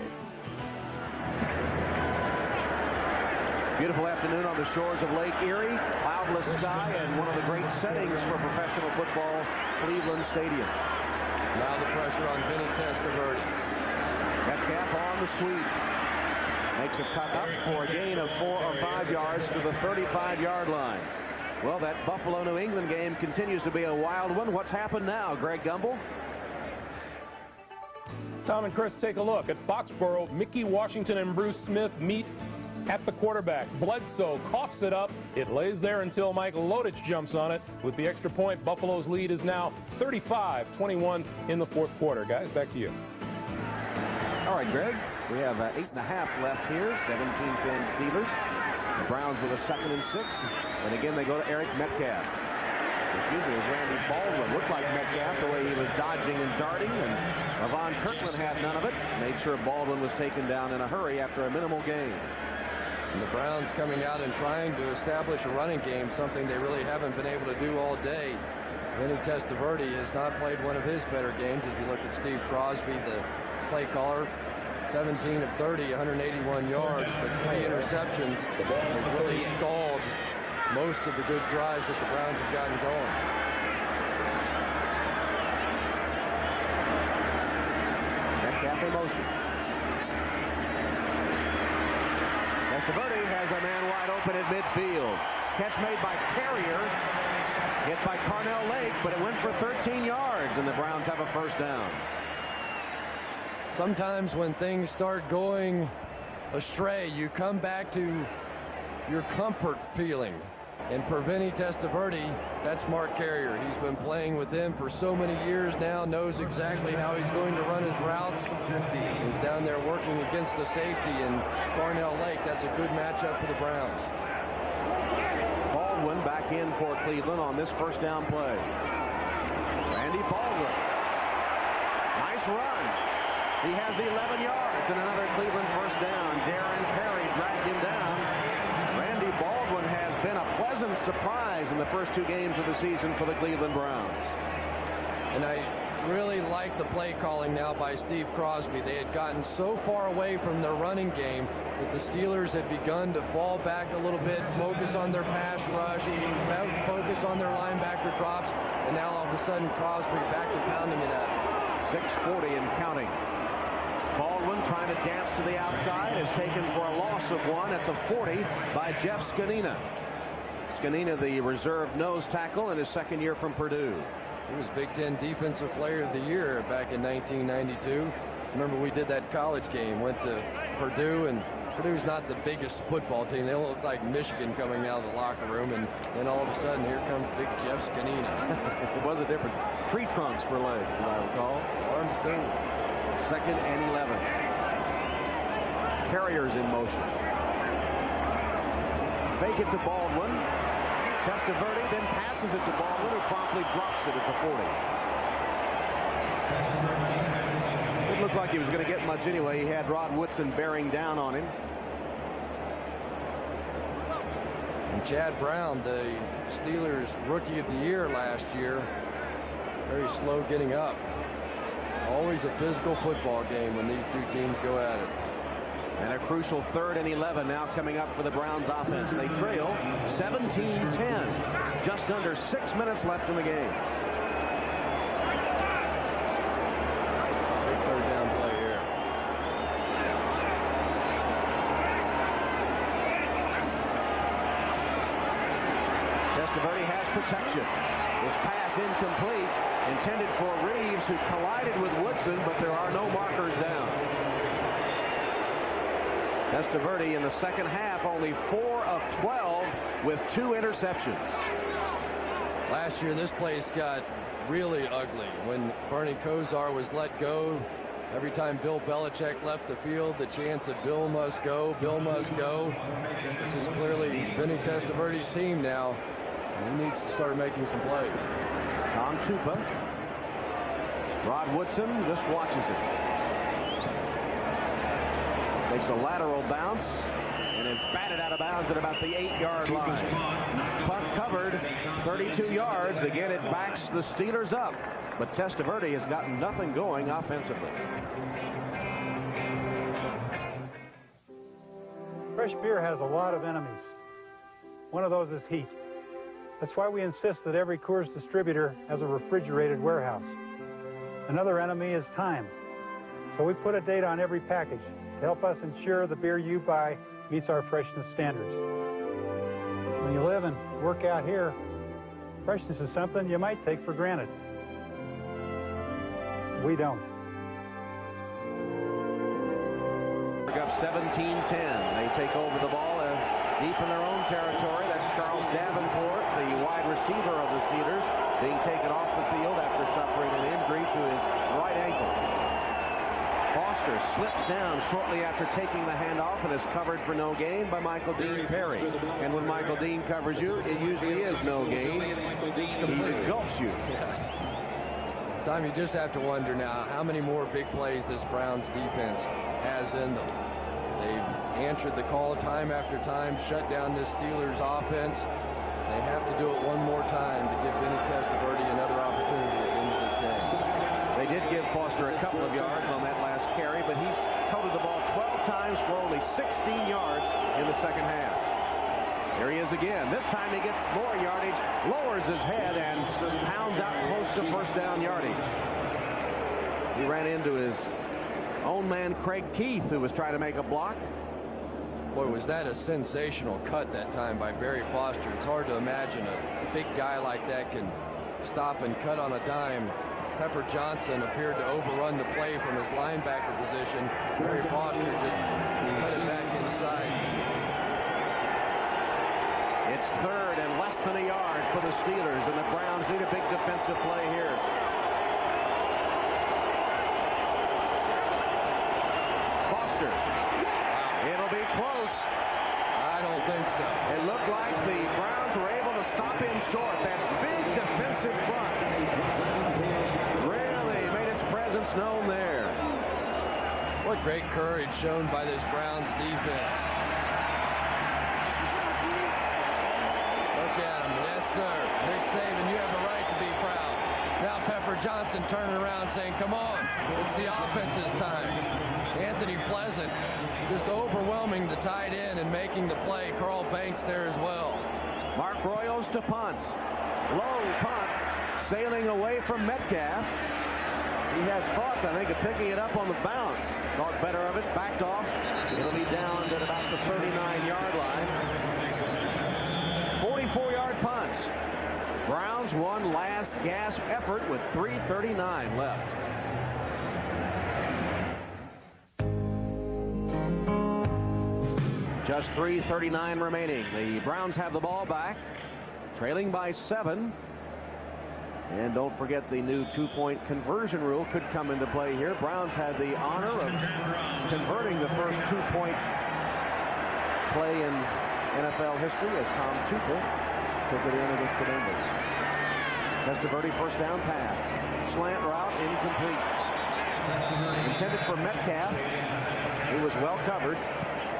Beautiful afternoon on the shores of Lake Erie. Cloudless sky and one of the great settings for professional football, Cleveland Stadium. Now the pressure on Vinny Testaverde. Metcalf on the sweep. Makes a cut up for a gain of 4 or 5 yards to the 35-yard line. Well, that Buffalo-New England game continues to be a wild one. What's happened now, Greg Gumbel? Tom and Chris, take a look at Foxborough. Mickey Washington and Bruce Smith meet at the quarterback. Bledsoe coughs it up. It lays there until Mike Lodich jumps on it. With the extra point, Buffalo's lead is now 35-21 in the fourth quarter. Guys, back to you. All right, Greg. We have 8.5 left here. 17-10 Steelers. The Browns with a 2nd and 6. And again, they go to Eric Metcalf. Excuse me, it was Randy Baldwin. Looked like Metcalf the way he was dodging and darting. And Levon Kirkland had none of it. Made sure Baldwin was taken down in a hurry after a minimal gain. And the Browns coming out and trying to establish a running game, something they really haven't been able to do all day. Vinny Testaverde has not played one of his better games. If you look at Steve Crosby, the play caller, 17 of 30, 181 yards, but 3 interceptions. They've really stalled most of the good drives that the Browns have gotten going. Metcalf in motion. Testaverde has a man wide open at midfield. Catch made by Carrier. Hit by Carnell Lake, but it went for 13 yards, and the Browns have a first down. Sometimes when things start going astray, you come back to your comfort feeling. And for Vinny Testaverde, that's Mark Carrier. He's been playing with him for so many years now, knows exactly how he's going to run his routes. He's down there working against the safety in Carnell Lake. That's a good matchup for the Browns. Baldwin back in for Cleveland on this first down play. Randy Baldwin. Nice run. He has 11 yards and another Cleveland first down. Darren Perry dragged him down. Randy Baldwin has been a pleasant surprise in the first 2 games of the season for the Cleveland Browns. And I really like the play calling now by Steve Crosby. They had gotten so far away from their running game that the Steelers had begun to fall back a little bit, focus on their pass rush, focus on their linebacker drops, and now all of a sudden Crosby back to pounding it at them. 6:40 and counting. Baldwin trying to dance to the outside is taken for a loss of 1 at the 40 by Jeff Scanina. Scanina, the reserve nose tackle in his second year from Purdue. He was Big Ten Defensive Player of the Year back in 1992. Remember, we did that college game, went to Purdue and Purdue's not the biggest football team. They don't look like Michigan coming out of the locker room, and then all of a sudden here comes big Jeff Scanina. It was a difference. Tree trunks for legs, as I recall. Arms standing. 2nd and 11. Carriers in motion. Fake it to Baldwin. Testaverde then passes it to Baldwin, who promptly drops it at the 40. It looked like he was going to get much anyway. He had Rod Woodson bearing down on him. And Chad Brown, the Steelers Rookie of the Year last year, very slow getting up. Always a physical football game when these two teams go at it. And a crucial 3rd and 11 now coming up for the Browns offense. They trail 17-10. Just under 6 minutes left in the game. Big 3rd down play here. Testaverde has protection. His pass incomplete. Intended for Reeves, who collided with Woodson, but there are no markers down. Testaverde in the second half only 4 of 12 with 2 interceptions. Last year this place got really ugly when Bernie Kosar was let go. Every time Bill Belichick left the field, the chance that Bill must go, Bill must go. This is clearly Vinny Testaverde's team now. He needs to start making some plays. Tom Tupa. Rod Woodson just watches it. Takes a lateral bounce and is batted out of bounds at about the 8-yard line. Punt covered, 32 yards. Again, it backs the Steelers up. But Testaverde has gotten nothing going offensively. Fresh beer has a lot of enemies. One of those is heat. That's why we insist that every Coors distributor has a refrigerated warehouse. Another enemy is time. So we put a date on every package to help us ensure the beer you buy meets our freshness standards. When you live and work out here, freshness is something you might take for granted. We don't. Up 17-10. They take over the ball deep in their own territory. That's Charles Davenport, the wide receiver of the Steelers, being taken off the field after suffering an injury to his right ankle. Foster slips down shortly after taking the handoff and is covered for no gain by Michael Dean Perry. And when Michael Dean covers you, it usually is no gain. He engulfs you. Tom, you just have to wonder now how many more big plays this Browns defense has in them. They've answered the call time after time, shut down this Steelers offense. They have to do it one more time to give Vinny Testaverde another opportunity at the end of this game. They did give Foster a couple of yards on that last carry, but he's toted the ball 12 times for only 16 yards in the second half. There he is again. This time he gets more yardage, lowers his head, and pounds out close to first down yardage. He ran into his own man, Craig Keith, who was trying to make a block. Boy, was that a sensational cut that time by Barry Foster. It's hard to imagine a big guy like that can stop and cut on a dime. Pepper Johnson appeared to overrun the play from his linebacker position. Barry Foster just cut it back inside. It's 3rd and less than a yard for the Steelers, and the Browns need a big defensive play here. Foster. It'll be close. I don't think so. It looked like the Browns were able to stop him short. That big defensive front really made its presence known there. What great courage shown by this Browns defense. Look at him. Yes, sir. Nick Saban, you have a right to be proud. Now Pepper Johnson turning around saying, come on, it's the offense's time. Anthony Pleasant just overwhelming the tight end and making the play. Carl Banks there as well. Mark Royals to punt. Low punt, sailing away from Metcalf. He has thoughts, I think, of picking it up on the bounce. Thought better of it, backed off. It'll be down at about the 39-yard line. 44-yard punt. Browns one last gasp effort with 3:39 left. Just 3:39 remaining. The Browns have the ball back, trailing by 7. And don't forget the new 2-point conversion rule could come into play here. Browns had the honor of converting the first 2-point play in NFL history as Tom Tuchel took it in against the Bengals. Testaverde first down pass. Slant route incomplete. Intended for Metcalf. He was well covered.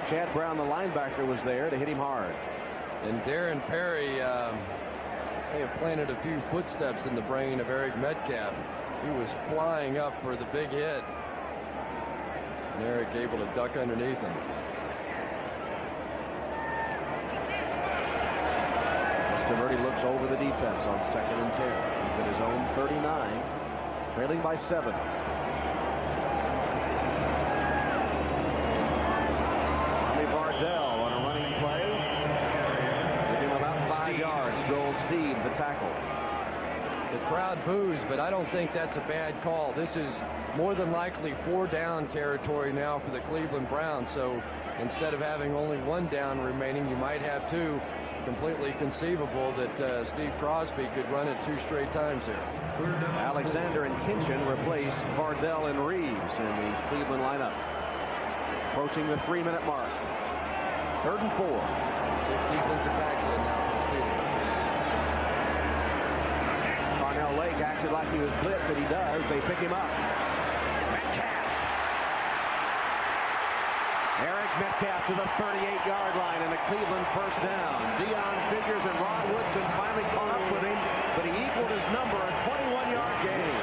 Chad Brown, the linebacker, was there to hit him hard. And Darren Perry may have planted a few footsteps in the brain of Eric Metcalf. He was flying up for the big hit. And Eric able to duck underneath him. Testaverde looks over the defense on 2nd and 10. He's at his own 39, trailing by 7. On a running play. Give him about 5 yards. Joel Steed, the tackle. The crowd boos, but I don't think that's a bad call. This is more than likely 4-down territory now for the Cleveland Browns. So instead of having only 1 down remaining, you might have 2. Completely conceivable that Steve Crosby could run it 2 straight times here. Alexander and Kinchin replace Vardell and Reeves in the Cleveland lineup. Approaching the 3-minute mark. 3rd and 4. 6 defensive backs in now for the Steelers. Carnell Lake acted like he was blitzed, but he does. They pick him up. Metcalf. Eric Metcalf to the 38-yard line and a Cleveland first down. Dion Figures and Ron Woodson finally caught up with him, but he equaled his number, a 21-yard gain.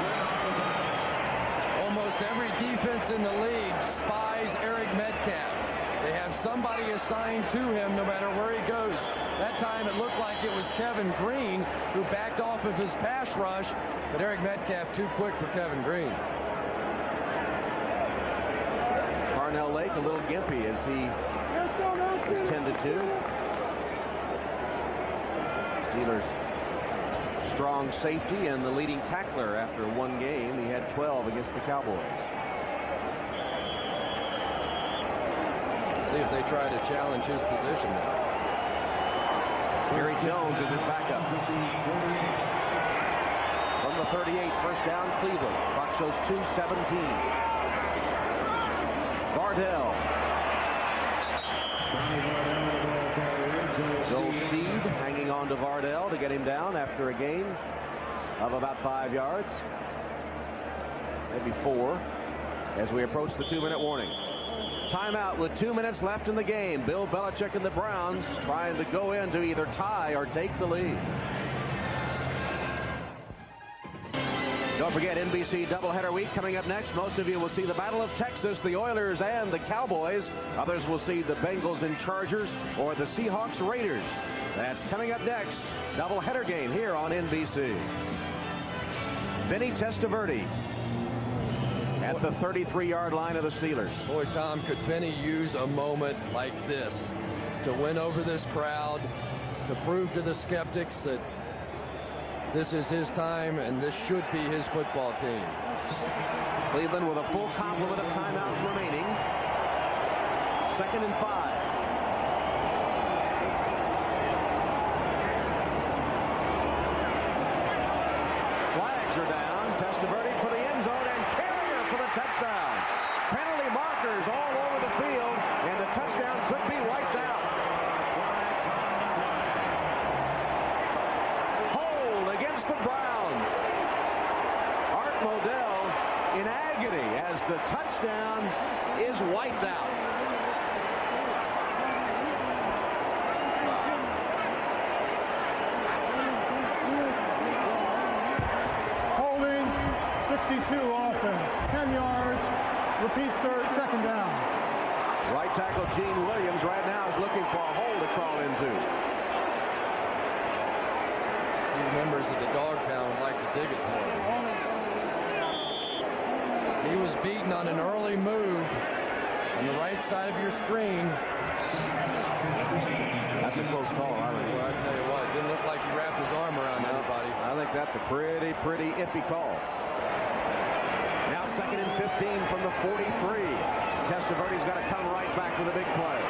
Almost every defense in the league spies Eric Metcalf. They have somebody assigned to him no matter where he goes. That time it looked like it was Kevin Green who backed off of his pass rush, but Eric Metcalf too quick for Kevin Green. Carnell Lake a little gimpy as he is tended to. Steelers strong safety and the leading tackler after 1 game. He had 12 against the Cowboys. See if they try to challenge his position now. Gary Jones is his backup. From the 38, first down, Cleveland. Clock shows 2:17. Vardell. Joel Steed hanging on to Vardell to get him down after a gain of about 5 yards. Maybe 4 as we approach the 2-minute warning. Timeout with 2 minutes left in the game. Bill Belichick and the Browns trying to go in to either tie or take the lead. Don't forget NBC doubleheader week coming up next. Most of you will see the Battle of Texas, the Oilers and the Cowboys. Others will see the Bengals and Chargers or the Seahawks Raiders. That's coming up next. Doubleheader game here on NBC. Vinny Testaverde at the 33-yard line of the Steelers. Boy, Tom, could Vinny use a moment like this to win over this crowd, to prove to the skeptics that this is his time and this should be his football team. Cleveland with a full complement of timeouts remaining. 2nd and 5. Flags are down. Testaverde for the end zone and Carrier for the touchdown. Penalty markers all over the field, and the touchdown could be wiped out. Hold against the Browns. Art Modell in agony as the touchdown is wiped out. Holding, 62 offense, 10 yards, repeat 2nd down. Right tackle Gene Williams right now is looking for a hole to crawl into. These members of the dog pound would like to dig it for him. He was beaten on an early move on the right side of your screen. That's a close call. Well, I tell you what, it didn't look like he wrapped his arm around anybody. I think that's a pretty iffy call. Now 2nd and 15 from the 43. Testaverde's got to come right back with a big play.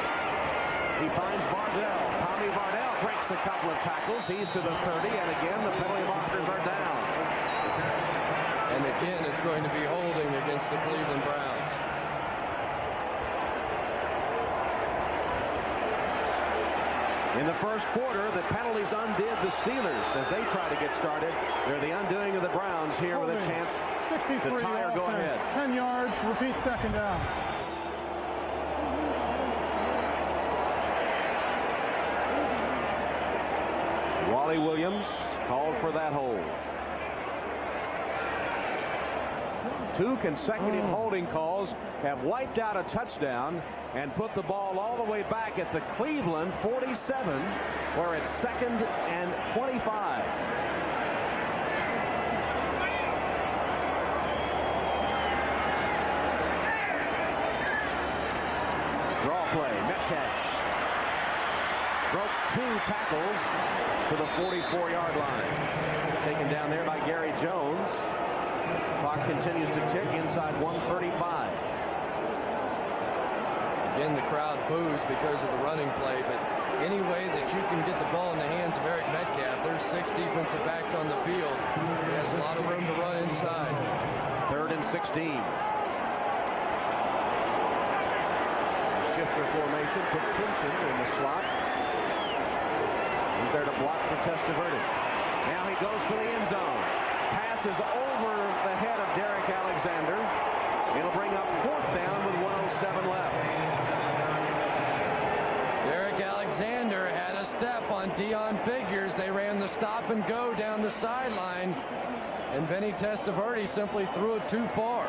He finds Bardell. Tommy Bardell breaks a couple of tackles. He's to the 30, and again, the penalty markers are down. And again, it's going to be holding against the Cleveland Browns. In the first quarter, the penalties undid the Steelers as they try to get started. They're the undoing of the Browns here with a chance to tie or go ahead. 10 yards, repeat second down. Wally Williams called for that hold. 2 consecutive holding calls have wiped out a touchdown and put the ball all the way back at the Cleveland 47, where it's 2nd and 25. Draw play, Metcalf broke 2 tackles to the 44-yard line. Taken down there by Gary Jones. Clock continues to tick inside 1:35. Again, the crowd boos because of the running play, but any way that you can get the ball in the hands of Eric Metcalf, there's 6 defensive backs on the field. He has a lot of room to run inside. 3rd and 16. Shifter formation, put Pinson in the slot. He's there to block for Testaverde. Now he goes for the end zone. Passes over the head of Derek Alexander. It'll bring up 4th down with 1:07 left. Derek Alexander had a step on Dion Figures. They ran the stop and go down the sideline, and Vinny Testaverde simply threw it too far.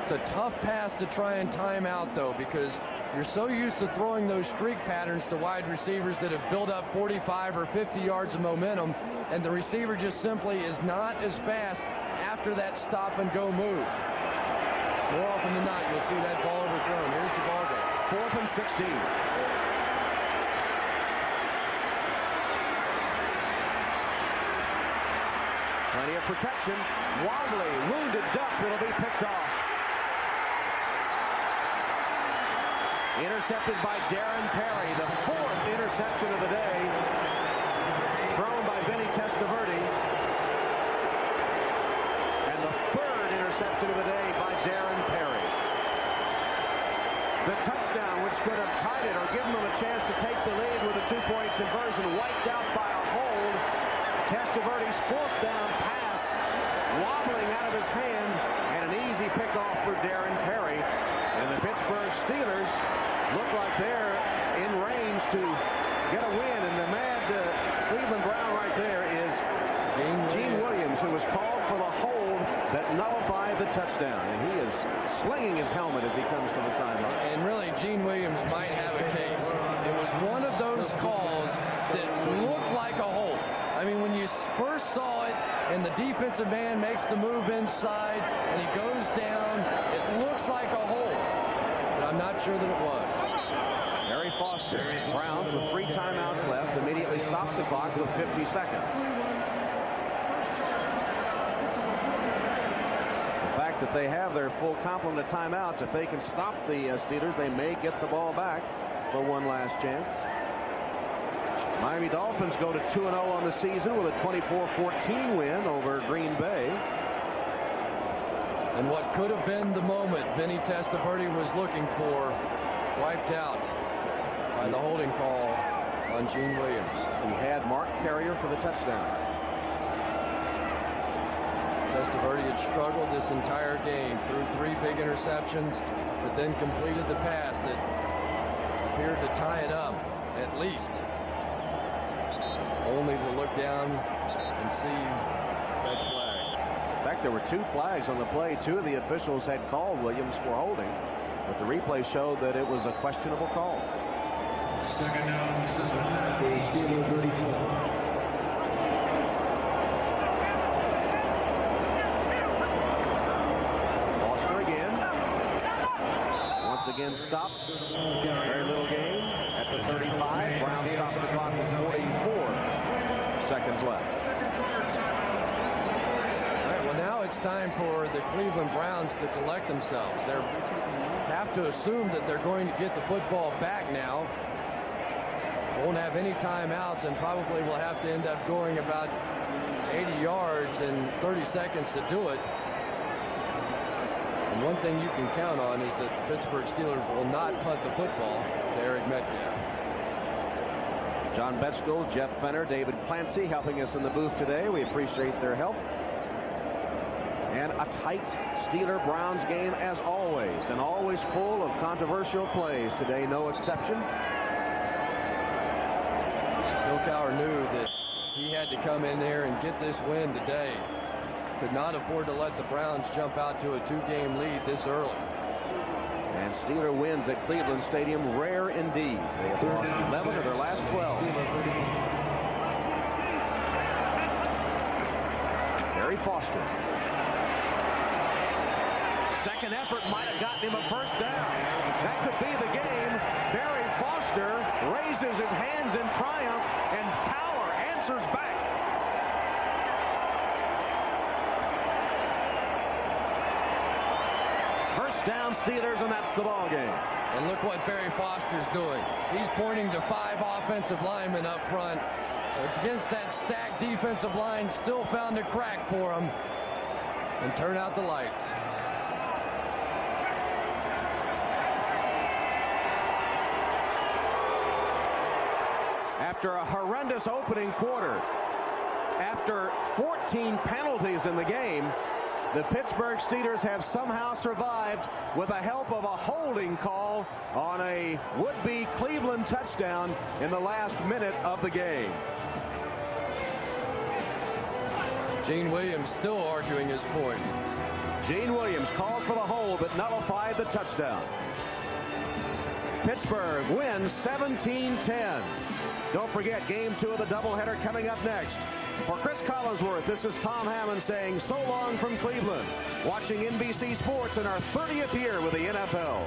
It's a tough pass to try and time out, though, because you're so used to throwing those streak patterns to wide receivers that have built up 45 or 50 yards of momentum, and the receiver just simply is not as fast after that stop and go move. More often than not, you'll see that ball overthrown. Here's the ball game. 4th and 16. Plenty of protection. Wobbly, wounded duck. It'll be picked off. Intercepted by Darren Perry, the 4th interception of the day, thrown by Vinny Testaverde, and the 3rd interception of the day by Darren Perry. The touchdown, which could have tied it or given them a chance to take the lead with a 2-point conversion, wiped out by a hold. Testaverde's 4th down pass wobbling out of his hand, and an easy pickoff for Darren Perry. And the Pittsburgh Steelers look like they're in range to get a win, and the mad Cleveland Brown right there is Gene Williams, who was called for the hold that nullified the touchdown, and he is slinging his helmet as he comes to the sideline. And really, Gene Williams might have a case. It was one of those calls that looked like a hold. I mean, when you first saw it and the defensive man makes the move inside and he goes down, it looks like a hold, but I'm not sure that it was. Harry Foster, Browns with 3 timeouts left, immediately stops the clock with 50 seconds. The fact that they have their full complement of timeouts, if they can stop the Steelers, they may get the ball back for one last chance. Miami Dolphins go to 2-0 on the season with a 24-14 win over Green Bay. And what could have been the moment Vinny Testaverde was looking for, wiped out by the holding call on Gene Williams. He had Mark Carrier for the touchdown. Testaverde had struggled this entire game, threw 3 big interceptions, but then completed the pass that appeared to tie it up, at least. Only to look down and see that flag. In fact, there were 2 flags on the play. 2 of the officials had called Williams for holding, but the replay showed that it was a questionable call. Second down, Steelers 34. Foster again. Once again stopped. Very little game at the 35. Brown stops the clock with 44 seconds left. All right, well, now it's it's time for the Cleveland Browns to collect themselves. They have to assume that they're going to get the football back now. Won't have any timeouts and probably will have to end up going about 80 yards in 30 seconds to do it. And one thing you can count on is that the Pittsburgh Steelers will not punt the football to Eric Metcalf. John Betchkel, Jeff Fenner, David Clancy helping us in the booth today. We appreciate their help. And a tight Steeler-Browns game as always, and always full of controversial plays. Today, no exception. Bill Cowher knew that he had to come in there and get this win today. Could not afford to let the Browns jump out to a 2-game lead this early. And Steeler wins at Cleveland Stadium, rare indeed. They have lost 11 of their last 12. Barry Foster. Second effort might have gotten him a first down. That could be the game. Barry Foster raises his hands in triumph, and Cowher answers back. First down Steelers, and that's the ball game. And look what Barry Foster's doing. He's pointing to 5 offensive linemen up front. Against that stacked defensive line, still found a crack for him. And turn out the lights. After a horrendous opening quarter, after 14 penalties in the game, the Pittsburgh Steelers have somehow survived with the help of a holding call on a would-be Cleveland touchdown in the last minute of the game. Gene Williams still arguing his point. Gene Williams called for the hold but nullified the touchdown. Pittsburgh wins 17-10. Don't forget, game 2 of the doubleheader coming up next. For Cris Collinsworth, this is Tom Hammond saying so long from Cleveland. Watching NBC Sports in our 30th year with the NFL.